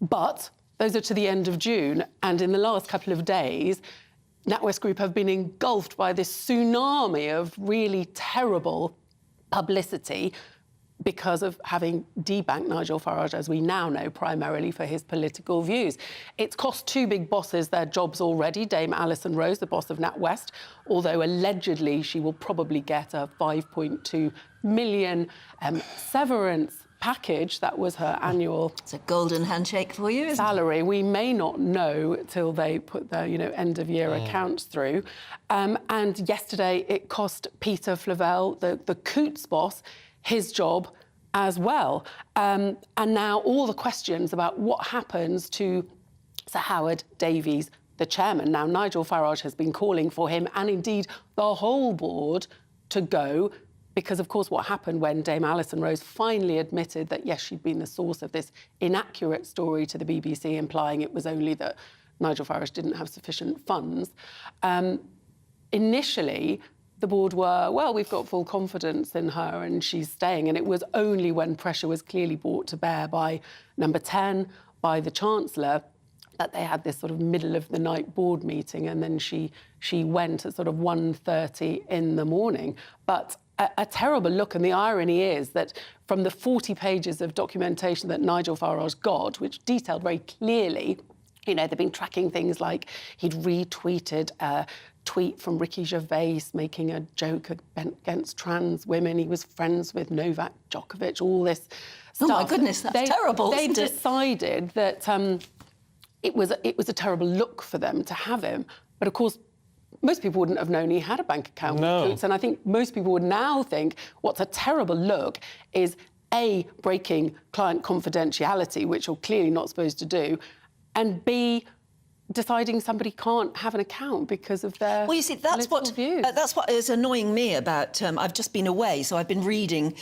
But those are to the end of June, and in the last couple of days, NatWest Group have been engulfed by this tsunami of really terrible publicity because of having debanked Nigel Farage, as we now know, primarily for his political views. It's cost two big bosses their jobs already, Dame Alison Rose, the boss of NatWest, although allegedly she will probably get a £5.2 million severance package. That was her annual... It's a golden handshake for you, isn't salary. It? We may not know till they put their, end-of-year accounts through. And yesterday it cost Peter Flavel, the Coutts boss, his job as well. And now all the questions about what happens to Sir Howard Davies, the chairman. Now, Nigel Farage has been calling for him and indeed the whole board to go because, of course, what happened when Dame Alison Rose finally admitted that, yes, she'd been the source of this inaccurate story to the BBC, implying it was only that Nigel Farage didn't have sufficient funds. Initially, the board were, well, we've got full confidence in her and she's staying. And it was only when pressure was clearly brought to bear by Number 10, by the Chancellor, that they had this sort of middle-of-the-night board meeting, and then she went at sort of 1:30 in the morning. But a terrible look, and the irony is that from the 40 pages of documentation that Nigel Farage got, which detailed very clearly, you know, they've been tracking things like he'd retweeted a tweet from Ricky Gervais making a joke against trans women. He was friends with Novak Djokovic, all this stuff. Oh, my goodness, that's terrible, They isn't it? decided that it was a terrible look for them to have him. But, of course, most people wouldn't have known he had a bank account with Coots. And I think most people would now think what's a terrible look is, A, breaking client confidentiality, which you're clearly not supposed to do, and B, deciding somebody can't have an account because of their Well, you see, that's what is annoying me about. I've just been away, so I've been reading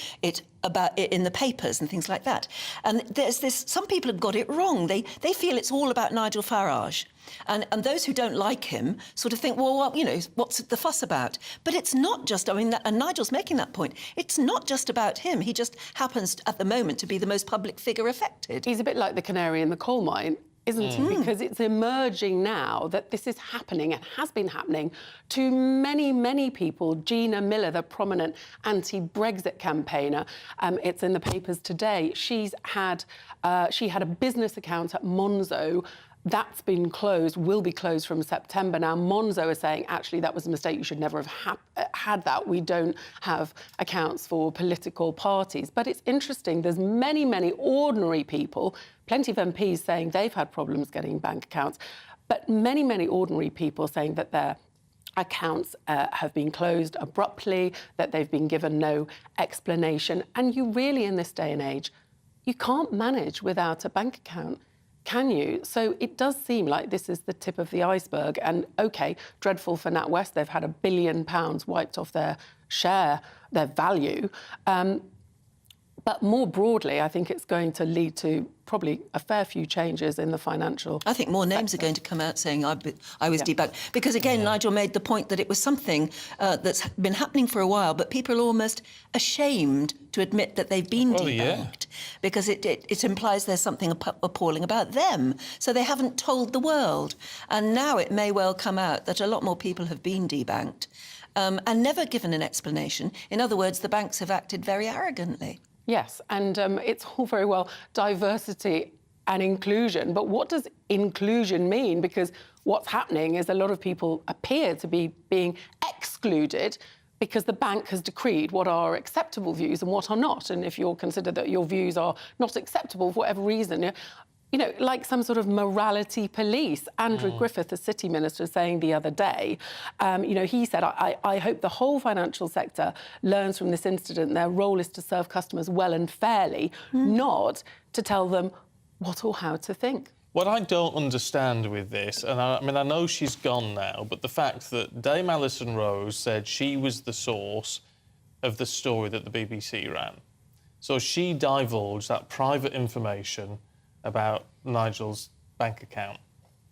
about it in the papers and things like that. And there's this. Some people have got it wrong. They feel it's all about Nigel Farage, and those who don't like him sort of think, well, you know, what's the fuss about? But it's not just. I mean, and Nigel's making that point. It's not just about him. He just happens at the moment to be the most public figure affected. He's a bit like the canary in the coal mine, isn't he? Because it's emerging now that this is happening and has been happening to many, many people. Gina Miller, the prominent anti-Brexit campaigner, it's in the papers today. She had a business account at Monzo. That's been closed, will be closed from September. Now, Monzo is saying, actually, that was a mistake. You should never have had that. We don't have accounts for political parties. But it's interesting. There's many, many ordinary people, plenty of MPs saying they've had problems getting bank accounts, but many, many ordinary people saying that their accounts have been closed abruptly, that they've been given no explanation. And you really, in this day and age, you can't manage without a bank account, can you? So it does seem like this is the tip of the iceberg. And, OK, dreadful for NatWest. They've had £1 billion wiped off their share, their value. But more broadly, I think it's going to lead to probably a fair few changes in the financial I think more names sector. are going to come out saying I was debunked. Because, again, Nigel made the point that it was something that's been happening for a while, but people are almost ashamed to admit that they've been debunked because it implies there's something appalling about them. So they haven't told the world. And now it may well come out that a lot more people have been debanked and never given an explanation. In other words, the banks have acted very arrogantly. Yes, and it's all very well diversity and inclusion, but what does inclusion mean? Because what's happening is a lot of people appear to be being excluded because the bank has decreed what are acceptable views and what are not. And if you're considered that your views are not acceptable for whatever reason, you know, like some sort of morality police. Andrew Griffith, the City Minister, saying the other day, you know, he said, I hope the whole financial sector learns from this incident. Their role is to serve customers well and fairly, not to tell them what or how to think. What I don't understand with this, and I mean, I know she's gone now, but the fact that Dame Alison Rose said she was the source of the story that the BBC ran. So she divulged that private information about Nigel's bank account,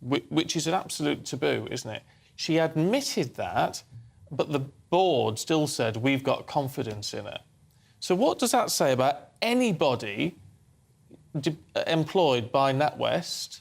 which is an absolute taboo, isn't it? She admitted that, but the board still said, we've got confidence in it. So what does that say about anybody employed by NatWest,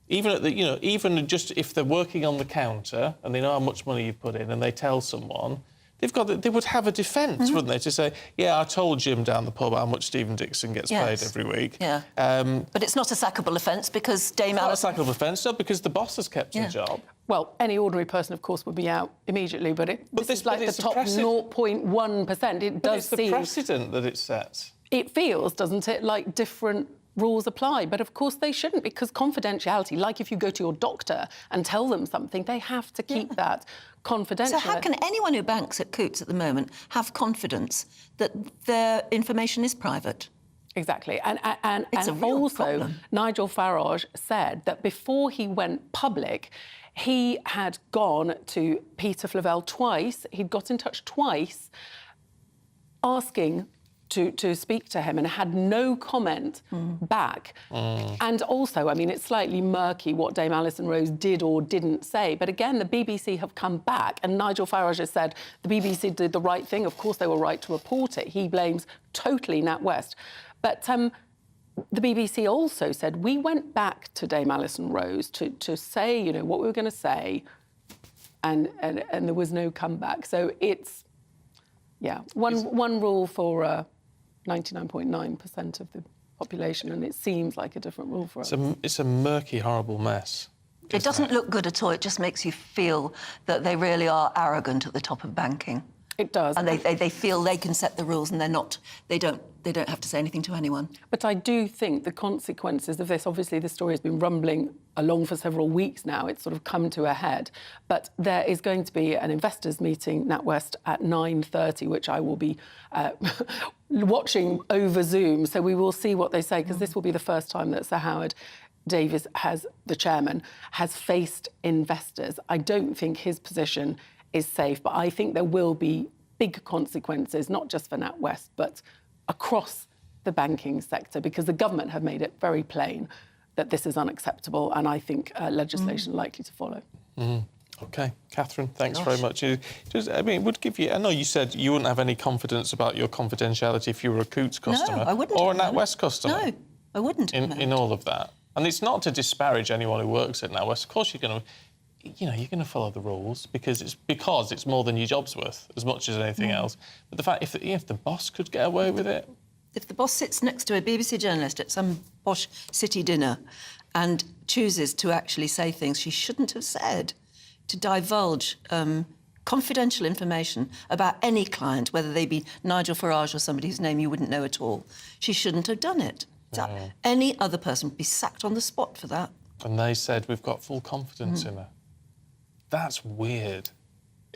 even at the, you know, even just if they're working on the counter and they know how much money you've put in and they tell someone, they would have a defence, wouldn't they, to say, yeah, I told Jim down the pub how much Stephen Dixon gets paid every week. Yeah. But it's not a sackable offence because Dame Alison... It's not a sackable offence, no, because the boss has kept her job. Well, any ordinary person, of course, would be out immediately, but this is like the top 0.1%. It does seem... It's the precedent that it sets. It feels, doesn't it, like different rules apply. But, of course, they shouldn't, because confidentiality, like if you go to your doctor and tell them something, they have to keep that confidential. So how can anyone who banks at Coots at the moment have confidence that their information is private? Exactly. And it's a real also, problem. Nigel Farage said that before he went public, he had gone to Peter Flavell twice. He'd got in touch twice asking to speak to him and had no comment back. And also, I mean, it's slightly murky what Dame Alison Rose did or didn't say. But again, the BBC have come back and Nigel Farage has said the BBC did the right thing. Of course, they were right to report it. He blames totally NatWest. But the BBC also said we went back to Dame Alison Rose to say, you know, what we were going to say, and there was no comeback. So it's, yeah, one rule for 99.9% of the population, and it seems like a different rule for us. It's a murky, horrible mess. It doesn't look good at all. It just makes you feel that they really are arrogant at the top of banking. It does. And they feel they can set the rules and they're not, they don't have to say anything to anyone. But I do think the consequences of this, obviously the story has been rumbling along for several weeks now, it's sort of come to a head, but there is going to be an investors meeting, NatWest, at 9:30, which I will be watching over Zoom, so we will see what they say, because this will be the first time that Sir Howard Davies, the chairman, has faced investors. I don't think his position is safe, but I think there will be big consequences, not just for NatWest, but across the banking sector, because the government have made it very plain that this is unacceptable, and I think legislation likely to follow. OK. Catherine, thanks very much. I mean, it would give you... I know you said you wouldn't have any confidence about your confidentiality if you were a Coutts customer. No, I wouldn't. Or a NatWest customer. No, I wouldn't. In all of that. And it's not to disparage anyone who works at NatWest. Of course, you're going to... You know, you're going to follow the rules because it's more than your job's worth, as much as anything else. But the fact, if the boss could get away with it... If the boss sits next to a BBC journalist at some posh city dinner and chooses to actually say things she shouldn't have said, to divulge confidential information about any client, whether they be Nigel Farage or somebody whose name you wouldn't know at all, she shouldn't have done it. Any other person would be sacked on the spot for that. And they said, we've got full confidence in her. That's weird.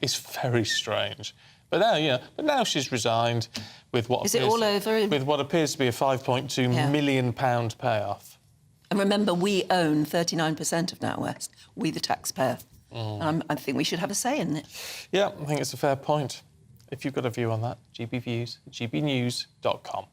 It's very strange. But now, now she's resigned with what Is it all over? With what appears to be a £5.2 million payoff. And remember, we own 39% of NatWest. We, the taxpayer. And I think we should have a say in it. Yeah, I think it's a fair point. If you've got a view on that, gbviews, gbnews.com.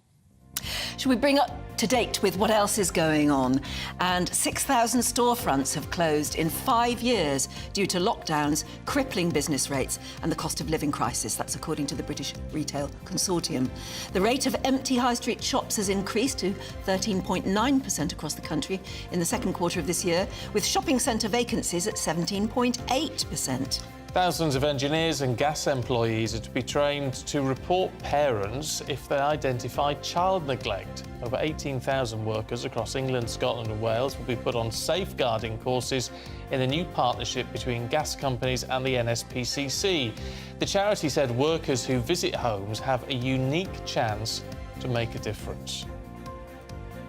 Should we bring up to date with what else is going on? And 6,000 storefronts have closed in 5 years due to lockdowns, crippling business rates and the cost of living crisis. That's according to the British Retail Consortium. The rate of empty high street shops has increased to 13.9% across the country in the second quarter of this year, with shopping centre vacancies at 17.8%. Thousands of engineers and gas employees are to be trained to report parents if they identify child neglect. Over 18,000 workers across England, Scotland and Wales will be put on safeguarding courses in a new partnership between gas companies and the NSPCC. The charity said workers who visit homes have a unique chance to make a difference.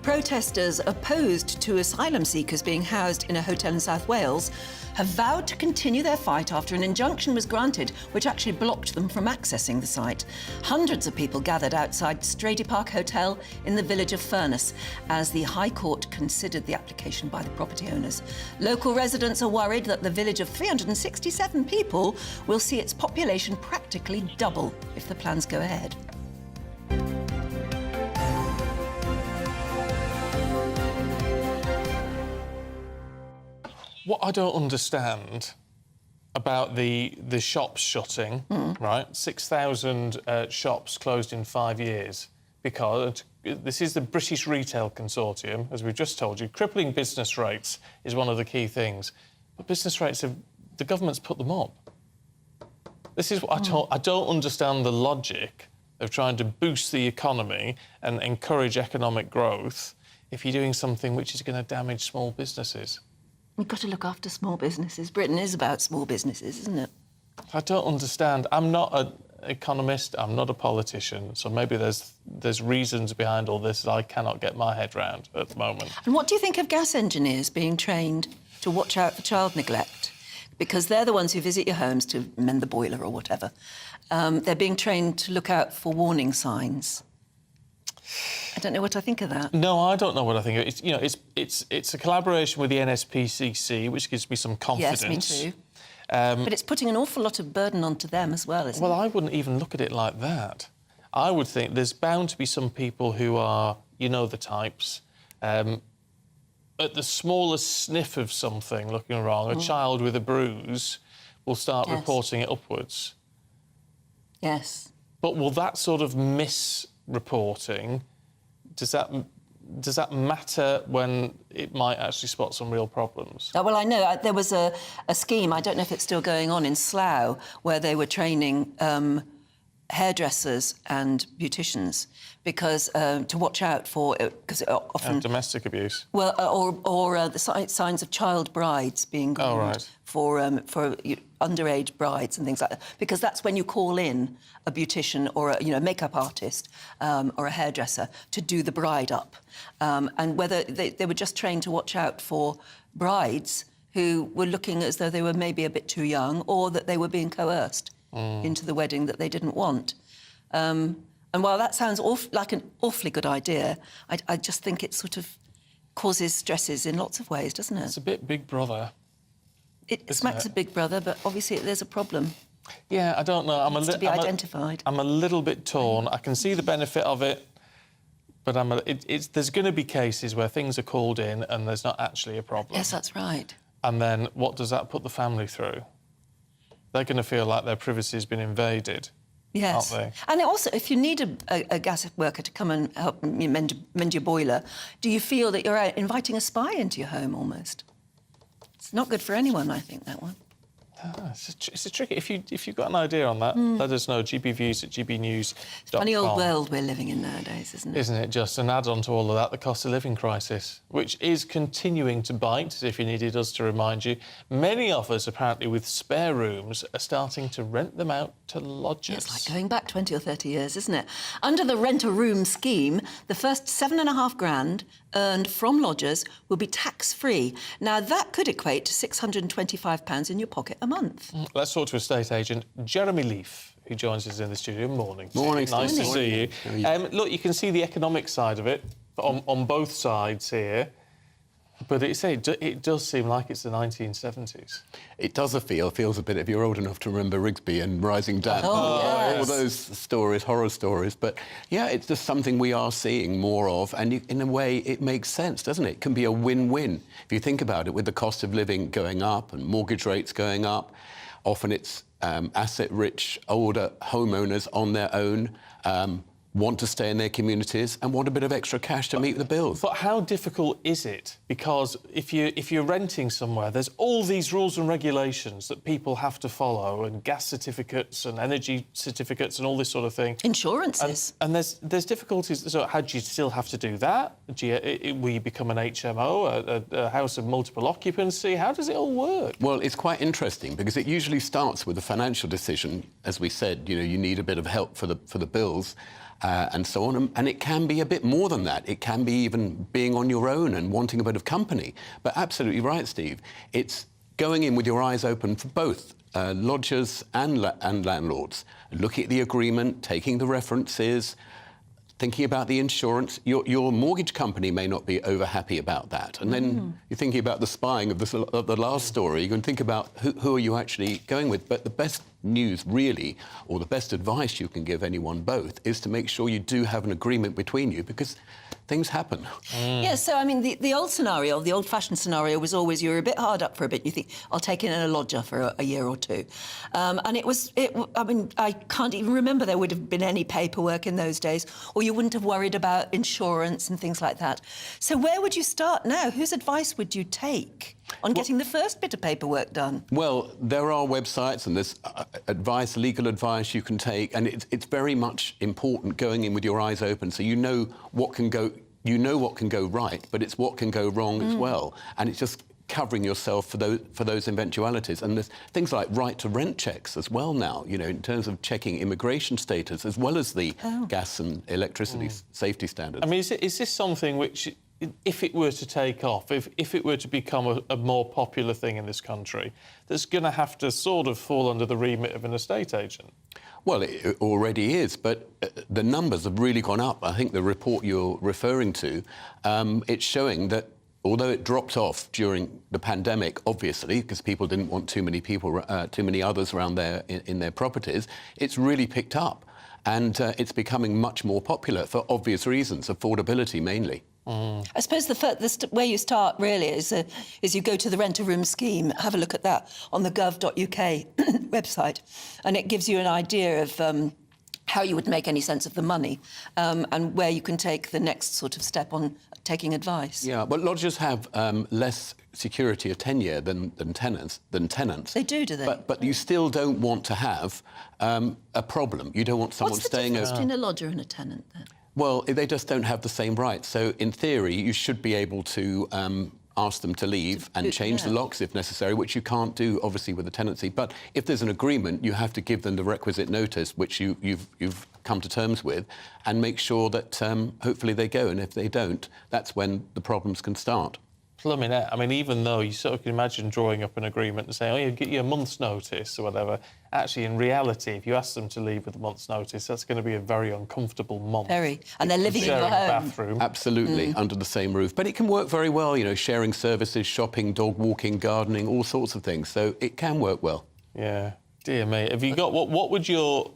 Protesters opposed to asylum seekers being housed in a hotel in South Wales have vowed to continue their fight after an injunction was granted which actually blocked them from accessing the site. Hundreds of people gathered outside Strady Park Hotel in the village of Furness as the High Court considered the application by the property owners. Local residents are worried that the village of 367 people will see its population practically double if the plans go ahead. What I don't understand about the shops shutting, right? 6,000 shops closed in 5 years because this is the British Retail Consortium, as we've just told you. Crippling business rates is one of the key things. But business rates, the government's put them up. This is what I don't understand the logic of trying to boost the economy and encourage economic growth if you're doing something which is going to damage small businesses. We've got to look after small businesses. Britain is about small businesses, isn't it? I don't understand. I'm not an economist, I'm not a politician, so maybe there's reasons behind all this that I cannot get my head round at the moment. And what do you think of gas engineers being trained to watch out for child neglect? Because they're the ones who visit your homes to mend the boiler or whatever. They're being trained to look out for warning signs. I don't know what I think of that. No, I don't know what I think of it. It's a collaboration with the NSPCC, which gives me some confidence. Yes, me too. But it's putting an awful lot of burden onto them as well, isn't it? Well, I wouldn't even look at it like that. I would think there's bound to be some people who are, you know, the types. At the smallest sniff of something looking wrong, a child with a bruise will start reporting it upwards. Yes. But will that sort of misreporting, does that matter when it might actually spot some real problems? Well, I know there was a scheme, I don't know if it's still going on, in Slough, where they were training hairdressers and beauticians because to watch out for, because often domestic abuse. Well, or the signs of child brides being groomed for underage brides and things like that, because that's when you call in a beautician or a makeup artist or a hairdresser to do the bride up, and whether they were just trained to watch out for brides who were looking as though they were maybe a bit too young, or that they were being coerced into the wedding that they didn't want. And while that sounds like an awfully good idea, I just think it sort of causes stresses in lots of ways, doesn't it? It's a bit Big Brother. It smacks of Big Brother, but obviously there's a problem. Yeah, I don't know. It needs to be identified. I'm a little bit torn. I can see the benefit of it, but there's going to be cases where things are called in and there's not actually a problem. Yes, that's right. And then what does that put the family through? They're going to feel like their privacy has been invaded, yes. aren't they? And also, if you need a gas worker to come and help you mend your boiler, do you feel that you're inviting a spy into your home almost? It's not good for anyone, I think, that one. It's a tricky. If you've got an idea on that, let us know. gbviews@gbnews.com. It's a funny old world we're living in nowadays, isn't it? Isn't it just? And add on to all of that, the cost of living crisis, which is continuing to bite, as if you needed us to remind you. Many of us, apparently, with spare rooms, are starting to rent them out to lodgers. It's like going back 20 or 30 years, isn't it? Under the rent-a-room scheme, the first $7,500 earned from lodgers will be tax-free. Now, that could equate to £625 in your pocket a month. Let's talk to estate agent Jeremy Leaf, who joins us in the studio. Morning. Morning. Nice to see you. How are you? Look, you can see the economic side of it on both sides here. But it does seem like it's the 1970s. It does feels a bit, if you're old enough to remember Rigsby and Rising Dan. Yes. All those stories, horror stories. But, yeah, it's just something we are seeing more of. And in a way, it makes sense, doesn't it? It can be a win-win. If you think about it, with the cost of living going up and mortgage rates going up, often it's asset-rich, older homeowners on their own, want to stay in their communities and want a bit of extra cash to meet the bills. But how difficult is it? Because if you're renting somewhere, there's all these rules and regulations that people have to follow, and gas certificates and energy certificates and all this sort of thing. Insurances. And there's difficulties. So how do you still have to do that? Will you become an HMO, a house of multiple occupancy? How does it all work? Well, it's quite interesting because it usually starts with a financial decision. As we said, you need a bit of help for the bills. And so on. And it can be a bit more than that. It can be even being on your own and wanting a bit of company. But absolutely right, Steve. It's going in with your eyes open for both lodgers and landlords. Looking at the agreement, taking the references, thinking about the insurance. Your mortgage company may not be over happy about that. And then you're thinking about the spying of the last story. You can think about who are you actually going with. But the best news, really, or the best advice you can give anyone both, is to make sure you do have an agreement between you, because things happen. Yeah, so, I mean, the old scenario, the old-fashioned scenario was always you're a bit hard up for a bit. You think, I'll take in a lodger for a year or two. And I mean, I can't even remember there would have been any paperwork in those days, or you wouldn't have worried about insurance and things like that. So where would you start now? Whose advice would you take on getting the first bit of paperwork done? Well, there are websites and there's legal advice you can take, and it's very much important going in with your eyes open, so you know what can go right, but it's what can go wrong as well, and it's just covering yourself for those eventualities. And there's things like right to rent checks as well now, in terms of checking immigration status as well as the gas and electricity safety standards. I mean, is this something which, if it were to take off, if it were to become a more popular thing in this country, that's going to have to sort of fall under the remit of an estate agent? Well, it already is, but the numbers have really gone up. I think the report you're referring to, it's showing that although it dropped off during the pandemic, obviously, because people didn't want too many others around there in their properties, it's really picked up. and it's becoming much more popular for obvious reasons, affordability mainly. I suppose where you start really is you go to the rent-a-room scheme, have a look at that on the gov.uk website, and it gives you an idea of how you would make any sense of the money and where you can take the next sort of step on taking advice. Yeah, but lodgers have less security of tenure than tenants. They do they? But you still don't want to have a problem. You don't want someone staying over. What's the difference between a lodger and a tenant then? Well, they just don't have the same rights. So, in theory, you should be able to ask them to leave and change the locks if necessary, which you can't do, obviously, with a tenancy. But if there's an agreement, you have to give them the requisite notice, which you've come to terms with, and make sure that hopefully they go. And if they don't, that's when the problems can start. Plumbing it. I mean, even though you sort of can imagine drawing up an agreement and saying, oh, you get you a month's notice or whatever, actually, in reality, if you ask them to leave with a month's notice, that's going to be a very uncomfortable month. Very. And they're living in your home. Bathroom. Absolutely, under the same roof. But it can work very well, you know, sharing services, shopping, dog walking, gardening, all sorts of things. So it can work well. Yeah. Dear me. Have you got... What would your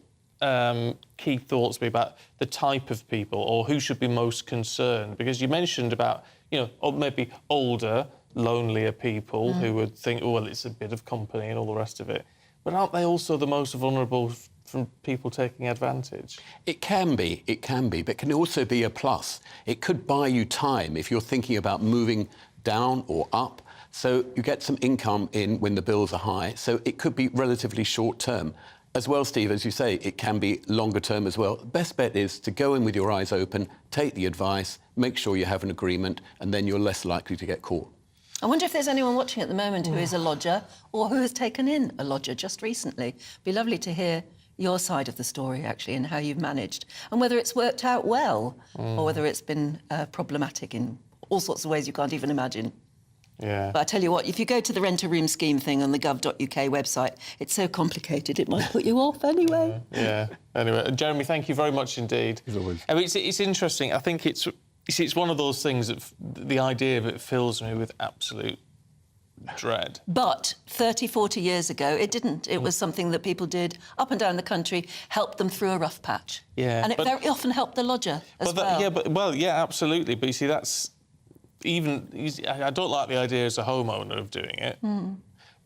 key thoughts be about the type of people or who should be most concerned? Because you mentioned about... you know, or maybe older, lonelier people who would think, oh, well, it's a bit of company and all the rest of it. But aren't they also the most vulnerable from people taking advantage? It can be, but it can also be a plus. It could buy you time if you're thinking about moving down or up. So you get some income in when the bills are high. So it could be relatively short term. As well, Steve, as you say, it can be longer term as well. Best bet is to go in with your eyes open, take the advice, make sure you have an agreement, and then you're less likely to get caught. I wonder if there's anyone watching at the moment who is a lodger or who has taken in a lodger just recently. It'd be lovely to hear your side of the story, actually, and how you've managed, and whether it's worked out well or whether it's been problematic in all sorts of ways you can't even imagine. Yeah. But I tell you what, if you go to the rent-a-room scheme thing on the gov.uk website, it's so complicated it might put you off anyway. Yeah. Anyway, Jeremy, thank you very much indeed. As always. I mean, it's interesting. I think it's one of those things that the idea of it fills me with absolute dread. But 30, 40 years ago, it didn't. It was something that people did up and down the country, helped them through a rough patch. Yeah. And it very often helped the lodger as well. Yeah, absolutely. But you see, that's... I don't like the idea as a homeowner of doing it,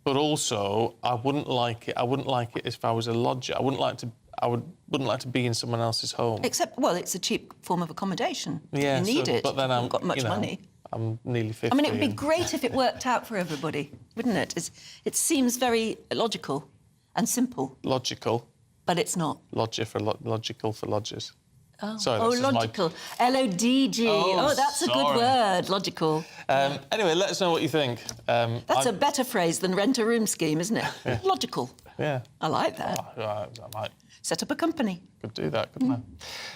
but also I wouldn't like it if I was a lodger. I wouldn't like to be in someone else's home. Except, well, it's a cheap form of accommodation. Yeah, you need it. But then I've got much money. I'm nearly 50. I mean, it would be great if it worked out for everybody, wouldn't it? It seems very logical and simple. Logical. But it's not. Logical for lodgers. Oh, sorry, logical. L-O-D-G. Oh, that's a good word, logical. Anyway, let us know what you think. That's a better phrase than rent-a-room scheme, isn't it? Yeah. Logical. Yeah. I like that. I might. Set up a company. Could do that, couldn't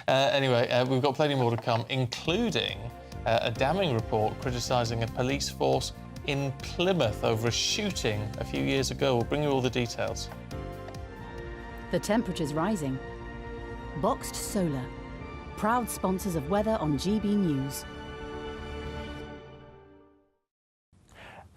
I? Anyway, we've got plenty more to come, including a damning report criticising a police force in Plymouth over a shooting a few years ago. We'll bring you all the details. The temperature's rising. Boxed Solar, proud sponsors of weather on GB News.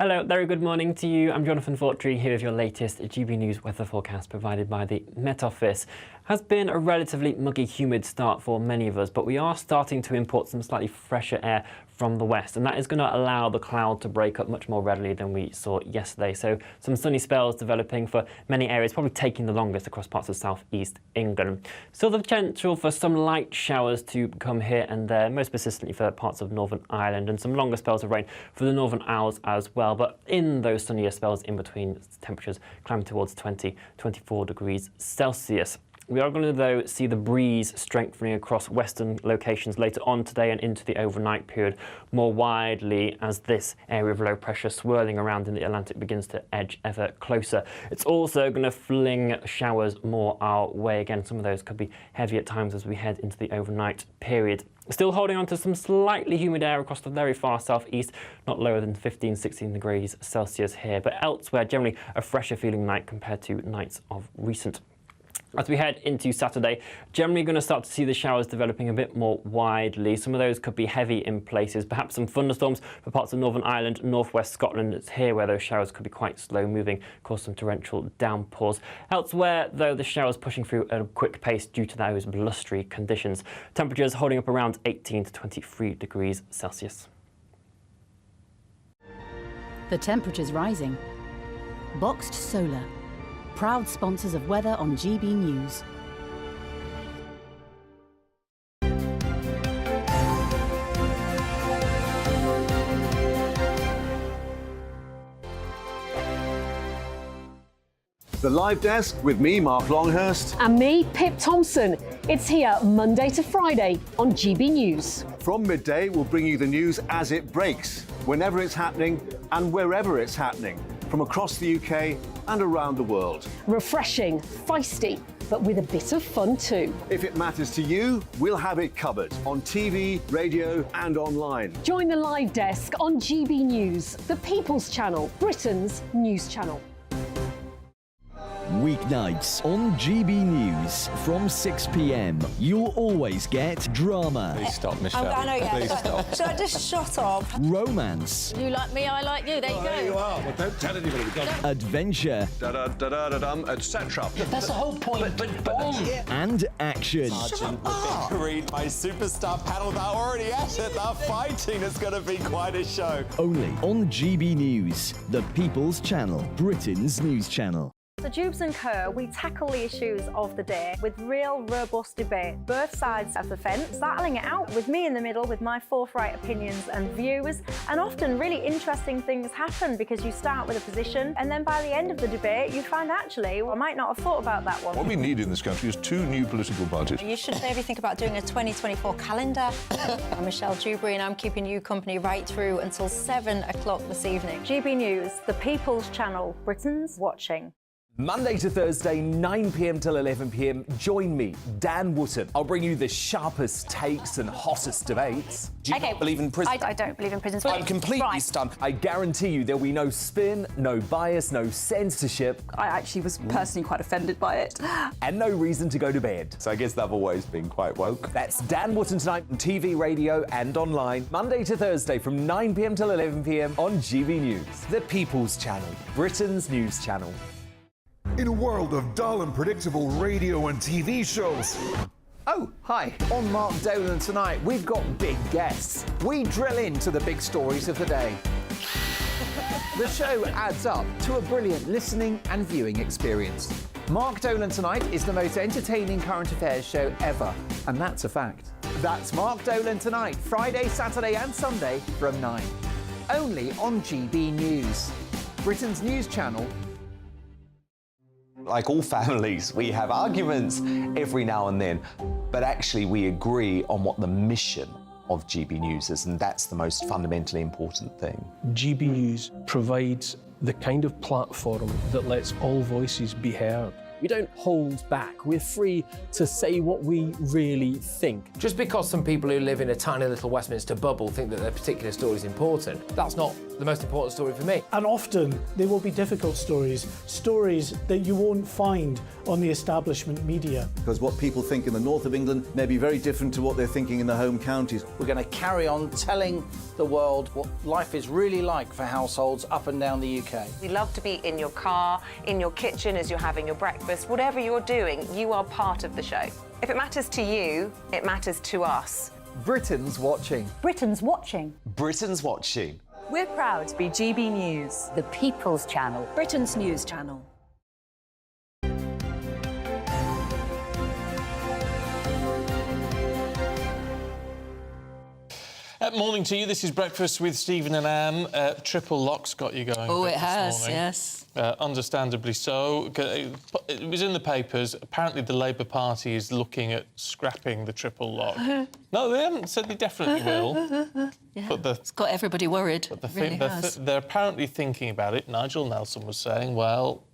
Hello, very good morning to you. I'm Jonathan Fortree here with your latest GB News weather forecast provided by the Met Office. Has been a relatively muggy, humid start for many of us, but we are starting to import some slightly fresher air from the west, and that is going to allow the cloud to break up much more readily than we saw yesterday. So some sunny spells developing for many areas, probably taking the longest across parts of southeast England. Still the potential for some light showers to come here and there, most persistently for parts of Northern Ireland, and some longer spells of rain for the Northern Isles as well. But in those sunnier spells in between, temperatures climbing towards 20, 24 degrees Celsius. We are going to, though, see the breeze strengthening across western locations later on today and into the overnight period more widely as this area of low pressure swirling around in the Atlantic begins to edge ever closer. It's also going to fling showers more our way again. Some of those could be heavy at times as we head into the overnight period. Still holding on to some slightly humid air across the very far southeast, not lower than 15, 16 degrees Celsius here, but elsewhere generally a fresher feeling night compared to nights of recent. As we head into Saturday, generally going to start to see the showers developing a bit more widely. Some of those could be heavy in places, perhaps some thunderstorms for parts of Northern Ireland, northwest Scotland. It's here where those showers could be quite slow moving, cause some torrential downpours. Elsewhere, though, the showers pushing through at a quick pace due to those blustery conditions. Temperatures holding up around 18 to 23 degrees Celsius. The temperature's rising. Boxed Solar, proud sponsors of weather on GB News. The Live Desk with me, Mark Longhurst. And me, Pip Thompson. It's here Monday to Friday on GB News. From midday, we'll bring you the news as it breaks, whenever it's happening and wherever it's happening, from across the UK and around the world. Refreshing, feisty, but with a bit of fun too. If it matters to you, we'll have it covered on TV, radio and online. Join the Live Desk on GB News, the People's Channel, Britain's news channel. Weeknights on GB News from 6 p.m. You'll always get drama. Please stop, Michelle. I know, yeah. Please stop. Should I just shut up? Romance. You like me, I like you. There you go. There you are. Well, don't tell anybody. Adventure. Da-da-da-da-dum, etc. That's the whole point. And action. Sergeant read my superstar panel. They're already at it. They're fighting. It's going to be quite a show. Only on GB News, the People's Channel, Britain's news channel. So Jubes and Co, we tackle the issues of the day with real robust debate, both sides of the fence, battling it out with me in the middle with my forthright opinions and views. And often really interesting things happen because you start with a position and then by the end of the debate you find actually, well, I might not have thought about that one. What we need in this country is 2 new political parties. You should maybe think about doing a 2024 calendar. I'm Michelle Dewberry and I'm keeping you company right through until 7 o'clock this evening. GB News, the People's Channel, Britain's watching. Monday to Thursday, 9 p.m. till 11 p.m. Join me, Dan Wootton. I'll bring you the sharpest takes and hottest debates. Do you not believe in prison? I don't believe in prison. I'm completely stunned. I guarantee you there'll be no spin, no bias, no censorship. I actually was personally quite offended by it. And no reason to go to bed. So I guess they've always been quite woke. That's Dan Wootton tonight on TV, radio and online. Monday to Thursday from 9 p.m. till 11 p.m. on GB News. The People's Channel, Britain's news channel. In a world of dull and predictable radio and TV shows. Oh, hi. On Mark Dolan tonight, we've got big guests. We drill into the big stories of the day. The show adds up to a brilliant listening and viewing experience. Mark Dolan Tonight is the most entertaining current affairs show ever, and that's a fact. That's Mark Dolan Tonight, Friday, Saturday and Sunday from 9. Only on GB News, Britain's news channel. Like all families, we have arguments every now and then, but actually we agree on what the mission of GB News is, and that's the most fundamentally important thing. GB News provides the kind of platform that lets all voices be heard. We don't hold back. We're free to say what we really think. Just because some people who live in a tiny little Westminster bubble think that their particular story is important, that's not the most important story for me. And often they will be difficult stories, stories that you won't find on the establishment media. Because what people think in the north of England may be very different to what they're thinking in the home counties. We're going to carry on telling the world what life is really like for households up and down the UK. We love to be in your car, in your kitchen as you're having your breakfast. Whatever you're doing, you are part of the show. If it matters to you, it matters to us. Britain's watching. Britain's watching. Britain's watching. We're proud to be GB News, The People's Channel, Britain's news channel. Morning to you. This is Breakfast with Stephen and Anne. Triple lock's got you going. Oh, it this has, morning. yes. Understandably so. It was in the papers. Apparently the Labour Party is looking at scrapping the triple lock. No, they haven't said they definitely will. Yeah, but it's got everybody worried. But They're they're apparently thinking about it. Nigel Nelson was saying, well,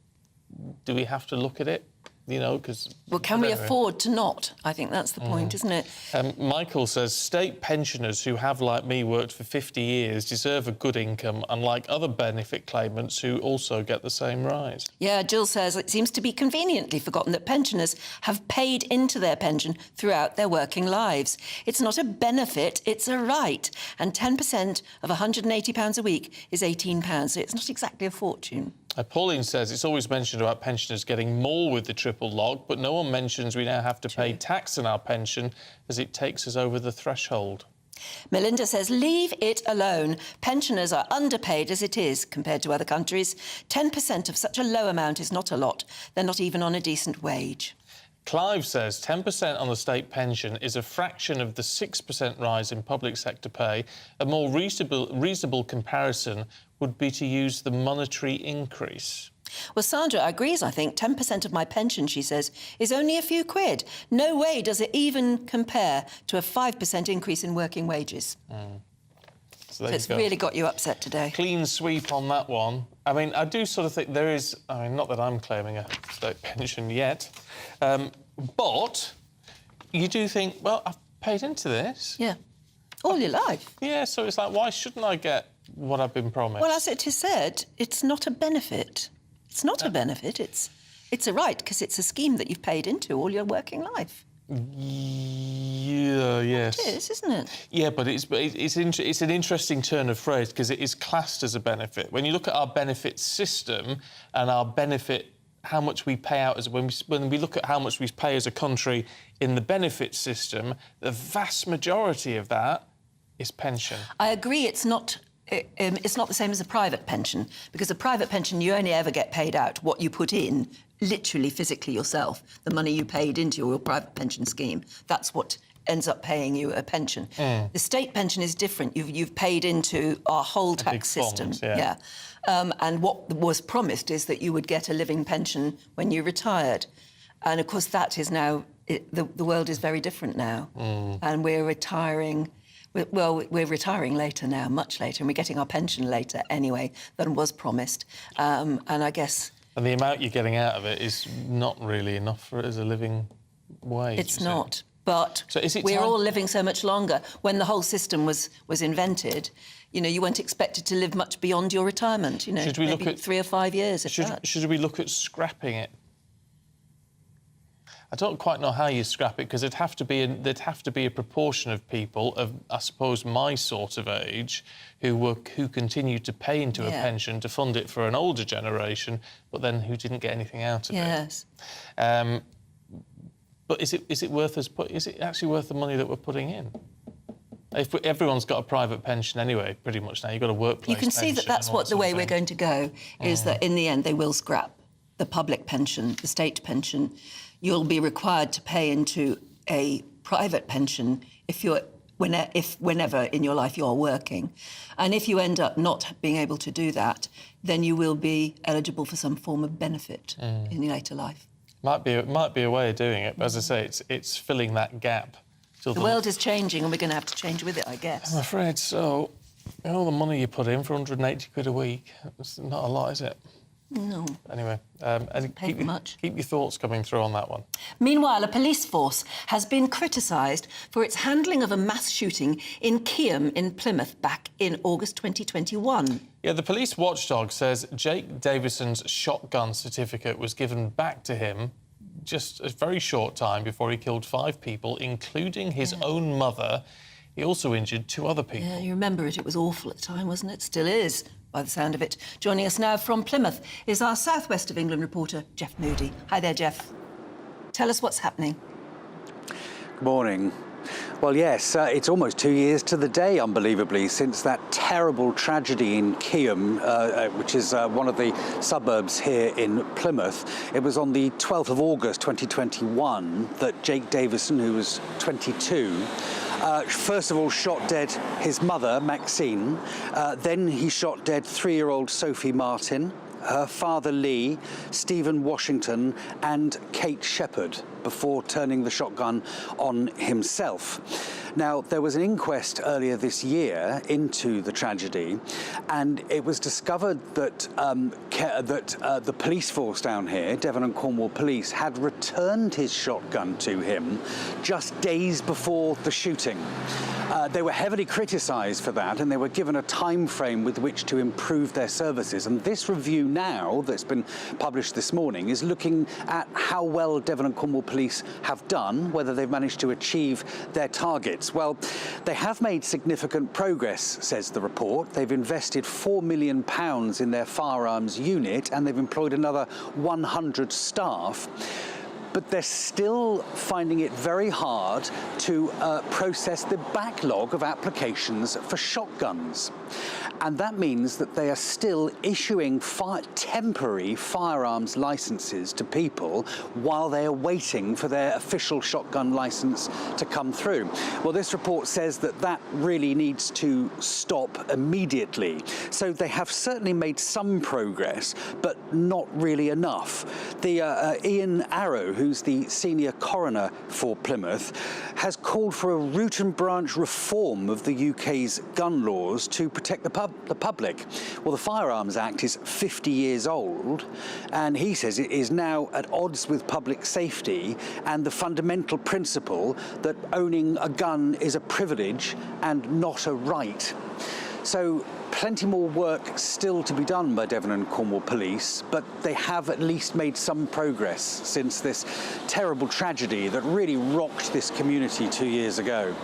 do we have to look at it? you know, because... Well, can we afford to not? I think that's the point, isn't it? Michael says, state pensioners who have, like me, worked for 50 years deserve a good income, unlike other benefit claimants who also get the same rise. Yeah, Jill says it seems to be conveniently forgotten that pensioners have paid into their pension throughout their working lives. It's not a benefit, it's a right. And 10% of £180 a week is £18, so it's not exactly a fortune. Pauline says it's always mentioned about pensioners getting more with the triple lock, but no one mentions we now have to pay tax on our pension as it takes us over the threshold. Melinda says, leave it alone. Pensioners are underpaid as it is compared to other countries. 10% of such a low amount is not a lot. They're not even on a decent wage. Clive says 10% on the state pension is a fraction of the 6% rise in public sector pay. A more reasonable comparison would be to use the monetary increase. Well, Sandra agrees, I think. 10% of my pension, she says, is only a few quid. No way does it even compare to a 5% increase in working wages. So it's really got you upset today. Clean sweep on that one. I mean, I do sort of think there is... I mean, not that I'm claiming a state pension yet, but you do think, well, I've paid into this. Yeah. All your life. Yeah, so it's like, why shouldn't I get what I've been promised? Well, as it is said, it's not a benefit. It's not a benefit, it's a right, because it's a scheme that you've paid into all your working life. Yeah, yes. It is, isn't it? Yeah, but it's an interesting turn of phrase because it is classed as a benefit. When you look at our benefit system and our benefit, how much we pay out as when we look at how much we pay as a country in the benefit system, the vast majority of that is pension. I agree. It's not the same as a private pension, because a private pension you only ever get paid out what you put in, literally physically yourself, the money you paid into your private pension scheme. That's what ends up paying you a pension. The state pension is different. You've paid into our whole tax system. Yeah. And what was promised is that you would get a living pension when you retired. And, of course, that is now... the world is very different now. And we're retiring... Well, we're retiring later now, much later, and we're getting our pension later anyway than was promised. And I guess... And the amount you're getting out of it is not really enough for it as a living wage. It's not. But so is it we're all living so much longer. When the whole system was invented, you know, you weren't expected to live much beyond your retirement, you know, should we maybe look at 3 or 5 years, if that. Should we look at scrapping it? I don't quite know how you scrap it, because there'd have to be a proportion of people of, I suppose, my sort of age who continued to pay into a pension to fund it for an older generation, but then who didn't get anything out of it. But is it actually worth the money that we're putting in? If everyone's got a private pension anyway, pretty much now, you've got a workplace. You can see that that's what the way we're going to go is that in the end they will scrap the public pension, the state pension. You'll be required to pay into a private pension whenever in your life you're working. And if you end up not being able to do that, then you will be eligible for some form of benefit in your later life. Might be a way of doing it, but as I say, it's filling that gap. The world is changing and we're going to have to change with it, I guess. I'm afraid so. And all the money you put in for 180 quid a week, it's not a lot, is it? No. Anyway, keep your thoughts coming through on that one. Meanwhile, a police force has been criticised for its handling of a mass shooting in Keyham in Plymouth back in August 2021. Yeah, the police watchdog says Jake Davison's shotgun certificate was given back to him just a very short time before he killed 5 people, including his own mother. He also injured 2 other people. Yeah, you remember it. It was awful at the time, wasn't it? Still is, by the sound of it. Joining us now from Plymouth is our South West of England reporter, Jeff Moody. Hi there, Jeff. Tell us what's happening. Good morning. Well, yes, it's almost 2 years to the day, unbelievably, since that terrible tragedy in Keyham, which is one of the suburbs here in Plymouth. It was on the 12th of August 2021 that Jake Davison, who was 22, first of all shot dead his mother, Maxine. Then he shot dead 3-year-old Sophie Martin. her father Lee, Stephen Washington and Kate Shepherd before turning the shotgun on himself. Now, there was an inquest earlier this year into the tragedy, and it was discovered that the police force down here, Devon and Cornwall Police, had returned his shotgun to him just days before the shooting. They were heavily criticised for that, and they were given a time frame with which to improve their services. And this review now, that's been published this morning, is looking at how well Devon and Cornwall Police have done, whether they've managed to achieve their targets. Well, they have made significant progress, says the report. They've invested £4 million in their firearms unit, and they've employed another 100 staff. But they're still finding it very hard to process the backlog of applications for shotguns. And that means that they are still issuing temporary firearms licenses to people while they are waiting for their official shotgun license to come through. Well, this report says that that really needs to stop immediately. So they have certainly made some progress, but not really enough. The Ian Arrow, who's the senior coroner for Plymouth, has called for a root and branch reform of the UK's gun laws to protect the public. Well, the Firearms Act is 50 years old, and he says it is now at odds with public safety and the fundamental principle that owning a gun is a privilege and not a right. So plenty more work still to be done by Devon and Cornwall Police, but they have at least made some progress since this terrible tragedy that really rocked this community 2 years ago.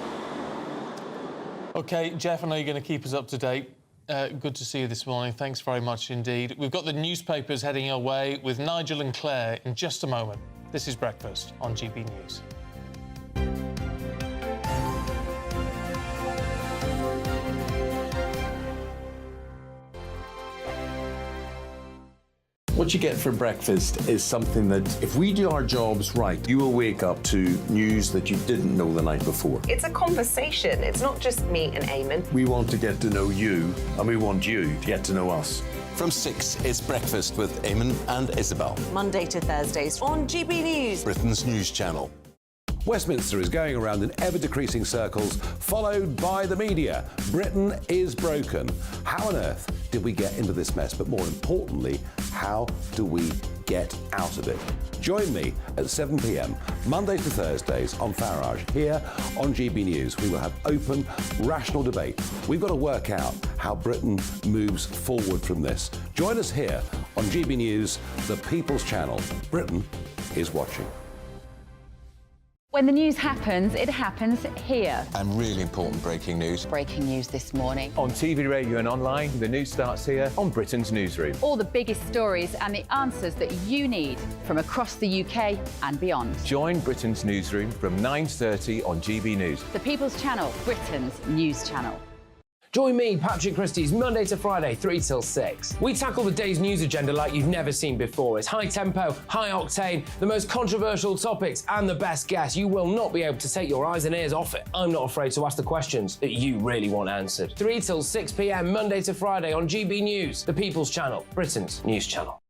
OK, Jeff, I know you're going to keep us up to date. Good to see you this morning. Thanks very much indeed. We've got the newspapers heading our way with Nigel and Claire in just a moment. This is Breakfast on GB News. What you get for breakfast is something that, if we do our jobs right, you will wake up to news that you didn't know the night before. It's a conversation. It's not just me and Eamon. We want to get to know you, and we want you to get to know us. From 6, it's Breakfast with Eamon and Isabel. Monday to Thursdays on GB News, Britain's news channel. Westminster is going around in ever-decreasing circles, followed by the media. Britain is broken. How on earth did we get into this mess? But more importantly, how do we get out of it? Join me at 7 p.m, Mondays to Thursdays on Farage, here on GB News. We will have open, rational debate. We've got to work out how Britain moves forward from this. Join us here on GB News, the People's Channel. Britain is watching. When the news happens, it happens here. And really important breaking news. Breaking news this morning. On TV, radio and online, the news starts here on Britain's Newsroom. All the biggest stories and the answers that you need from across the UK and beyond. Join Britain's Newsroom from 9:30 on GB News. The People's Channel, Britain's news channel. Join me, Patrick Christie's Monday to Friday, 3 till 6. We tackle the day's news agenda like you've never seen before. It's high tempo, high octane, the most controversial topics and the best guests. You will not be able to take your eyes and ears off it. I'm not afraid to ask the questions that you really want answered. 3 till 6 p.m, Monday to Friday on GB News, the People's Channel, Britain's news channel.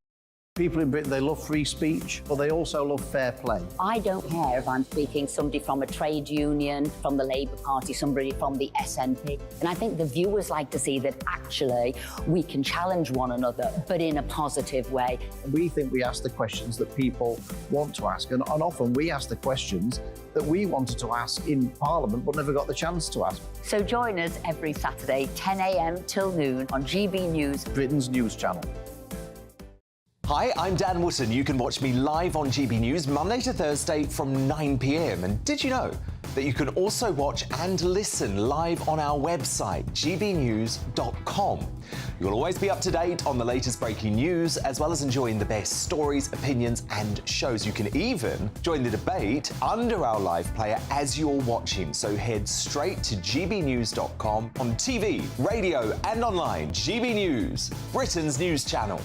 People in Britain, they love free speech, but they also love fair play. I don't care if I'm speaking somebody from a trade union, from the Labour Party, somebody from the SNP. And I think the viewers like to see that actually we can challenge one another, but in a positive way. We think we ask the questions that people want to ask, and often we ask the questions that we wanted to ask in Parliament but never got the chance to ask. So join us every Saturday, 10 a.m. till noon on GB News, Britain's news channel. Hi, I'm Dan Wootton. You can watch me live on GB News Monday to Thursday from 9 p.m. And did you know that you can also watch and listen live on our website, gbnews.com? You'll always be up to date on the latest breaking news, as well as enjoying the best stories, opinions and shows. You can even join the debate under our live player as you're watching. So head straight to gbnews.com on TV, radio and online. GB News, Britain's news channel.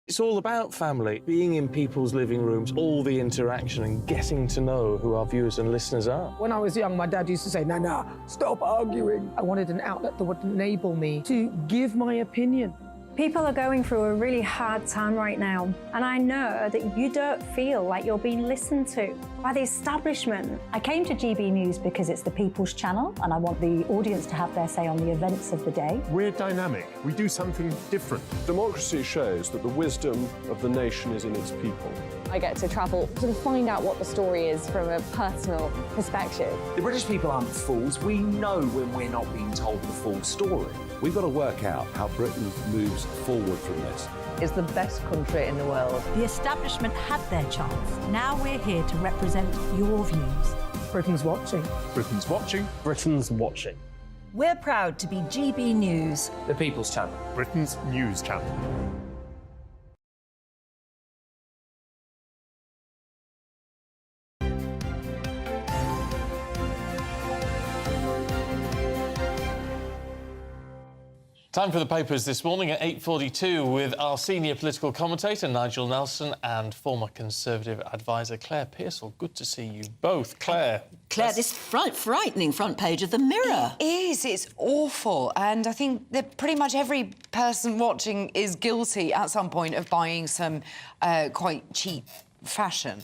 It's all about family, being in people's living rooms, all the interaction and getting to know who our viewers and listeners are. When I was young, my dad used to say, Nana, stop arguing. I wanted an outlet that would enable me to give my opinion People are going through a really hard time right now, and I know that you don't feel like you're being listened to by the establishment. I came to GB News because it's the people's channel and I want the audience to have their say on the events of the day. We're dynamic. We do something different. Democracy shows that the wisdom of the nation is in its people. I get to travel to find out what the story is from a personal perspective. The British people aren't fools. We know when we're not being told the full story. We've got to work out how Britain moves forward from this. It's the best country in the world. The establishment had their chance. Now we're here to represent your views. Britain's watching. Britain's watching. Britain's watching. We're proud to be GB News. The People's Channel. Britain's news channel. Time for the papers this morning at 8:42 with our senior political commentator Nigel Nelson and former Conservative advisor Claire Pearsall. Good to see you both. Claire, this frightening front page of the Mirror. It is. It's awful. And I think that pretty much every person watching is guilty at some point of buying some quite cheap fashion.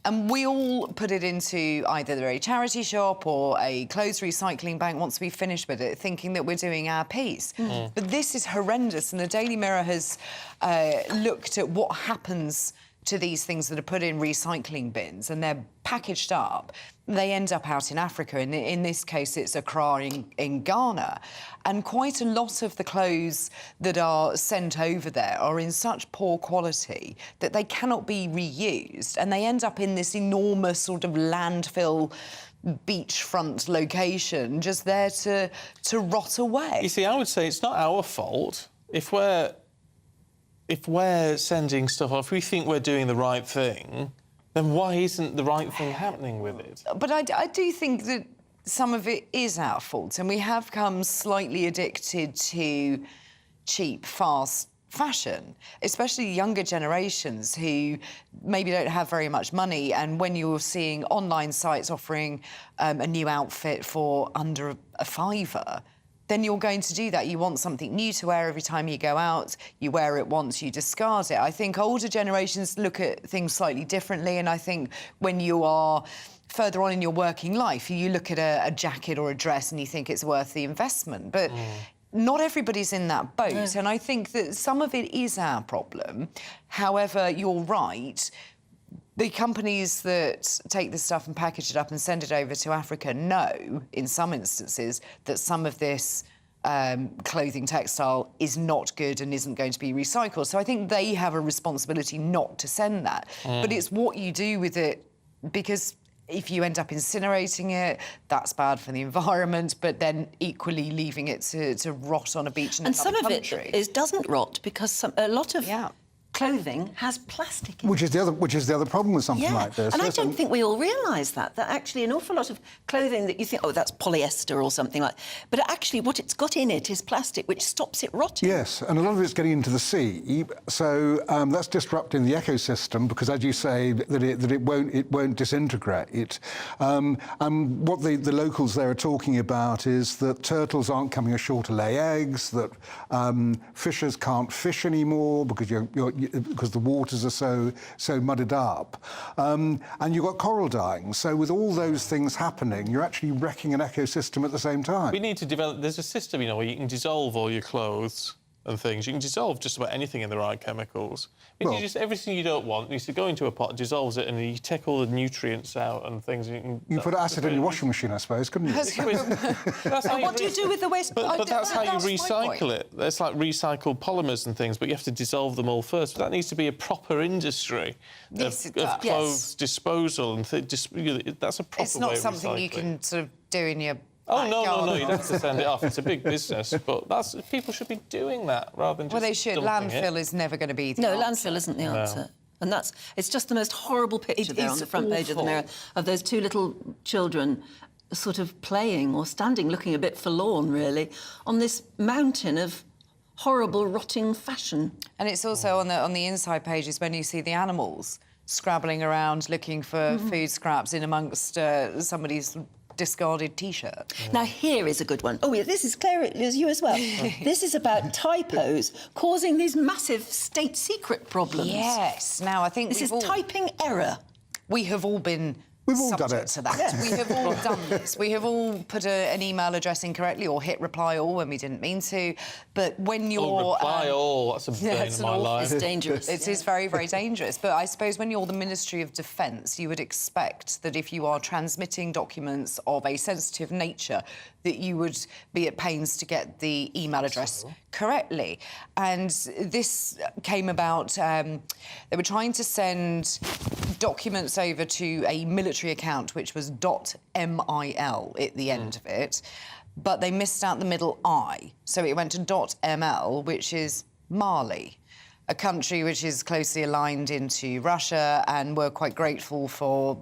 And we all put it into either a charity shop or a clothes recycling bank once we finish with it, thinking that we're doing our piece. But this is horrendous, and the Daily Mirror has looked at what happens to these things that are put in recycling bins, and they're packaged up. They end up out in Africa. In this case, it's Accra in Ghana. And quite a lot of the clothes that are sent over there are in such poor quality that they cannot be reused, and they end up in this enormous sort of landfill beachfront location, just there to rot away. You see, I would say it's not our fault if we're sending stuff off. If we think we're doing the right thing, then why isn't the right thing happening with it? But I do think that some of it is our fault, and we have become slightly addicted to cheap, fast fashion, especially younger generations who maybe don't have very much money, and when you're seeing online sites offering a new outfit for under a fiver, then you're going to do that. You want something new to wear every time you go out. You wear it once, you discard it. I think older generations look at things slightly differently, and I think when you are further on in your working life, you look at a jacket or a dress and you think it's worth the investment. But not everybody's in that boat, and I think that some of it is our problem. However, you're right. The companies that take this stuff and package it up and send it over to Africa know, in some instances, that some of this clothing, textile is not good and isn't going to be recycled. So I think they have a responsibility not to send that. But it's what you do with it, because if you end up incinerating it, that's bad for the environment, but then equally leaving it to rot on a beach in another country. And some of it doesn't rot because a lot of clothing has plastic in it. Which is the other problem with something like this. And I don't think we all realise that actually an awful lot of clothing that you think, oh, that's polyester or something like, but actually what it's got in it is plastic, which stops it rotting. Yes, and a lot of it's getting into the sea, so that's disrupting the ecosystem because, as you say, that it won't disintegrate. And what the locals there are talking about is that turtles aren't coming ashore to lay eggs, that fishers can't fish anymore because because the waters are so muddied up, and you've got coral dying. So with all those things happening, you're actually wrecking an ecosystem at the same time. We need to develop... There's a system, you know, where you can dissolve all your clothes and things. You can dissolve just about anything in the right chemicals. I mean, just everything you don't want, you used to go into a pot, dissolves it, and you take all the nutrients out and things. You can put acid in your washing machine, I suppose, couldn't you? What do you do with the waste? But that's how you recycle it. That's like recycled polymers and things, but you have to dissolve them all first. But that needs to be a proper industry of clothes disposal. And that's a proper way of recycling. It's not something you can sort of do in your... Oh, no, you'd have to send it off. It's a big business, but people should be doing that rather than just Well, they should. Landfill is never going to be the answer. Landfill isn't the answer. And it's just the most horrible picture there on the front page of the Mirror of those two little children sort of playing or standing, looking a bit forlorn, really, on this mountain of horrible, rotting fashion. And it's also on the inside pages when you see the animals scrabbling around looking for food scraps in amongst somebody's discarded T-shirt. Now, here is a good one. Oh, yeah, this is Claire, it was you as well. This is about typos causing these massive state secret problems. Yes. Now, I think this is typing error. We have all been We've all done subject it. to that. We have all done this. We have all put an email address incorrectly or hit reply all when we didn't mean to. But when you're... reply all, that's a bane of my life. It's dangerous. It is very, very dangerous. But I suppose when you're the Ministry of Defence, you would expect that if you are transmitting documents of a sensitive nature, that you would be at pains to get the email address correctly. And this came about... they were trying to send documents over to a military account, which was .mil at the end of it, but they missed out the middle I. So it went to .ml, which is Mali, a country which is closely aligned into Russia, and we're quite grateful for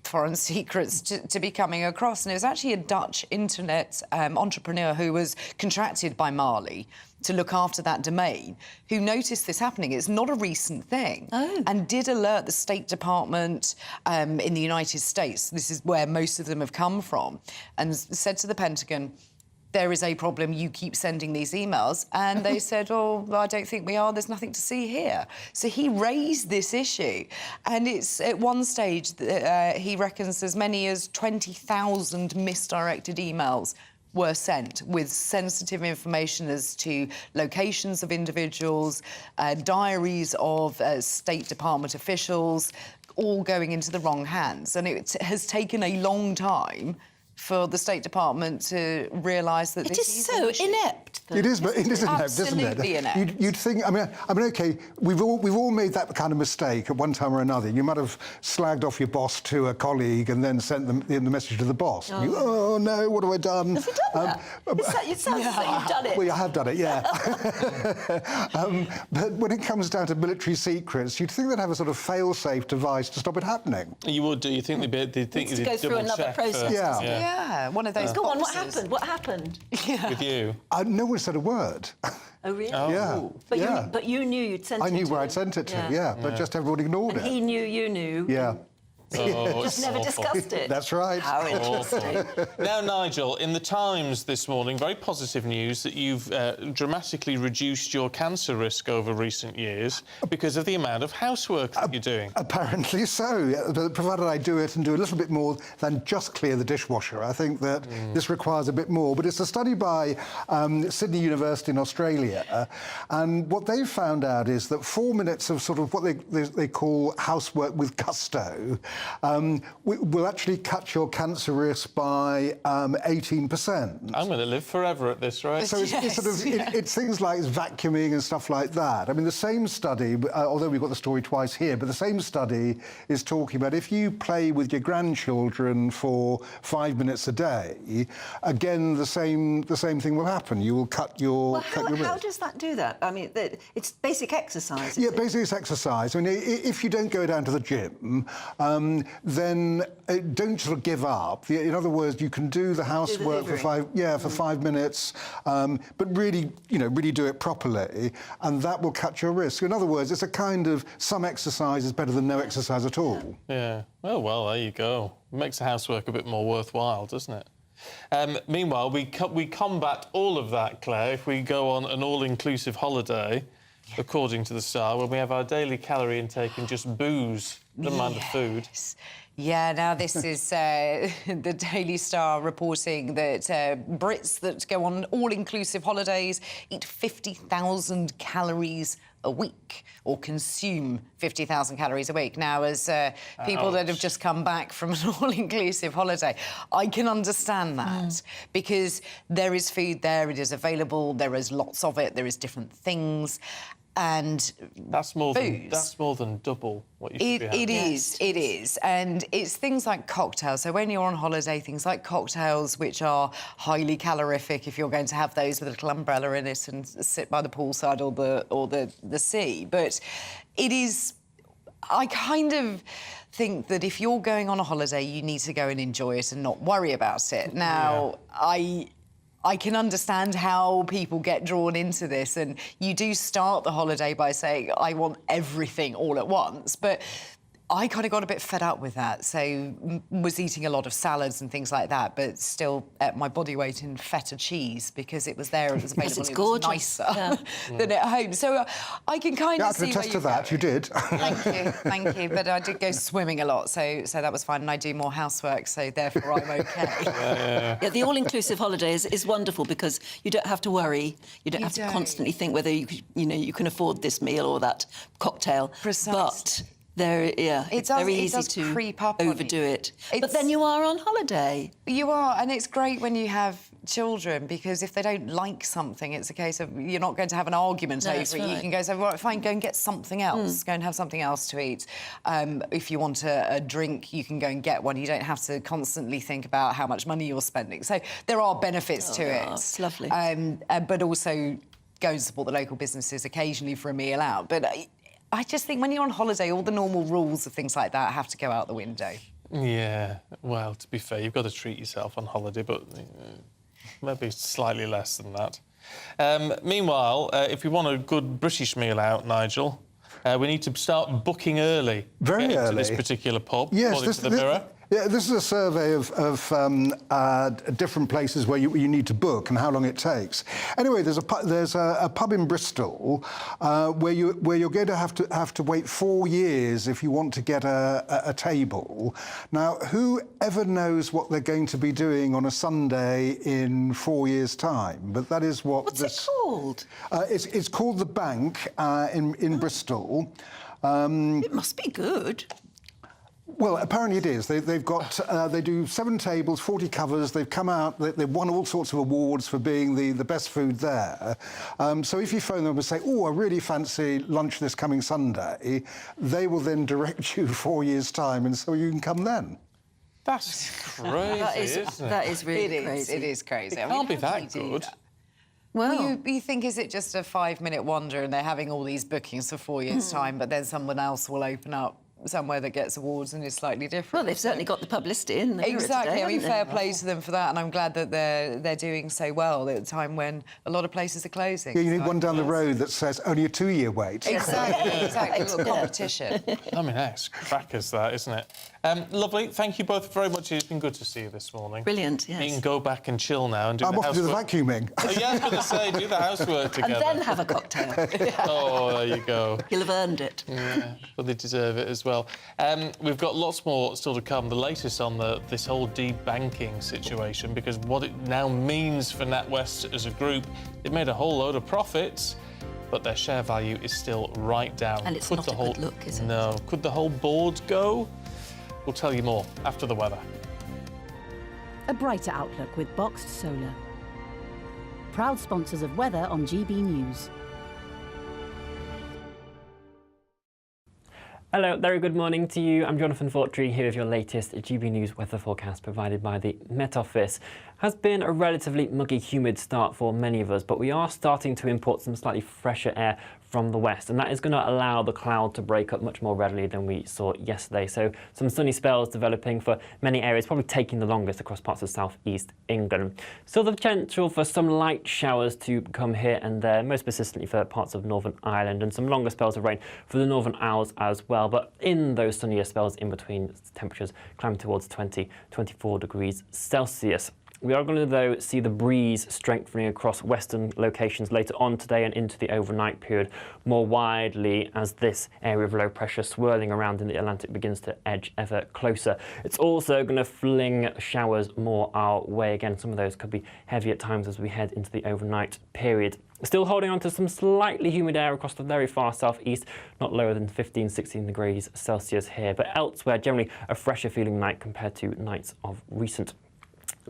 foreign secrets to be coming across. And it was actually a Dutch internet entrepreneur who was contracted by Mali to look after that domain, who noticed this happening. It's not a recent thing. And did alert the State Department in the United States. This is where most of them have come from. And said to the Pentagon, there is a problem, you keep sending these emails. And they said, oh, I don't think we are, there's nothing to see here. So he raised this issue. And it's at one stage, he reckons as many as 20,000 misdirected emails were sent with sensitive information as to locations of individuals, diaries of State Department officials, all going into the wrong hands. And it has taken a long time for the State Department to realise that it is so inept. It is, but it is inept, isn't it? Absolutely inept. You'd think. I mean, OK. We've all made that kind of mistake at one time or another. You might have slagged off your boss to a colleague and then sent them the message to the boss. Oh, You, oh no, what have I done? Have you done that? It sounds like you've done it. Well, I have done it, yeah. But when it comes down to military secrets, you'd think they'd have a sort of fail-safe device to stop it happening. You would do. You think they'd think to go through another process. Yeah, one of those. Go on. boxes. What happened? With you? No one said a word. Oh, really? Oh. Yeah. But you knew you'd sent it I knew to where him. I'd sent it to, but just everyone ignored And it. he knew you knew. Yeah. Oh, Just never discussed it. That's right. How interesting. Now, Nigel, in the Times this morning, very positive news that you've dramatically reduced your cancer risk over recent years because of the amount of housework that you're doing. Apparently so, provided I do it and do a little bit more than just clear the dishwasher. I think that this requires a bit more. But it's a study by Sydney University in Australia, and what they've found out is that 4 minutes of sort of what they call housework with gusto will actually cut your cancer risk by 18%. I'm going to live forever at this rate. So it's things like vacuuming and stuff like that. I mean, the same study, although we've got the story twice here, but the same study is talking about if you play with your grandchildren for 5 minutes a day, again, the same thing will happen. You will cut your risk. How does that do that? I mean, it's basic exercise. Yeah, basically it's exercise. I mean, if you don't go down to the gym, then don't sort of give up. In other words, you can do the housework for 5 minutes, but really do it properly, and that will cut your risk. In other words, it's a kind of some exercise is better than no exercise at all. Yeah. Oh, well, there you go. It makes the housework a bit more worthwhile, doesn't it? Meanwhile, we combat all of that, Claire, if we go on an all-inclusive holiday, according to the Star, when we have our daily calorie intake and just booze, doesn't mind the food. Yeah, now this is the Daily Star reporting that Brits that go on all-inclusive holidays eat 50,000 calories a week, or consume 50,000 calories a week. Now, as people that have just come back from an all-inclusive holiday, I can understand that because there is food there, it is available, there is lots of it, there is different things. And that's more than double what you should be having. It is. And it's things like cocktails. So when you're on holiday, things like cocktails, which are highly calorific if you're going to have those with a little umbrella in it and sit by the poolside or the sea. But it is... I kind of think that if you're going on a holiday, you need to go and enjoy it and not worry about it. Now, I can understand how people get drawn into this, and you do start the holiday by saying, I want everything all at once, but I kind of got a bit fed up with that, so was eating a lot of salads and things like that, but still ate my body weight in feta cheese because it was there, it was available, it's it gorgeous. was nicer than at home. So I can kind of see I can attest to that, you did. Thank you, but I did go swimming a lot, so that was fine, and I do more housework, so therefore I'm okay. Yeah, the all-inclusive holiday is wonderful because you don't have to worry, you don't have to constantly think whether you can afford this meal or that cocktail. Precisely. But it's very easy to creep up overdo it. But then you are on holiday. You are, and it's great when you have children because if they don't like something, it's a case of you're not going to have an argument over it. Right. You can go, so, right, fine, go and get something else. Go and have something else to eat. If you want a drink, you can go and get one. You don't have to constantly think about how much money you're spending. So there are benefits to it. It's lovely. But also go and support the local businesses occasionally for a meal out. But I just think when you're on holiday, all the normal rules of things like that have to go out the window. Yeah, well, to be fair, you've got to treat yourself on holiday, but maybe slightly less than that. Meanwhile, if we want a good British meal out, Nigel, we need to start booking early. Very early. To this particular pub, Yes, according to the Mirror. Yeah, this is a survey of different places where you need to book and how long it takes. Anyway, there's a pub in Bristol where you're going to have to wait 4 years if you want to get a table. Now, who ever knows what they're going to be doing on a Sunday in 4 years' time? But that is what What's it called? It's called The Bank in Bristol. It must be good. Well, apparently it is. They've got, they do 7 tables, 40 covers. They've come out, they've won all sorts of awards for being the best food there. So if you phone them and say, oh, I really fancy lunch this coming Sunday, they will then direct you 4 years' time, and so you can come then. That's crazy, isn't it? That is really crazy. It is crazy. It can't be that good. Well, you think, is it just a 5-minute wonder and they're having all these bookings for 4 years' time, but then someone else will open up somewhere that gets awards and is slightly different? Well, they've certainly got the publicity in there. Exactly. Today, I mean, haven't fair they? play to them for that, and I'm glad that they're doing so well at a time when a lot of places are closing. Yeah, you need one down the road that says only a 2-year wait. Exactly, exactly. A little competition. I mean, that's crackers, that, isn't it? Lovely. Thank you both very much. It's been good to see you this morning. Brilliant, yes. You can go back and chill now and do I'm the off to do the housework. vacuuming. Oh, yeah, I was going to say, do the housework together. And then have a cocktail. Oh, there you go. You'll have earned it. Yeah, well, they deserve it as well. We've got lots more still to come. The latest on this whole debanking situation, because what it now means for NatWest as a group, they've made a whole load of profits, but their share value is still right down. And it's not a good look, is it? No. Could the whole board go? We'll tell you more after the weather. A brighter outlook with Boxed Solar. Proud sponsors of weather on GB News. Hello, very good morning to you. I'm Jonathan Fortree here with your latest GB News weather forecast provided by the Met Office. Has been a relatively muggy, humid start for many of us, but we are starting to import some slightly fresher air from the west, and that is going to allow the cloud to break up much more readily than we saw yesterday. So some sunny spells developing for many areas, probably taking the longest across parts of southeast England. Still the potential for some light showers to come here and there, most persistently for parts of Northern Ireland, and some longer spells of rain for the Northern Isles as well. But in those sunnier spells in between, temperatures climb towards 24 degrees Celsius. We are going to, though, see the breeze strengthening across western locations later on today and into the overnight period more widely as this area of low pressure swirling around in the Atlantic begins to edge ever closer. It's also going to fling showers more our way again. Some of those could be heavy at times as we head into the overnight period. Still holding on to some slightly humid air across the very far southeast, not lower than 15-16 degrees Celsius here, but elsewhere generally a fresher feeling night compared to nights of recent.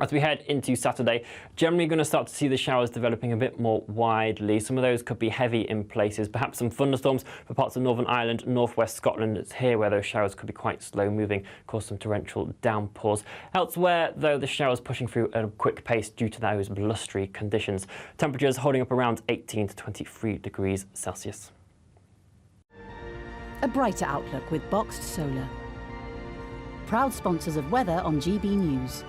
As we head into Saturday, generally going to start to see the showers developing a bit more widely. Some of those could be heavy in places, perhaps some thunderstorms for parts of Northern Ireland, northwest Scotland. It's here where those showers could be quite slow moving, cause some torrential downpours. Elsewhere, though, the showers pushing through at a quick pace due to those blustery conditions. Temperatures holding up around 18 to 23 degrees Celsius. A brighter outlook with Boxed Solar. Proud sponsors of weather on GB News.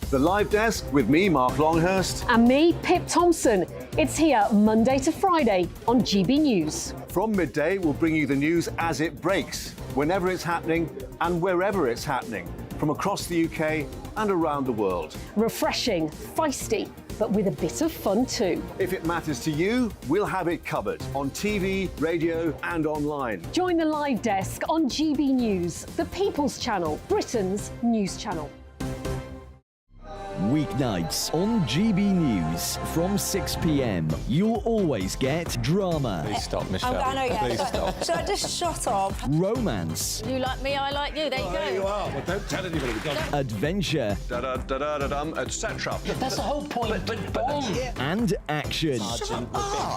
The Live Desk with me, Mark Longhurst. And me, Pip Thompson. It's here Monday to Friday on GB News. From midday, we'll bring you the news as it breaks, whenever it's happening and wherever it's happening, from across the UK and around the world. Refreshing, feisty, but with a bit of fun too. If it matters to you, we'll have it covered on TV, radio and online. Join the Live Desk on GB News, the People's Channel, Britain's news channel. Weeknights on GB News from 6 p.m. You'll always get drama. Please stop, Michelle. I know, yeah. Please stop. Should I just shut up? Romance. You like me, I like you. There you go. There you are. Well, don't tell anybody. Adventure. Etc. That's the whole point. But bomb. And action. Sergeant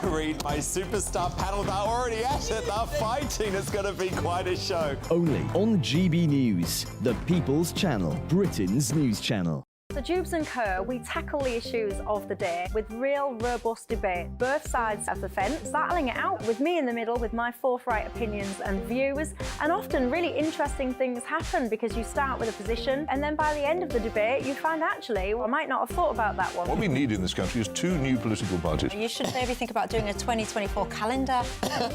read my superstar panel. They're already at it. They're fighting. It's going to be quite a show. Only on GB News, the People's Channel, Britain's news channel. So Jubes and Co, we tackle the issues of the day with real robust debate, both sides of the fence, battling it out with me in the middle with my forthright opinions and views, and often really interesting things happen because you start with a position and then by the end of the debate you find actually, well, I might not have thought about that one. What we need in this country is 2 new political parties. You should maybe think about doing a 2024 calendar.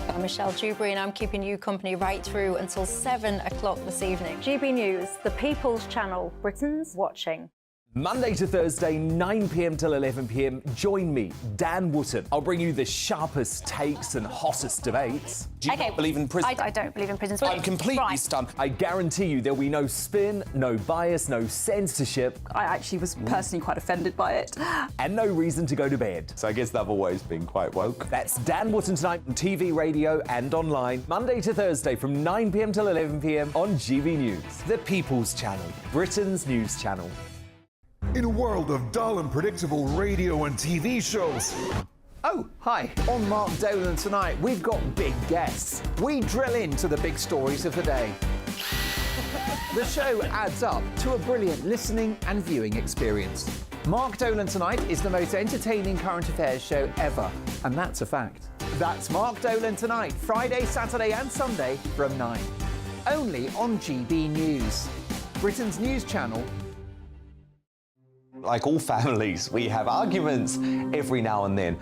I'm Michelle Dewberry and I'm keeping you company right through until 7 o'clock this evening. GB News, the People's Channel, Britain's watching. Monday to Thursday, 9 p.m. till 11 p.m. Join me, Dan Wootton. I'll bring you the sharpest takes and hottest debates. Do you not believe in prison? I don't believe in prison. I'm completely stunned. I guarantee you there'll be no spin, no bias, no censorship. I actually was personally quite offended by it. And no reason to go to bed. So I guess they've always been quite woke. That's Dan Wootton tonight on TV, radio and online. Monday to Thursday from 9 p.m. till 11 p.m. on GB News. The People's Channel, Britain's news channel. In a world of dull and predictable radio and TV shows. Oh, hi. On Mark Dolan tonight, we've got big guests. We drill into the big stories of the day. The show adds up to a brilliant listening and viewing experience. Mark Dolan Tonight is the most entertaining current affairs show ever, and that's a fact. That's Mark Dolan Tonight, Friday, Saturday and Sunday from 9. Only on GB News, Britain's news channel. Like all families, we have arguments every now and then,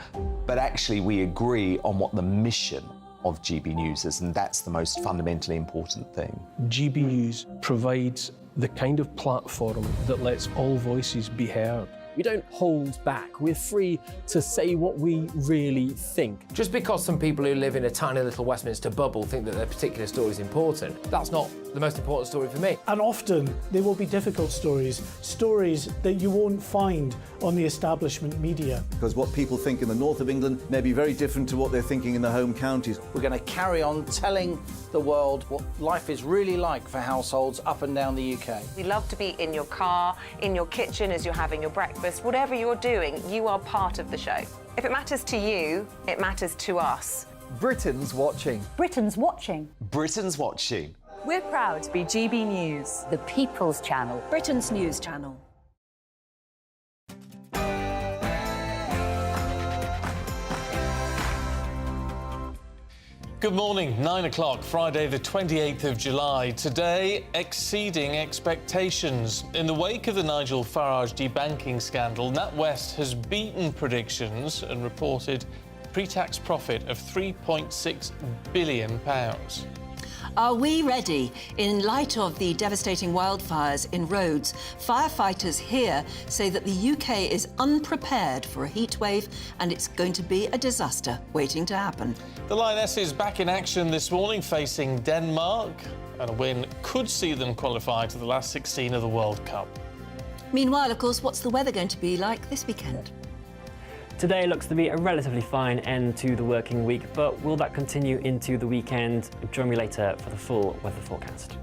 but actually we agree on what the mission of GB News is, and that's the most fundamentally important thing. GB News provides the kind of platform that lets all voices be heard. We don't hold back. We're free to say what we really think. Just because some people who live in a tiny little Westminster bubble think that their particular story is important, that's not the most important story for me. And often they will be difficult stories, stories that you won't find on the establishment media. Because what people think in the north of England may be very different to what they're thinking in the home counties. We're going to carry on telling the world what life is really like for households up and down the UK. We love to be in your car, in your kitchen as you're having your breakfast. Whatever you're doing, you are part of the show. If it matters to you, it matters to us. Britain's watching. Britain's watching. Britain's watching. We're proud to be GB News, The People's Channel, Britain's news channel. Good morning, 9 o'clock, Friday the 28th of July. Today, exceeding expectations. In the wake of the Nigel Farage debanking scandal, NatWest has beaten predictions and reported pre-tax profit of £3.6 billion. Are we ready? In light of the devastating wildfires in Rhodes, firefighters here say that the UK is unprepared for a heatwave and it's going to be a disaster waiting to happen. The Lioness is back in action this morning, facing Denmark, and a win could see them qualify to the last 16 of the World Cup. Meanwhile, of course, what's the weather going to be like this weekend? Today looks to be a relatively fine end to the working week, but will that continue into the weekend? Join me later for the full weather forecast.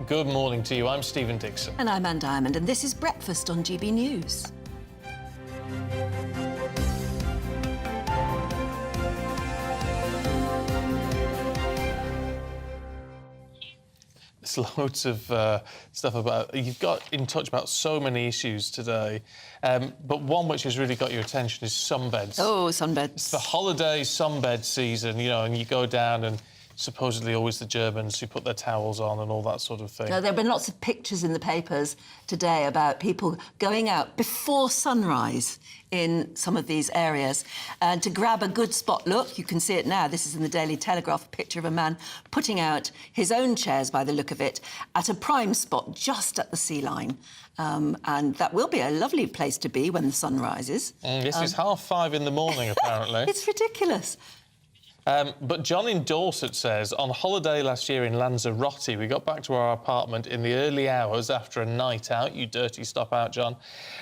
Good morning to you. I'm Stephen Dixon. And I'm Anne Diamond, and this is Breakfast on GB News. There's loads of stuff about... You've got in touch about so many issues today, but one which has really got your attention is sunbeds. Oh, sunbeds. It's the holiday sunbed season, you know, and you go down and supposedly always the Germans who put their towels on and all that sort of thing. There have been lots of pictures in the papers today about people going out before sunrise in some of these areas and to grab a good spot. Look, you can see it now. This is in the Daily Telegraph, a picture of a man putting out his own chairs, by the look of it, at a prime spot just at the sea line. And that will be a lovely place to be when the sun rises. This is 5:30 in the morning, apparently. It's ridiculous. But John in Dorset says, on holiday last year in Lanzarote, we got back to our apartment in the early hours after a night out. You dirty stop out, John.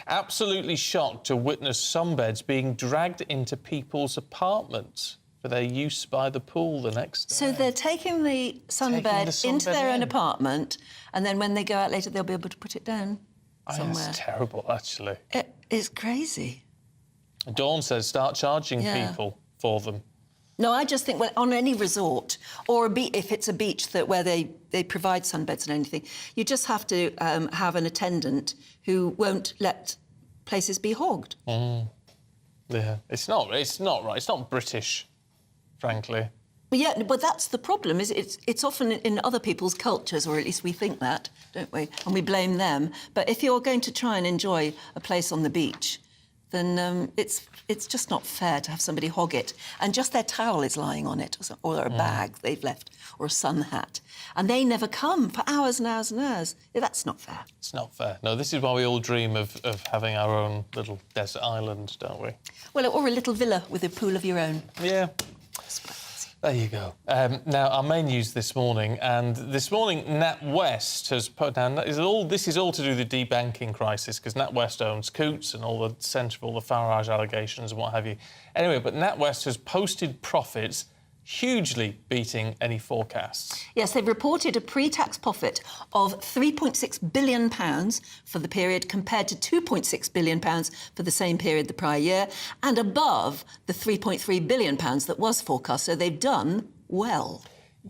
Absolutely shocked to witness sunbeds being dragged into people's apartments for their use by the pool the next day. So they're taking the sunbed into their own apartment, and then when they go out later, they'll be able to put it down somewhere. That's terrible, actually. It is crazy. Dawn says, start charging people for them. No, I just think, well, on any resort, or if it's a beach where they provide sunbeds and anything, you just have to have an attendant who won't let places be hogged. Yeah, it's not right. It's not British, frankly. Yeah, but that's the problem. It's often in other people's cultures, or at least we think that, don't we? And we blame them. But if you're going to try and enjoy a place on the beach, then it's just not fair to have somebody hog it. And just their towel is lying on it, or a bag they've left, or a sun hat. And they never come for hours and hours and hours. Yeah, that's not fair. It's not fair. No, this is why we all dream of having our own little desert island, don't we? Well, or a little villa with a pool of your own. Yeah. There you go. Now, our main news this morning, and this morning NatWest has put down... This is all to do with the debanking crisis, because NatWest owns Coutts and all the centre of all the Farage allegations and what have you. Anyway, but NatWest has posted profits hugely beating any forecasts. Yes, they've reported a pre-tax profit of £3.6 billion for the period, compared to £2.6 billion for the same period the prior year, and above the £3.3 billion that was forecast. So they've done well.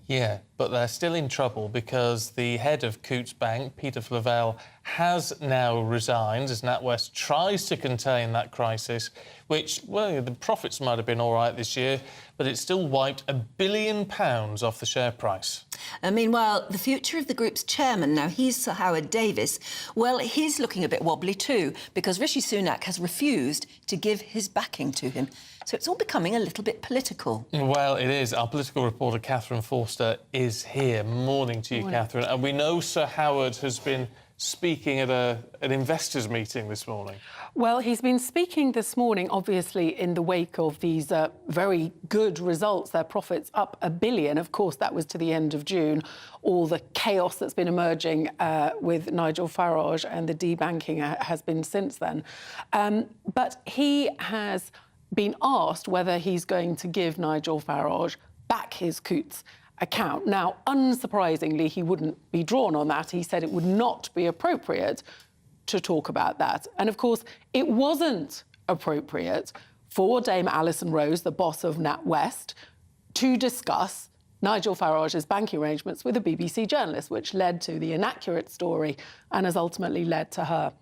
Yeah, but they're still in trouble because the head of Coutts Bank, Peter Flavel, has now resigned as NatWest tries to contain that crisis, which, well, the profits might have been all right this year, but it still wiped £1 billion off the share price. And meanwhile, the future of the group's chairman, now he's Sir Howard Davis, well, he's looking a bit wobbly too, because Rishi Sunak has refused to give his backing to him. So it's all becoming a little bit political. Well, it is. Our political reporter, Catherine Forster, is here. Morning to you, Catherine. And we know Sir Howard has been speaking at an investors' meeting this morning. Well, he's been speaking this morning, obviously, in the wake of these very good results, their profits up $1 billion. Of course, that was to the end of June. All the chaos that's been emerging with Nigel Farage and the debanking has been since then. But he has been asked whether he's going to give Nigel Farage back his Coutts account. Now, unsurprisingly, he wouldn't be drawn on that. He said it would not be appropriate to talk about that. And, of course, it wasn't appropriate for Dame Alison Rose, the boss of NatWest, to discuss Nigel Farage's banking arrangements with a BBC journalist, which led to the inaccurate story and has ultimately led to her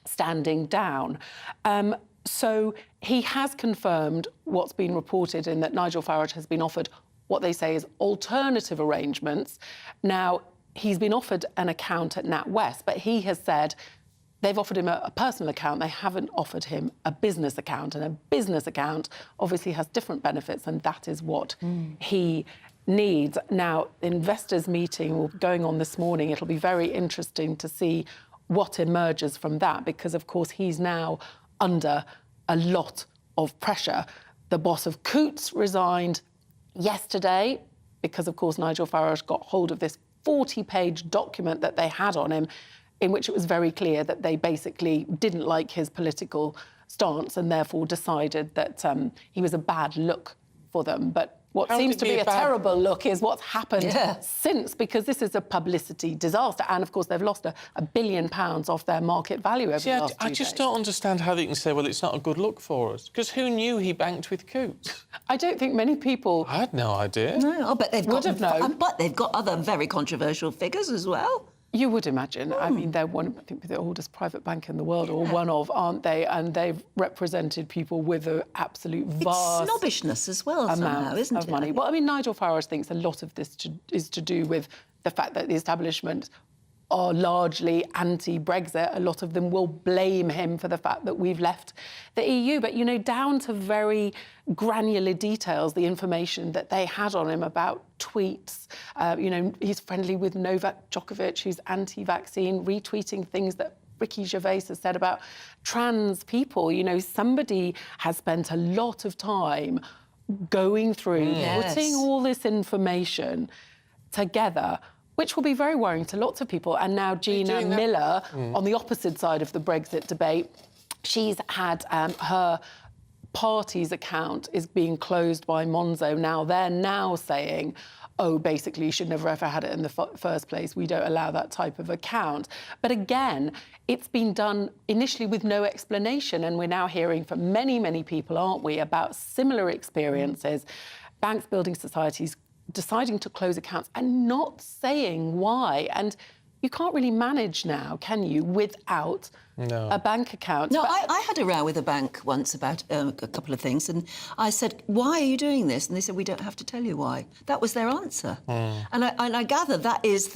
standing down. So he has confirmed what's been reported in that Nigel Farage has been offered what they say is alternative arrangements. Now, he's been offered an account at NatWest, but he has said they've offered him a personal account. They haven't offered him a business account. And a business account obviously has different benefits, and that is what he needs. Now, investors' meeting going on this morning, it'll be very interesting to see what emerges from that, because, of course, he's now under a lot of pressure. The boss of Coutts resigned yesterday because, of course, Nigel Farage got hold of this 40-page document that they had on him in which it was very clear that they basically didn't like his political stance and therefore decided that he was a bad look for them. But what seems to be a terrible look is what's happened since, because this is a publicity disaster. And, of course, they've lost $1 billion off their market value over the last 2 days. I just don't understand how they can say, well, it's not a good look for us. Because who knew he banked with Coutts? I don't think many people... I had no idea. No, but they've would have known. But they've got other very controversial figures as well. You would imagine. I mean, they're I think, the oldest private bank in the world, or one of, aren't they? And they've represented people with an absolute vast... It's snobbishness as well, somehow, isn't it? Money. Well, I mean, Nigel Farage thinks a lot of this is to do with the fact that the establishment are largely anti-Brexit. A lot of them will blame him for the fact that we've left the EU. But, you know, down to very granular details, the information that they had on him about tweets. You know, he's friendly with Novak Djokovic, who's anti-vaccine, retweeting things that Ricky Gervais has said about trans people. You know, somebody has spent a lot of time going through, putting all this information together, which will be very worrying to lots of people. And now Gina Miller, on the opposite side of the Brexit debate, she's had her party's account is being closed by Monzo. Now they're now saying, oh, basically, you should never ever had it in the first place. We don't allow that type of account. But again, it's been done initially with no explanation. And we're now hearing from many, many people, aren't we, about similar experiences, banks, building societies, deciding to close accounts and not saying why. And you can't really manage now, can you, without a bank account? No, I had a row with a bank once about a couple of things, and I said, why are you doing this? And they said, we don't have to tell you why. That was their answer. And I gather that is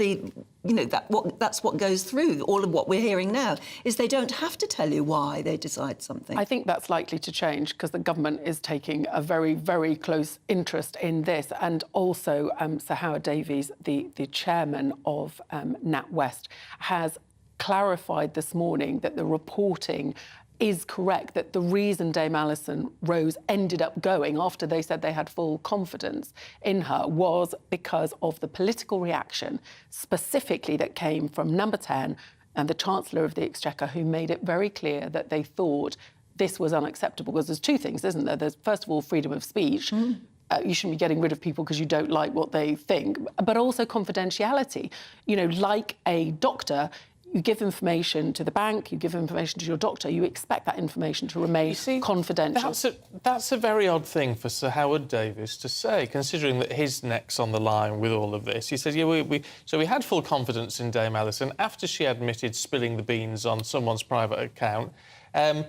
that's what goes through all of what we're hearing now, is they don't have to tell you why they decide something. I think that's likely to change because the government is taking a very, very close interest in this. And also, Sir Howard Davies, the chairman of NatWest, has clarified this morning that the reporting is correct, that the reason Dame Alison Rose ended up going after they said they had full confidence in her was because of the political reaction, specifically that came from Number 10 and the Chancellor of the Exchequer, who made it very clear that they thought this was unacceptable. Because there's two things, isn't there? There's, first of all, freedom of speech. You shouldn't be getting rid of people because you don't like what they think, but also confidentiality. You know, like a doctor, you give information to the bank, you give information to your doctor, you expect that information to remain confidential. That's a very odd thing for Sir Howard Davies to say, considering that his neck's on the line with all of this. He said, yeah, we had full confidence in Dame Alison after she admitted spilling the beans on someone's private account, and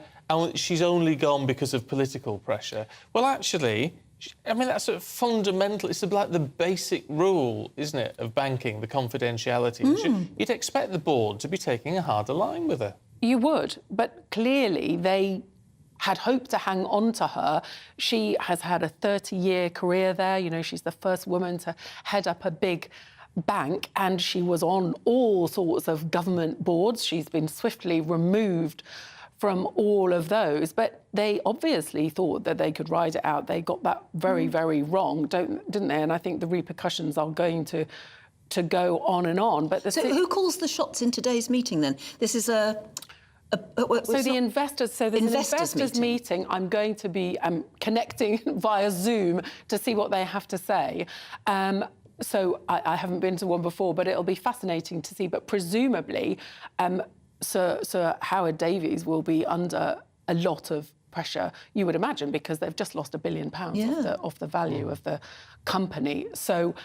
she's only gone because of political pressure. Well, actually, I mean, that's a fundamental... It's like the basic rule, isn't it, of banking, the confidentiality. You'd expect the board to be taking a harder line with her. You would, but clearly they had hoped to hang on to her. She has had a 30-year career there. You know, she's the first woman to head up a big bank, and she was on all sorts of government boards. She's been swiftly removed from all of those, but they obviously thought that they could ride it out. They got that very, very wrong, didn't they? And I think the repercussions are going to go on and on. But so who calls the shots in today's meeting then? This is the investors meeting. I'm going to be connecting via Zoom to see what they have to say. So I haven't been to one before, but it'll be fascinating to see. But presumably, Sir Howard Davies will be under a lot of pressure, you would imagine, because they've just lost £1 billion off the value of the company. So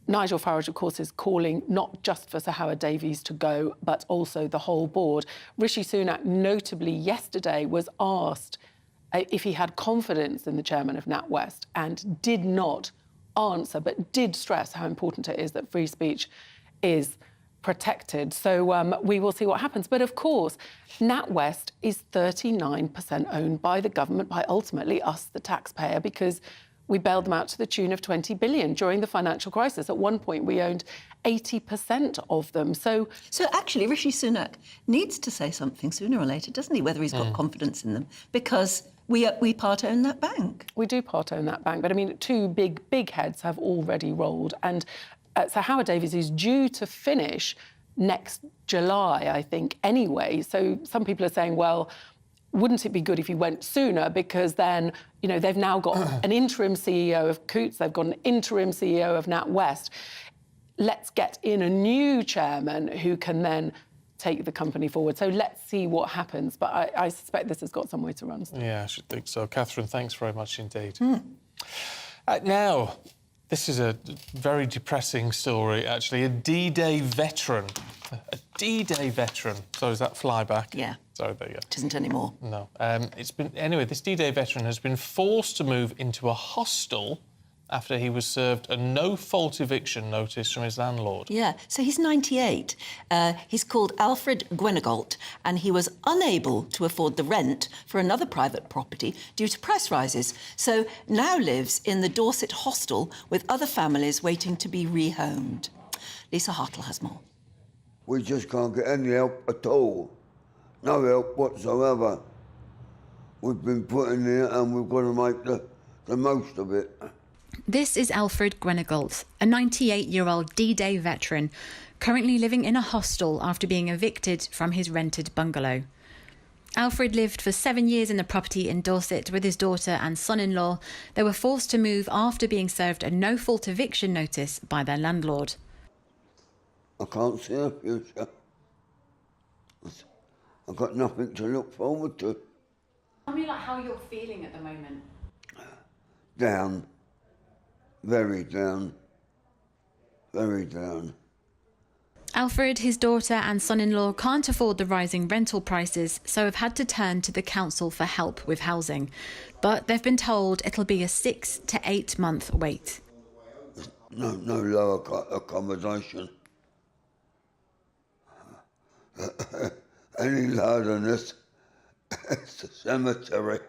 Nigel Farage, of course, is calling not just for Sir Howard Davies to go, but also the whole board. Rishi Sunak, notably yesterday, was asked if he had confidence in the chairman of NatWest and did not answer, but did stress how important it is that free speech is protected. So we will see what happens. But of course, NatWest is 39% owned by the government, by ultimately us, the taxpayer, because we bailed them out to the tune of 20 billion during the financial crisis. At one point, we owned 80% of them. So actually, Rishi Sunak needs to say something sooner or later, doesn't he, whether he's got confidence in them, because we part-own that bank. We do part-own that bank, but I mean, two big heads have already rolled, and Sir Howard Davies is due to finish next July, I think, anyway. So some people are saying, well, wouldn't it be good if he went sooner? Because then, you know, they've now got an interim CEO of Coutts, they've got an interim CEO of NatWest. Let's get in a new chairman who can then take the company forward. So let's see what happens. But I suspect this has got some way to run. Yeah, I should think so. Catherine, thanks very much indeed. Now, This is a very depressing story, actually. A D-Day veteran. A D-Day veteran. So is that flyback? Yeah. So there you go. It isn't anymore. No. Anyway, this D-Day veteran has been forced to move into a hostel after he was served a no-fault eviction notice from his landlord. Yeah, so he's 98. He's called Alfred Gwenegault, and he was unable to afford the rent for another private property due to price rises. So now lives in the Dorset hostel with other families waiting to be rehomed. Lisa Hartle has more. We just can't get any help at all. No help whatsoever. We've been put in here and we've got to make the most of it. This is Alfred Gwenegault, a 98-year-old D-Day veteran, currently living in a hostel after being evicted from his rented bungalow. Alfred lived for 7 years in the property in Dorset with his daughter and son-in-law. They were forced to move after being served a no-fault eviction notice by their landlord. I can't see a future. I've got nothing to look forward to. Tell me how you're feeling at the moment. Down. Very down. Very down. Alfred, his daughter and son-in-law can't afford the rising rental prices, so have had to turn to the council for help with housing. But they've been told it'll be a 6 to 8 month wait. No lower accommodation. Any lower than this, it's a cemetery.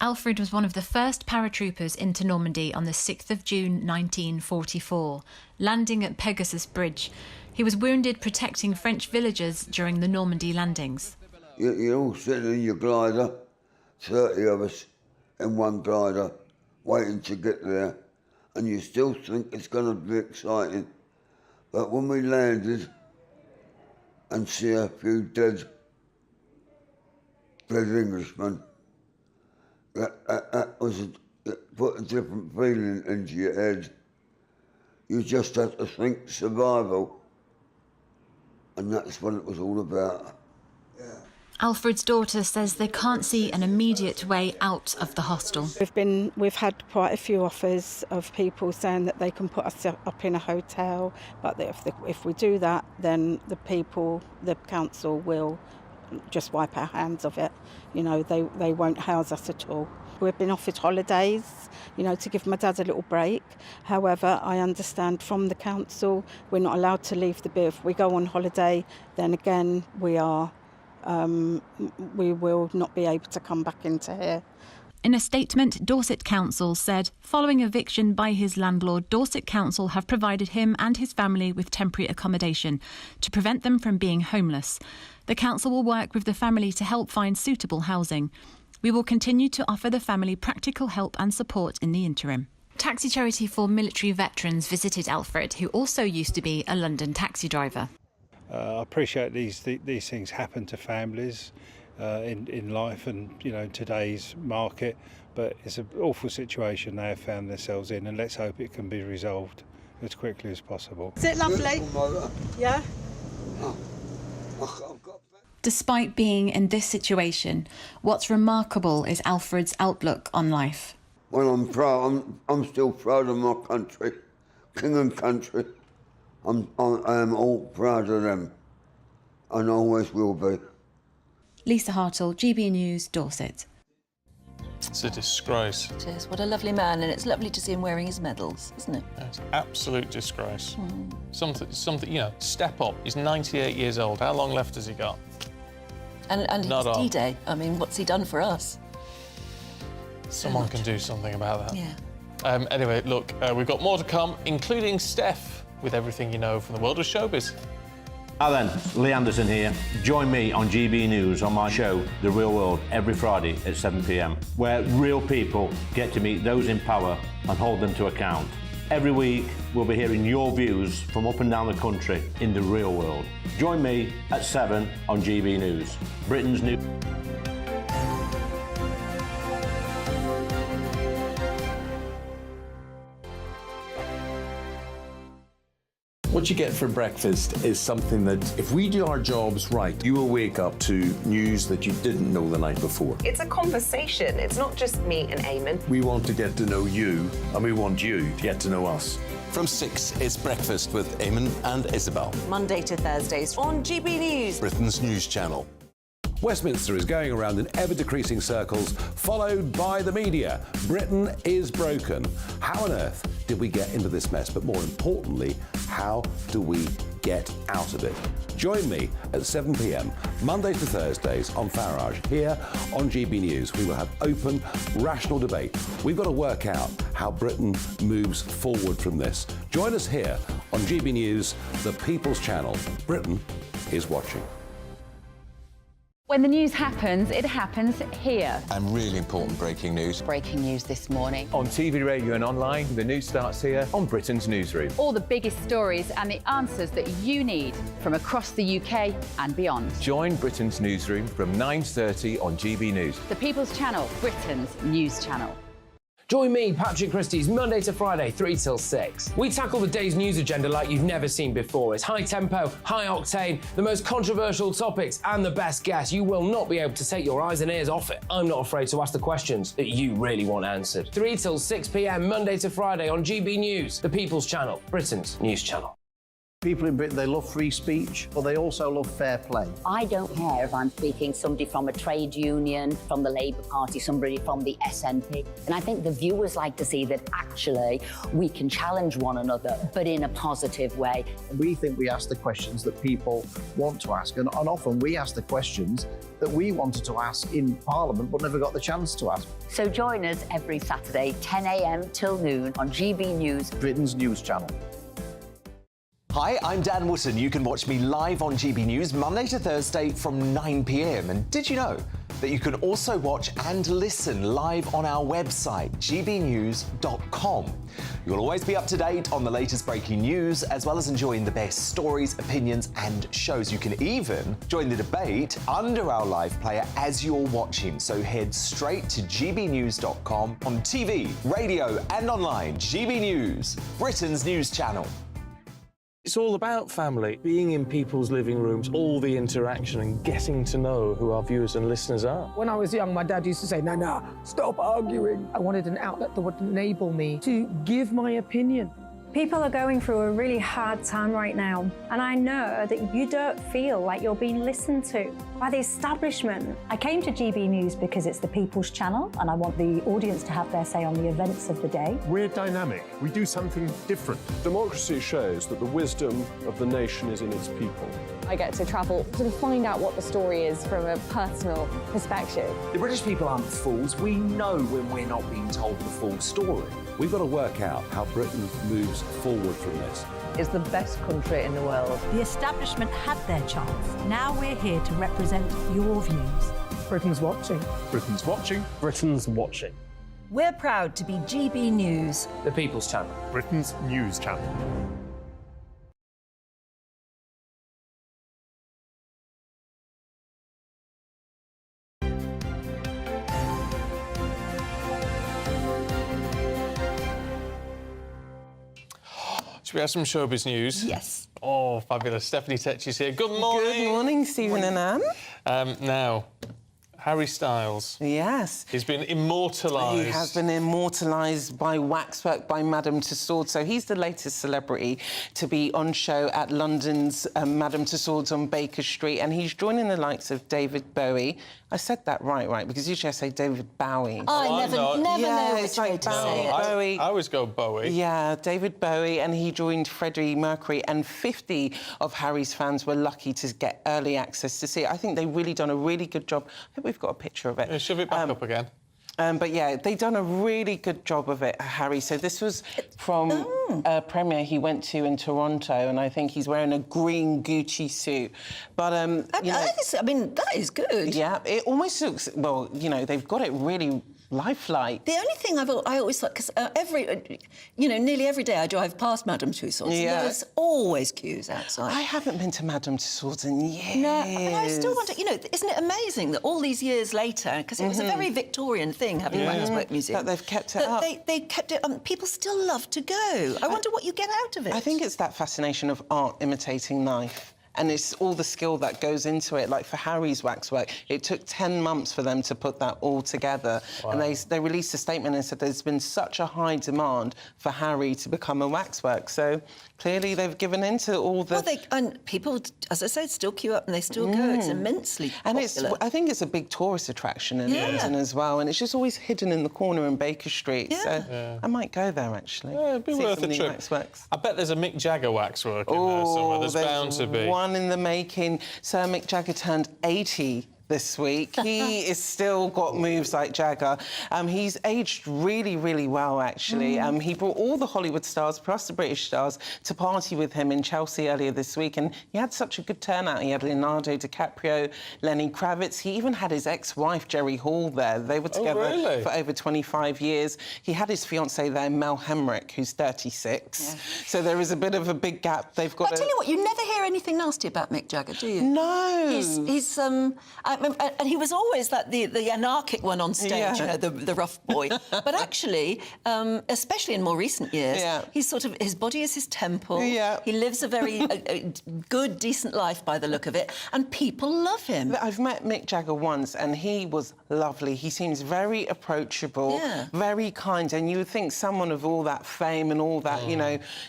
Alfred was one of the first paratroopers into Normandy on the 6th of June 1944, landing at Pegasus Bridge. He was wounded protecting French villagers during the Normandy landings. You're all sitting in your glider, 30 of us in one glider, waiting to get there, and you still think it's going to be exciting. But when we landed and see a few dead Englishmen, that put a different feeling into your head. You just have to think survival, and that's what it was all about. Alfred's daughter says they can't see an immediate way out of the hostel. We've had quite a few offers of people saying that they can put us up in a hotel, but that if we do that, then the council will just wipe our hands of it. You know, they won't house us at all. We've been offered holidays, you know, to give my dad a little break. However, I understand from the council we're not allowed to leave the bit. If we go on holiday, then again we will not be able to come back into here. In a statement, Dorset Council said, following eviction by his landlord, Dorset Council have provided him and his family with temporary accommodation to prevent them from being homeless. The council will work with the family to help find suitable housing. We will continue to offer the family practical help and support in the interim. Taxi Charity for Military Veterans visited Alfred, who also used to be a London taxi driver. I appreciate these things happen to families in life and, you know, in today's market, but it's an awful situation they have found themselves in, and let's hope it can be resolved as quickly as possible. Is it lovely? Yeah? Despite being in this situation, what's remarkable is Alfred's outlook on life. Well, I'm proud. I'm still proud of my country, king and country. I am all proud of them, and always will be. Lisa Hartle, GB News, Dorset. It's a disgrace. It is. What a lovely man, and it's lovely to see him wearing his medals, isn't it? It's absolute disgrace. Something, you know, step up. He's 98 years old. How long left has he got? And it's D-Day. I mean, what's he done for us? Someone can do something about that. Yeah. Anyway, look, we've got more to come, including Steph, with everything you know from the world of showbiz. Hi then, Lee Anderson here. Join me on GB News on my show, The Real World, every Friday at 7 p.m, where real people get to meet those in power and hold them to account. Every week, we'll be hearing your views from up and down the country in the real world. Join me at 7 on GB News, Britain's new... What you get for breakfast is something that, if we do our jobs right, you will wake up to news that you didn't know the night before. It's a conversation. It's not just me and Eamon. We want to get to know you, and we want you to get to know us. From 6, it's Breakfast with Eamon and Isabel. Monday to Thursdays on GB News. Britain's news channel. Westminster is going around in ever-decreasing circles, followed by the media. Britain is broken. How on earth did we get into this mess? But more importantly, how do we get out of it? Join me at 7 p.m, Monday to Thursdays on Farage, here on GB News. We will have open, rational debate. We've got to work out how Britain moves forward from this. Join us here on GB News, the People's Channel. Britain is watching. When the news happens, it happens here. And really important breaking news. Breaking news this morning. On TV, radio and online, the news starts here on Britain's Newsroom. All the biggest stories and the answers that you need from across the UK and beyond. Join Britain's Newsroom from 9:30 on GB News. The People's Channel, Britain's news channel. Join me, Patrick Christie's Monday to Friday, 3 till 6. We tackle the day's news agenda like you've never seen before. It's high tempo, high octane, the most controversial topics and the best guests. You will not be able to take your eyes and ears off it. I'm not afraid to ask the questions that you really want answered. 3 till 6 p.m, Monday to Friday on GB News, the People's Channel, Britain's news channel. People in Britain, they love free speech, but they also love fair play. I don't care if I'm speaking somebody from a trade union, from the Labour Party, somebody from the SNP. And I think the viewers like to see that actually we can challenge one another, but in a positive way. We think we ask the questions that people want to ask, and often we ask the questions that we wanted to ask in Parliament but never got the chance to ask. So join us every Saturday, 10 a.m. till noon on GB News, Britain's news channel. Hi, I'm Dan Wootton. You can watch me live on GB News Monday to Thursday from 9 p.m. And did you know that you can also watch and listen live on our website, gbnews.com? You'll always be up to date on the latest breaking news, as well as enjoying the best stories, opinions and shows. You can even join the debate under our live player as you're watching. So head straight to gbnews.com on TV, radio and online. GB News, Britain's news channel. It's all about family, being in people's living rooms, all the interaction and getting to know who our viewers and listeners are. When I was young, my dad used to say, "Nana, stop arguing." I wanted an outlet that would enable me to give my opinion. People are going through a really hard time right now, and I know that you don't feel like you're being listened to by the establishment. I came to GB News because it's the People's Channel, and I want the audience to have their say on the events of the day. We're dynamic. We do something different. Democracy shows that the wisdom of the nation is in its people. I get to travel to find out what the story is from a personal perspective. The British people aren't fools. We know when we're not being told the full story. We've got to work out how Britain moves forward from this. It's the best country in the world. The establishment had their chance. Now we're here to represent your views. Britain's watching. Britain's watching. Britain's watching. We're proud to be GB News, the People's Channel, Britain's news channel. Should we have some showbiz news? Yes. Oh, fabulous. Stephanie Tetchy's here. Good morning. Good morning, Stephen and Anne. Now, Harry Styles. Yes. He's been immortalised. He has been immortalised by waxwork by Madame Tussauds. So he's the latest celebrity to be on show at London's Madame Tussauds on Baker Street, and he's joining the likes of David Bowie. I said that right, because usually I say David Bowie. Oh, I never know which way to say it. Bowie. I always go Bowie. Yeah, David Bowie, and he joined Freddie Mercury, and 50 of Harry's fans were lucky to get early access to see it. I think they've really done a really good job. I hope we've got a picture of it. Yeah, shove it back up again. But yeah, they've done a really good job of it, Harry. So this was from a premiere he went to in Toronto, and I think he's wearing a green Gucci suit. But, I mean, that is good. Yeah, it almost looks... Well, you know, they've got it really lifelike. The only thing I always thought, because nearly every day I drive past Madame Tussauds, and there's always queues outside. I haven't been to Madame Tussauds in years. No, and I still wonder, isn't it amazing that all these years later, because it was a very Victorian thing having a waxwork museum, that they've kept it up. They kept it up. People still love to go. I wonder what you get out of it. I think it's that fascination of art imitating life. And it's all the skill that goes into it. Like for Harry's waxwork, it took 10 months for them to put that all together. Wow. And they released a statement and said there's been such a high demand for Harry to become a waxwork. So clearly they've given in to all the... Well, and people, as I said, still queue up and they still go. It's immensely popular. I think it's a big tourist attraction in London as well. And it's just always hidden in the corner in Baker Street. So I might go there, actually. Yeah, it'd be worth a trip. Waxworks. I bet there's a Mick Jagger waxwork in there somewhere. There's bound to be. One in the making. Sir Mick Jagger turned 80 this week. He is still got moves like Jagger. He's aged really, really well, actually. He brought all the Hollywood stars, plus the British stars, to party with him in Chelsea earlier this week, and he had such a good turnout. He had Leonardo DiCaprio, Lenny Kravitz. He even had his ex-wife, Jerry Hall, there. They were together for over 25 years. He had his fiancée there, Mel Hemrick, who's 36. Yeah. So there is a bit of a big gap. They've got. I tell you what, you never hear anything nasty about Mick Jagger, do you? No. He's and he was always the anarchic one on stage, the rough boy. But actually, especially in more recent years, he's sort of, his body is his temple. Yeah. He lives a very good, decent life by the look of it, and people love him. I've met Mick Jagger once, and he was lovely. He seems very approachable, very kind, and you would think someone of all that fame and all that,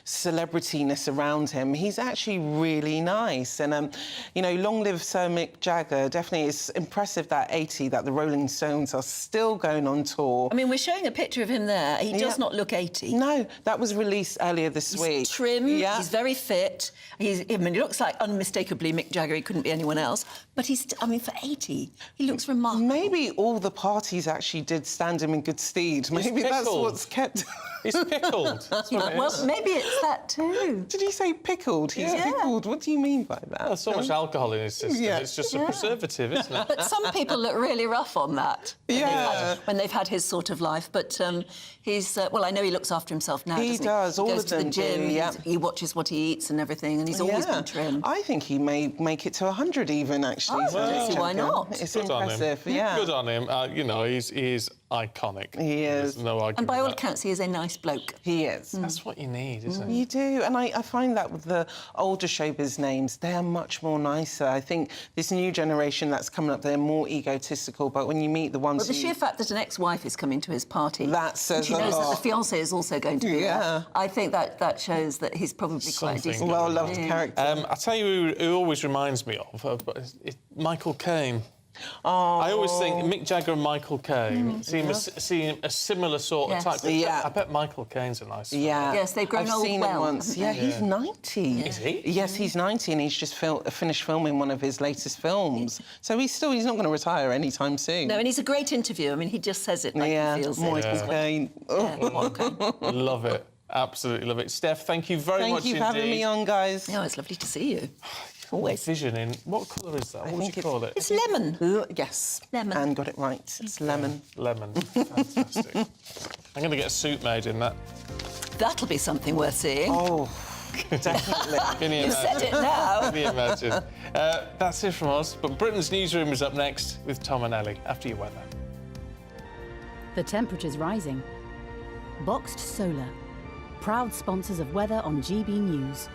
celebrityness around him, he's actually really nice. And, long live Sir Mick Jagger. Definitely, it's impressive that 80, that the Rolling Stones are still going on tour. I mean, we're showing a picture of him there. He does not look 80. No, that was released earlier this week. He's trim, he's very fit. He looks like unmistakably Mick Jagger. He couldn't be anyone else. But for 80, he looks remarkable. Maybe all the parties actually did stand him in good stead. Maybe that's what's kept... He's pickled. Well, maybe it's that too. Did you say pickled? He's pickled. What do you mean by that? There's so much alcohol in his system. It's just a preservative, isn't it? But some people look really rough on that. When they've had his sort of life. But he's... well, I know he looks after himself now, He does. He all goes of to them the gym, do, he watches what he eats and everything, and he's always been trim. I think he may make it to 100 even, actually. Oh, well, see why not? It's good impressive, Good on him. He's iconic. He is. There's no argument. And by all accounts, he is a nice bloke. He is. That's what you need, isn't it? You do, and I find that with the older showbiz names, they're much more nicer. I think this new generation that's coming up, they're more egotistical, but when you meet the ones Well, the sheer fact that an ex-wife is coming to his party... That says she knows that the fiancé is also going to be there. I think that shows that he's probably quite a decent... well-loved character. I'll tell you who always reminds me of, Michael Caine. Oh. I always think Mick Jagger and Michael Caine seem a similar sort of type. I bet Michael Caine's a nice fella. Yes, they've grown old seen well. Him once. Yeah, he's 90. Is he? Yes, he's 90, and he's just finished filming one of his latest films. So he's not going to retire anytime soon. No, and he's a great interviewer. I mean, he just says it like he feels it. Michael Caine. Love it. Absolutely love it. Steph, thank you very much indeed. Thank you for having me on, guys. No, it's lovely to see you. Always. Vision in... What colour is that? What would you call it? It's lemon. Yes. Lemon. Anne got it right. It's lemon. Lemon. Fantastic. I'm going to get a suit made in that. That'll be something worth seeing. Oh, definitely. Can you You've said it now. Can you imagine? That's it from us. But Britain's Newsroom is up next with Tom and Ellie after your weather. The temperature's rising. Boxed Solar. Proud sponsors of weather on GB News.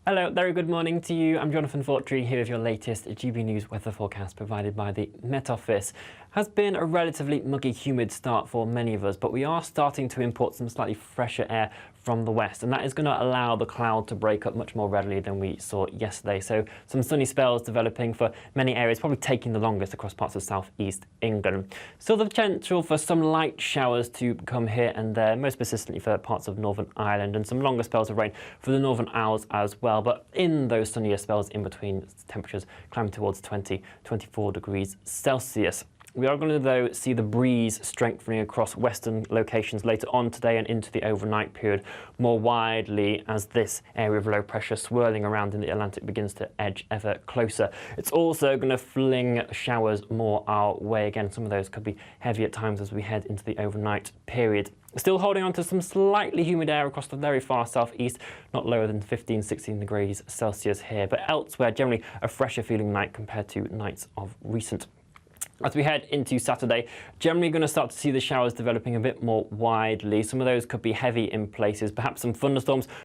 Hello, very good morning to you. I'm Jonathan Fortree here with your latest GB News weather forecast provided by the Met Office. Has been a relatively muggy, humid start for many of us, but we are starting to import some slightly fresher air from the west, and that is going to allow the cloud to break up much more readily than we saw yesterday. So some sunny spells developing for many areas, probably taking the longest across parts of southeast England. Still the potential for some light showers to come here and there, most persistently for parts of Northern Ireland, and some longer spells of rain for the Northern Isles as well. But in those sunnier spells in between, temperatures climb towards 20, 24 degrees Celsius. We are going to, though, see the breeze strengthening across western locations later on today and into the overnight period more widely as this area of low pressure swirling around in the Atlantic begins to edge ever closer. It's also going to fling showers more our way. Again, some of those could be heavy at times as we head into the overnight period. Still holding on to some slightly humid air across the very far southeast, not lower than 15-16 degrees Celsius here, but elsewhere generally a fresher feeling night compared to nights of recent. As we head into Saturday, generally going to start to see the showers developing a bit more widely. Some of those could be heavy in places, perhaps some thunderstorms